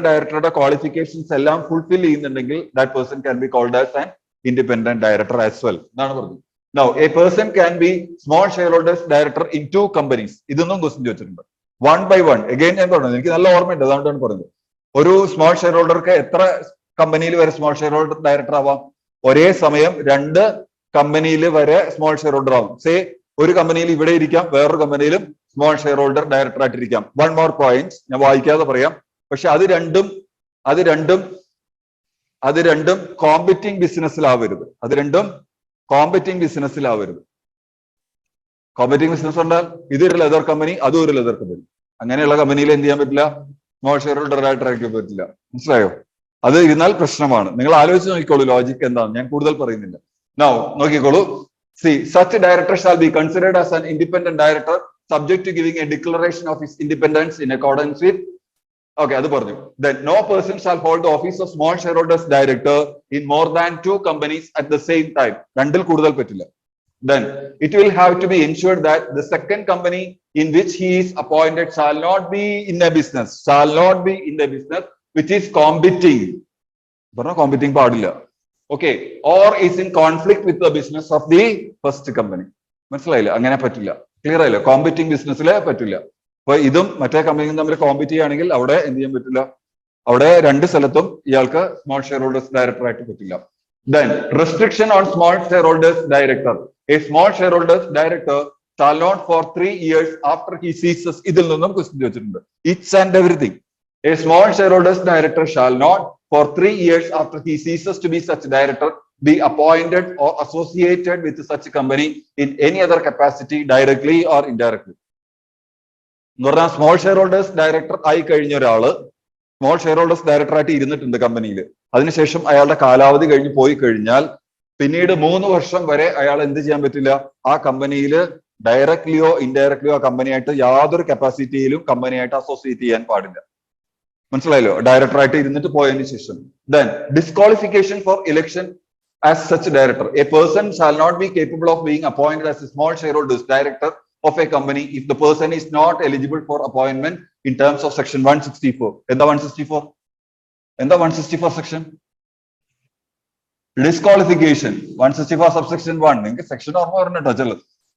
ഡയറക്ടറുടെ qualifications എല്ലാം fulfil ചെയ്യുന്നുണ്ടെങ്കിൽ that person can be called as an independent director as well എന്നാണ് പറഞ്ഞത്. Now, a person can be small shareholders director in 2 companies. ഇതൊന്നും question ചോദിച്ചിട്ടുണ്ട്. 1 by 1. Again ഞാൻ പറഞ്ഞത് എനിക്ക് നല്ല ഓർമ്മയുണ്ട്, അതുകൊണ്ടാണ് പറഞ്ഞത്. ഒരു സ്മോൾ ഷെയർ ഹോൾഡർക്ക് എത്ര കമ്പനിയിൽ വരെ സ്മോൾ ഷെയർ ഹോൾഡർ ഡയറക്ടർ ആവാം? ഒരേ സമയം രണ്ട് കമ്പനിയിൽ വരെ സ്മോൾ ഷെയർ ഹോൾഡർ ആവും. സേ ഒരു കമ്പനിയിൽ ഇവിടെ ഇരിക്കാം, വേറൊരു കമ്പനിയിലും സ്മോൾ ഷെയർ ഹോൾഡർ ഡയറക്ടർ ആയിട്ടിരിക്കാം. വൺ മോർ പോയിന്റ് ഞാൻ വായിക്കാതെ പറയാം. പക്ഷെ അത് രണ്ടും കോമ്പറ്റിംഗ് ബിസിനസ്സിലാവരുത്. അത് രണ്ടും കോമ്പറ്റിംഗ് ബിസിനസ്സിലാവരുത്. കോമ്പറ്റിംഗ് ബിസിനസ് ഉണ്ടാൽ ഇതൊരു ലെതർ കമ്പനി, അതും ഒരു ലെതർ കമ്പനി. അങ്ങനെയുള്ള കമ്പനിയിൽ എന്ത് ചെയ്യാൻ പറ്റില്ല? സ്മോൾ ഷെയർ ഹോൾഡർ ആയിട്ട് ഇറക്കാൻ പറ്റില്ല. മനസ്സിലായോ? അത് ഇരുന്നാൽ പ്രശ്നമാണ്. നിങ്ങൾ ആലോചിച്ച് നോക്കിക്കോളൂ ലോജിക് എന്താണ്. ഞാൻ കൂടുതൽ പറയുന്നില്ല. നൗ നോക്കിക്കോളൂ. See, such a director shall be considered as an independent director subject to giving a declaration of his independence in accordance with. Okay, അത് പറഞ്ഞു. Then no person shall hold the office of small shareholders director in more than 2 companies at the same time. രണ്ടിൽ കൂടുതൽ പറ്റില്ല. Then it will have to be ensured that the second company in which he is appointed shall not be in a business which is competing. പറഞ്ഞ competing പാടില്ല. Okay, or is in conflict with the business of the first company. മനസ്സിലായില്ല? അങ്ങനെ പറ്റില്ല. Clear ആയില്ല? Competing ബിസിനസ്സിലെ പറ്റില്ല. അപ്പൊ ഇതും മറ്റേ കമ്പനിയും തമ്മിൽ കോമ്പറ്റ് ചെയ്യുകയാണെങ്കിൽ അവിടെ എന്ത് ചെയ്യാൻ പറ്റില്ല? അവിടെ രണ്ട് സ്ഥലത്തും ഇയാൾക്ക് സ്മോൾ ഷെയർ ഹോൾഡേഴ്സ് ഡയറക്ടർ ആയിട്ട് പറ്റില്ല. Then restriction on small shareholders director. A small shareholders director shall not for 3 years after he ceases. ഇതിൽ നിന്നും ക്വസ്റ്റ്യൻ ചോദിച്ചിട്ടുണ്ട്. Each and everything. A small shareholders director shall not for 3 years after he ceases to be such director be appointed or associated with such company in any other capacity directly or indirectly. എന്ന് പറഞ്ഞാൽ small share holders director ആയി കഴിഞ്ഞ ഒരാള് small share holders director ആയിട്ട് ഇരുന്നിട്ടുണ്ട് കമ്പനിയിൽ. അതിനുശേഷം അയാളുടെ കാലാവധി കഴിഞ്ഞ് പോയി കഴിഞ്ഞാൽ പിന്നീട് 3 വർഷം വരെ അയാൾ എന്ത് ചെയ്യാൻ പറ്റില്ല? ആ കമ്പനിയിൽ ഡയറക്ട്ലിയോ ഇൻഡയറക്ട്ലിയോ ആ കമ്പനിയായിട്ട് യാതൊരു കപ്പാസിറ്റിയിലും കമ്പനിയായിട്ട് അസോസിയേറ്റ് ചെയ്യാൻ പാടില്ല. മനസ്സിലായല്ലോ? ഡയറക്ടർ ആയിട്ട് ഇരുന്നിട്ട് പോയതിനു ശേഷം. Then disqualification for election as such director. A person shall not be capable of being appointed as a small shareholders director of a company if the person is not eligible for appointment in terms of section 164. എന്താ 164? എന്താ 164 section? Disqualification 164 subsection 1. നിങ്ങൾക്ക് section ഓർമ്മ പറഞ്ഞിട്ടോ ചെല്ലു.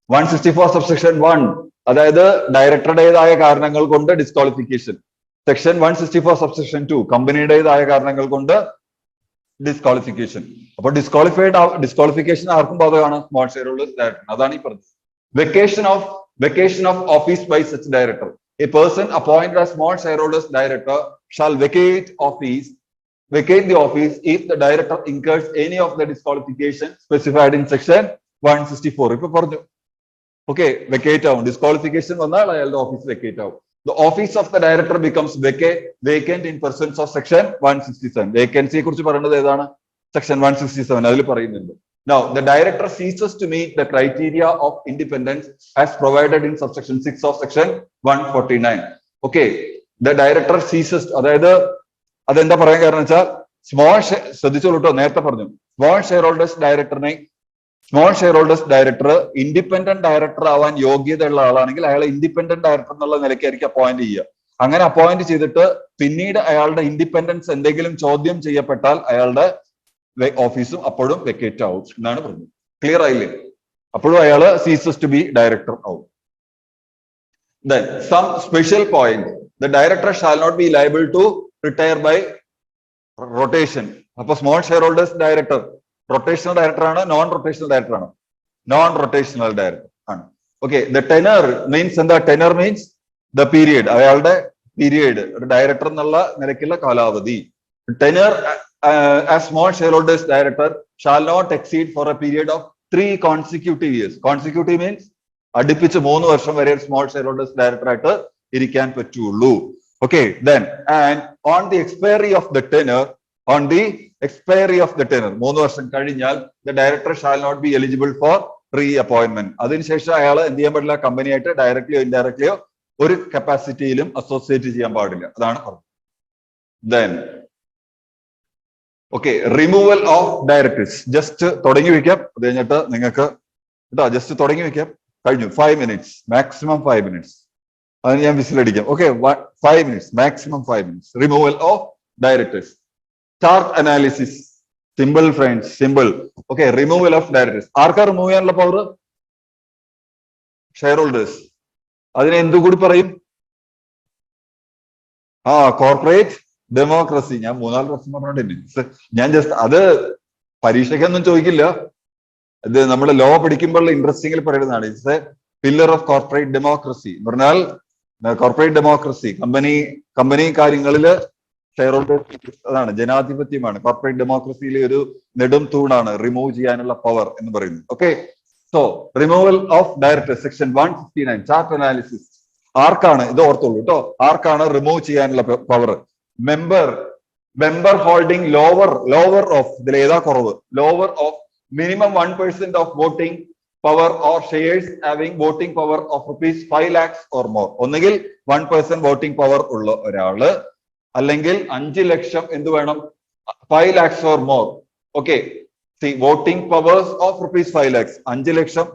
164 subsection 1 അതായത് ഡയറക്ടറുടേതായ കാരണങ്ങൾ കൊണ്ട് disqualification. Section 164 subsection 2 കമ്പനിയുടേതായ കാരണങ്ങൾ കൊണ്ട് ഡിസ്ക്വാളിഫിക്കേഷൻ. അപ്പൊ ഡിസ്ക്വാളിഫിക്കേഷൻ ആർക്കും ബാധകമാണ്? Small share holders director. അതാണ് ഈ പറഞ്ഞത്. Vacation of office by such director. A person appointed as small shareholders director shall vacate the office if the director incurs any of the disqualification specified in section 164. ഇപ്പൊ പറഞ്ഞു. Okay, vacate ആവും. Disqualification വന്നാൽ അയാളുടെ office vacate ആവും. The office of the director becomes vacant in pursuance of section 167. Vacancy കുറിച്ച് പറയുന്നത് ഏതാണ്? section 167 അതിൽ പറയുന്നുണ്ട്. Now, the director ceases to meet the criteria of independence as provided in subsection 6 of section 149. Okay, the director ceases, അതായത് അതെന്താ പറയാൻ കാരണം വെച്ചാൽ ശ്രദ്ധിച്ചോളൂ കേട്ടോ, നേരത്തെ പറഞ്ഞു small share holders director independent director ആവാൻ യോഗ്യതയുള്ള ആളാണെങ്കിൽ അയാളെ ഇൻഡിപെൻഡന്റ് ഡയറക്ടർ എന്നുള്ള നിലയ്ക്കായിരിക്കും അപ്പോയിന്റ് ചെയ്യുക. അങ്ങനെ അപ്പോയിന്റ് ചെയ്തിട്ട് പിന്നീട് അയാളുടെ ഇൻഡിപെൻഡൻസ് എന്തെങ്കിലും ചോദ്യം ചെയ്യപ്പെട്ടാൽ അയാളുടെ ഓഫീസും അപ്പോഴും വെക്കേറ്റ് ആവും എന്നാണ് പറഞ്ഞത്. ക്ലിയർ ആയില്ലേ? അപ്പോഴും അയാള് സീസസ് ടു ബി ഡയറക്ടർ ആവും. Then some special point, the director shall not be liable to retire by rotation. അപ്പൊ small share holders director rotational director ആണ്, നോൺ റൊട്ടേഷണൽ ഡയറക്ടർ ആണ്? നോൺ റൊട്ടേഷണൽ ഡയറക്ടർ ആണ്. Okay, the tenor means എന്താ? Tenor means the period, അയാളുടെ period, ഒരു director എന്നുള്ള നിലയ്ക്കുള്ള കാലാവധി. Tenor as small shareholders director shall not exceed for a period of 3 consecutive years. Consecutive means അടുപ്പിച്ച് 3 വർഷം വരെ സ്മോൾ ഷെയർ ഹോൾഡേഴ്സ് ഡയറക്ടർ ആയിട്ട് ഇരിക്കാൻ പറ്റുള്ളൂ. Okay, then and on the expiry of the tenure 3 വർഷം കഴിഞ്ഞാൽ the director shall not be eligible for re-appointment. അതിനുശേഷം അയാൾ എന്ത് ചെയ്യാൻ പാടില്ല? കമ്പനിയായിട്ട് ഡയറക്ട്ലിയോ ഇൻഡയറക്ട്ലിയോ ഒരു കപ്പാസിറ്റിയിലും അസോസിയേറ്റ് ചെയ്യാൻ പാടില്ല. അതാണ് പറഞ്ഞത്. Then okay, removal of directors. Just തുടങ്ങി വെക്കാം, അത് കഴിഞ്ഞിട്ട് നിങ്ങൾക്ക് കേട്ടോ ജസ്റ്റ് തുടങ്ങി വെക്കാം. കഴിഞ്ഞു. 5 minutes, മാക്സിമം 5 minutes. അതിന് ഞാൻ വിസിലടിക്കാം. Okay, 5 minutes, maximum 5 minutes. Removal of directors. Chart analysis. Simple friends, simple. Okay, removal of directors. ആർക്കാ റിമൂവ് ചെയ്യാനുള്ള പവർ? Shareholders. അതിനെ എന്തുകൂടി പറയും? Corporate democracy. ഞാൻ 3-4 വർഷം പറഞ്ഞിട്ടുണ്ട്. ഞാൻ ജസ്റ്റ് അത് പരീക്ഷയ്ക്കൊന്നും ചോദിക്കില്ല. ഇത് നമ്മൾ ലോ പഠിക്കുമ്പോൾ ഇൻട്രസ്റ്റിംഗിൽ പറയുന്നതാണ്. It's A pillar of corporate democracy എന്ന് പറഞ്ഞാൽ കോർപ്പറേറ്റ് ഡെമോക്രസി കമ്പനി കാര്യങ്ങളിൽ ഷെയർ ഹോൾഡേഴ്സ് അതാണ് ജനാധിപത്യമാണ്. കോർപ്പറേറ്റ് ഡെമോക്രസിയിലെ ഒരു നെടും തൂണാണ് റിമൂവ് ചെയ്യാനുള്ള പവർ എന്ന് പറയുന്നത്. Okay, so removal of director section 159 chart analysis ആർക്കാണ്, ഇത് ഓർത്തോളൂ കേട്ടോ, ആർക്കാണ് റിമൂവ് ചെയ്യാനുള്ള power? Member holding lower of, ഇതിൽ ഏതാ കുറവ്? Lower of minimum 1% of voting power or shares having voting power of ₹5 lakhs or more. ഒന്നുകിൽ 1% വോട്ടിംഗ് പവർ ഉള്ള ഒരാള്, അല്ലെങ്കിൽ 5 ലക്ഷം എന്ത് വേണം? 5 lakhs or more. Okay, voting powers of ₹5 lakhs, 5 lakh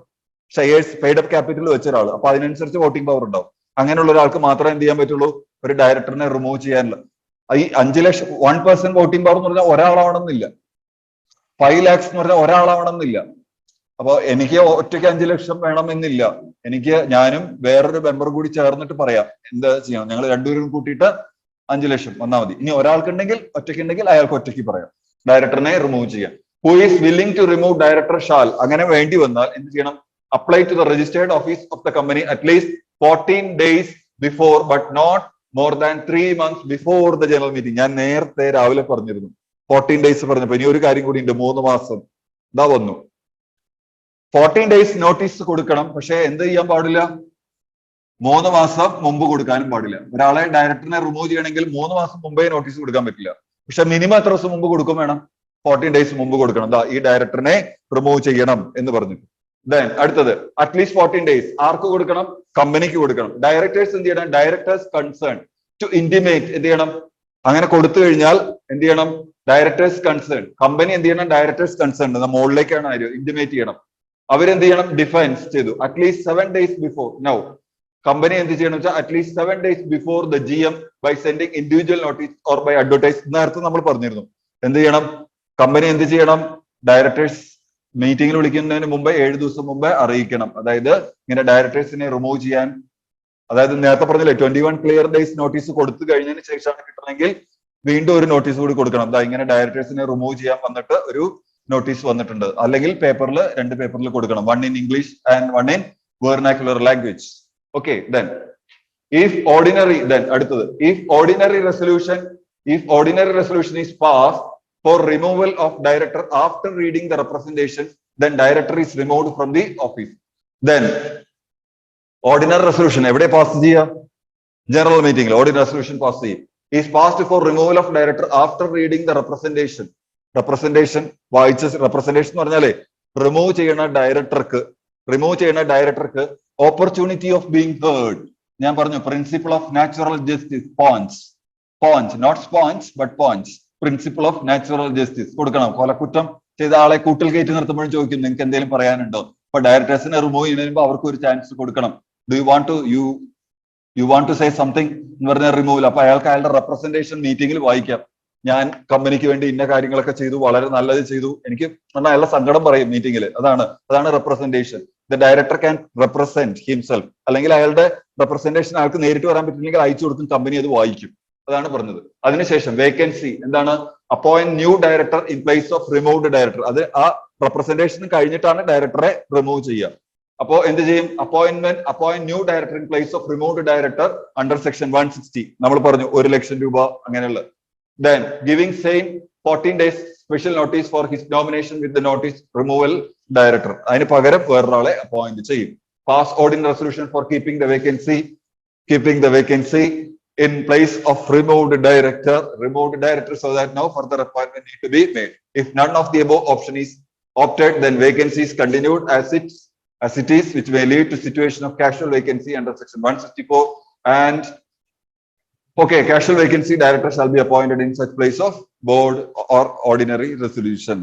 shares paid up capital വെച്ച ഒരാൾ, അപ്പൊ അതിനനുസരിച്ച് വോട്ടിംഗ് പവർ ഉണ്ടാവും. അങ്ങനെയുള്ള ഒരാൾക്ക് മാത്രമേ എന്ത് ചെയ്യാൻ പറ്റുള്ളൂ? ഒരു ഡയറക്ടറിനെ റിമൂവ് ചെയ്യാനുള്ള. ഈ 5 ലക്ഷം 1% വോട്ടിംഗ് പവർ എന്ന് പറഞ്ഞാൽ ഒരാളാവണമെന്നില്ല, 5 lakhs എന്ന് പറഞ്ഞാൽ ഒരാളാവണമെന്നില്ല. അപ്പൊ എനിക്ക് ഒറ്റയ്ക്ക് 5 ലക്ഷം വേണമെന്നില്ല. ഞാനും വേറൊരു മെമ്പർ കൂടി ചേർന്നിട്ട് പറയാം എന്താ ചെയ്യണം, ഞങ്ങൾ രണ്ടുപേരും കൂട്ടിയിട്ട് 5 ലക്ഷം വന്നാൽ മതി. ഇനി ഒരാൾക്കുണ്ടെങ്കിൽ ഒറ്റയ്ക്കുണ്ടെങ്കിൽ അയാൾക്ക് ഒറ്റയ്ക്ക് പറയാം ഡയറക്ടറിനെ റിമൂവ് ചെയ്യാം. Who is willing to remove director shall, അങ്ങനെ വേണ്ടി വന്നാൽ എന്ത് ചെയ്യണം? Apply to the registered office of the company at least 14 days before but not more than 3 months before the general meeting. ഞാൻ നേരത്തെ രാവിലെ പറഞ്ഞിരുന്നു 14 days പറഞ്ഞപ്പോ ഇനി ഒരു കാര്യം കൂടി ഉണ്ട്, 3 മാസം ഇതാ വന്നു. 14 days നോട്ടീസ് കൊടുക്കണം, പക്ഷെ എന്ത് ചെയ്യാൻ പാടില്ല? 3 മാസം മുമ്പ് കൊടുക്കാനും പാടില്ല. ഒരാളെ ഡയറക്ടറിനെ റിമൂവ് ചെയ്യണമെങ്കിൽ 3 മാസം മുമ്പേ നോട്ടീസ് കൊടുക്കാൻ പറ്റില്ല. പക്ഷെ മിനിമം എത്ര ദിവസം മുമ്പ് കൊടുക്കും വേണം? 14 days മുമ്പ് കൊടുക്കണം. ഈ ഡയറക്ടറിനെ റിമൂവ് ചെയ്യണം എന്ന് പറഞ്ഞു. ദെൻ അടുത്തത് അറ്റ്ലീസ്റ്റ് 14 days ആർക്ക് കൊടുക്കണം? കമ്പനിക്ക് കൊടുക്കണം. ഡയറക്ടേഴ്സ് എന്ത് ചെയ്യണം? ഡയറക്ടേഴ്സ് കൺസേൺ ടു ഇന്റിമേറ്റ് എന്ത് ചെയ്യണം? അങ്ങനെ കൊടുത്തു കഴിഞ്ഞാൽ എന്ത് ചെയ്യണം? ഡയറക്ടേഴ്സ് കൺസേൺ, കമ്പനി എന്ത് ചെയ്യണം? ഡയറക്ടേഴ്സ് കൺസേൺ മുകളിലേക്കാണ് ആര് ഇന്റിമേറ്റ് ചെയ്യണം. അവരെന്ത് ചെയ്യണം? ഡിഫൈൻസ് ചെയ്തു at least 7 days before. Now company എന്ത് ചെയ്യണം വെച്ചാൽ at least 7 days before the GM by sending individual notice or by advertise. നേരത്തെ നമ്മൾ പറഞ്ഞിരുന്നു എന്ത് ചെയ്യണം? കമ്പനി എന്ത് ചെയ്യണം? ഡയറക്ടേഴ്സ് മീറ്റിംഗിൽ വിളിക്കുന്നതിന് മുമ്പ് 7 ദിവസം മുമ്പ് അറിയിക്കണം. അതായത് ഇങ്ങനെ ഡയറക്ടേഴ്സിനെ റിമൂവ് ചെയ്യാൻ, അതായത് നേരത്തെ പറഞ്ഞില്ലേ 21 ക്ലിയർ ഡേയ്സ് നോട്ടീസ് കൊടുത്തു കഴിഞ്ഞതിന് ശേഷമാണ് കിട്ടണമെങ്കിൽ വീണ്ടും ഒരു നോട്ടീസ് കൂടി കൊടുക്കണം. ഇങ്ങനെ ഡയറക്ടേഴ്സിനെ റിമൂവ് ചെയ്യാൻ വന്നിട്ട് ഒരു നോട്ടീസ് വന്നിട്ടുണ്ട്, അല്ലെങ്കിൽ പേപ്പറിൽ 2 പേപ്പറിൽ കൊടുക്കണം, 1 in English and 1 in vernacular language. Okay, then if ordinary resolution is passed for removal of director after reading the representation, then director is removed from the office. Then ordinary resolution എവിടെ pass ചെയ്യുക? General മീറ്റിംഗിൽ ordinary resolution pass ചെയ്യും. is passed for removal of director after reading the representation. വായിച്ച representation എന്ന് പറഞ്ഞാലേ remove ചെയ്യുന്ന ഡയറക്ടർക്ക് opportunity of being heard. ഞാൻ പറഞ്ഞു principle of natural justice, paunch not sponge but paunch, principle of natural justice കൊടുക്കണം. കൊലക്കുറ്റം ചെയ്ത ആളെ കൂട്ടിൽ കയറ്റി നിർത്തുമ്പോഴും ചോദിക്കും നിങ്ങൾക്ക് എന്തെങ്കിലും പറയാനുണ്ടോ? അപ്പൊ ഡയറക്ടേഴ്സിനെ റിമൂവ് ചെയ്യുന്നതിന് അവർക്ക് ഒരു ചാൻസ് കൊടുക്കണം. Do you want to say something എന്ന് പറഞ്ഞ റിമൂവൽ. അപ്പൊ അയാളുടെ റെപ്രസെന്റേഷൻ മീറ്റിംഗിൽ വായിക്കാം, ഞാൻ കമ്പനിക്ക് വേണ്ടി ഇന്ന കാര്യങ്ങളൊക്കെ ചെയ്തു, വളരെ നല്ലത് ചെയ്തു, എനിക്ക് അയാളുടെ സങ്കടം പറയും മീറ്റിംഗിൽ. അതാണ് representation. The director can represent himself, അല്ലെങ്കിൽ അയാളുടെ റെപ്രസെന്റേഷൻ ആൾക്ക് നേരിട്ട് വരാൻ പറ്റില്ലെങ്കിൽ അയച്ചു കൊടുക്കും, കമ്പനി അത് വായിക്കും. അതാണ് പറഞ്ഞത്. അതിനുശേഷം വേക്കൻസി എന്താണ്? Appoint new director in place of removed director. അത് ആ റെപ്രസെന്റേഷൻ കഴിഞ്ഞിട്ടാണ് ഡയറക്ടറെ റിമൂവ് ചെയ്യുക. അപ്പോ എന്ത് ചെയ്യും? Appoint new director in place of removed director under section 160. നമ്മൾ പറഞ്ഞു 1 ലക്ഷം രൂപ അങ്ങനെയുള്ള. Then giving same 14 days special notice for his nomination with the notice removal director. അതിന് പകരം വേറൊരാളെ അപ്പോയിന്റ് ചെയ്യും. Pass ordinary resolution for keeping the vacancy in place of removed director so that no further appointment need to be made. If none of the above option is opted, then vacancy is continued as it is, which may lead to situation of casual vacancy under section 164 and okay, casual vacancy director shall be appointed in such place of board or ordinary resolution.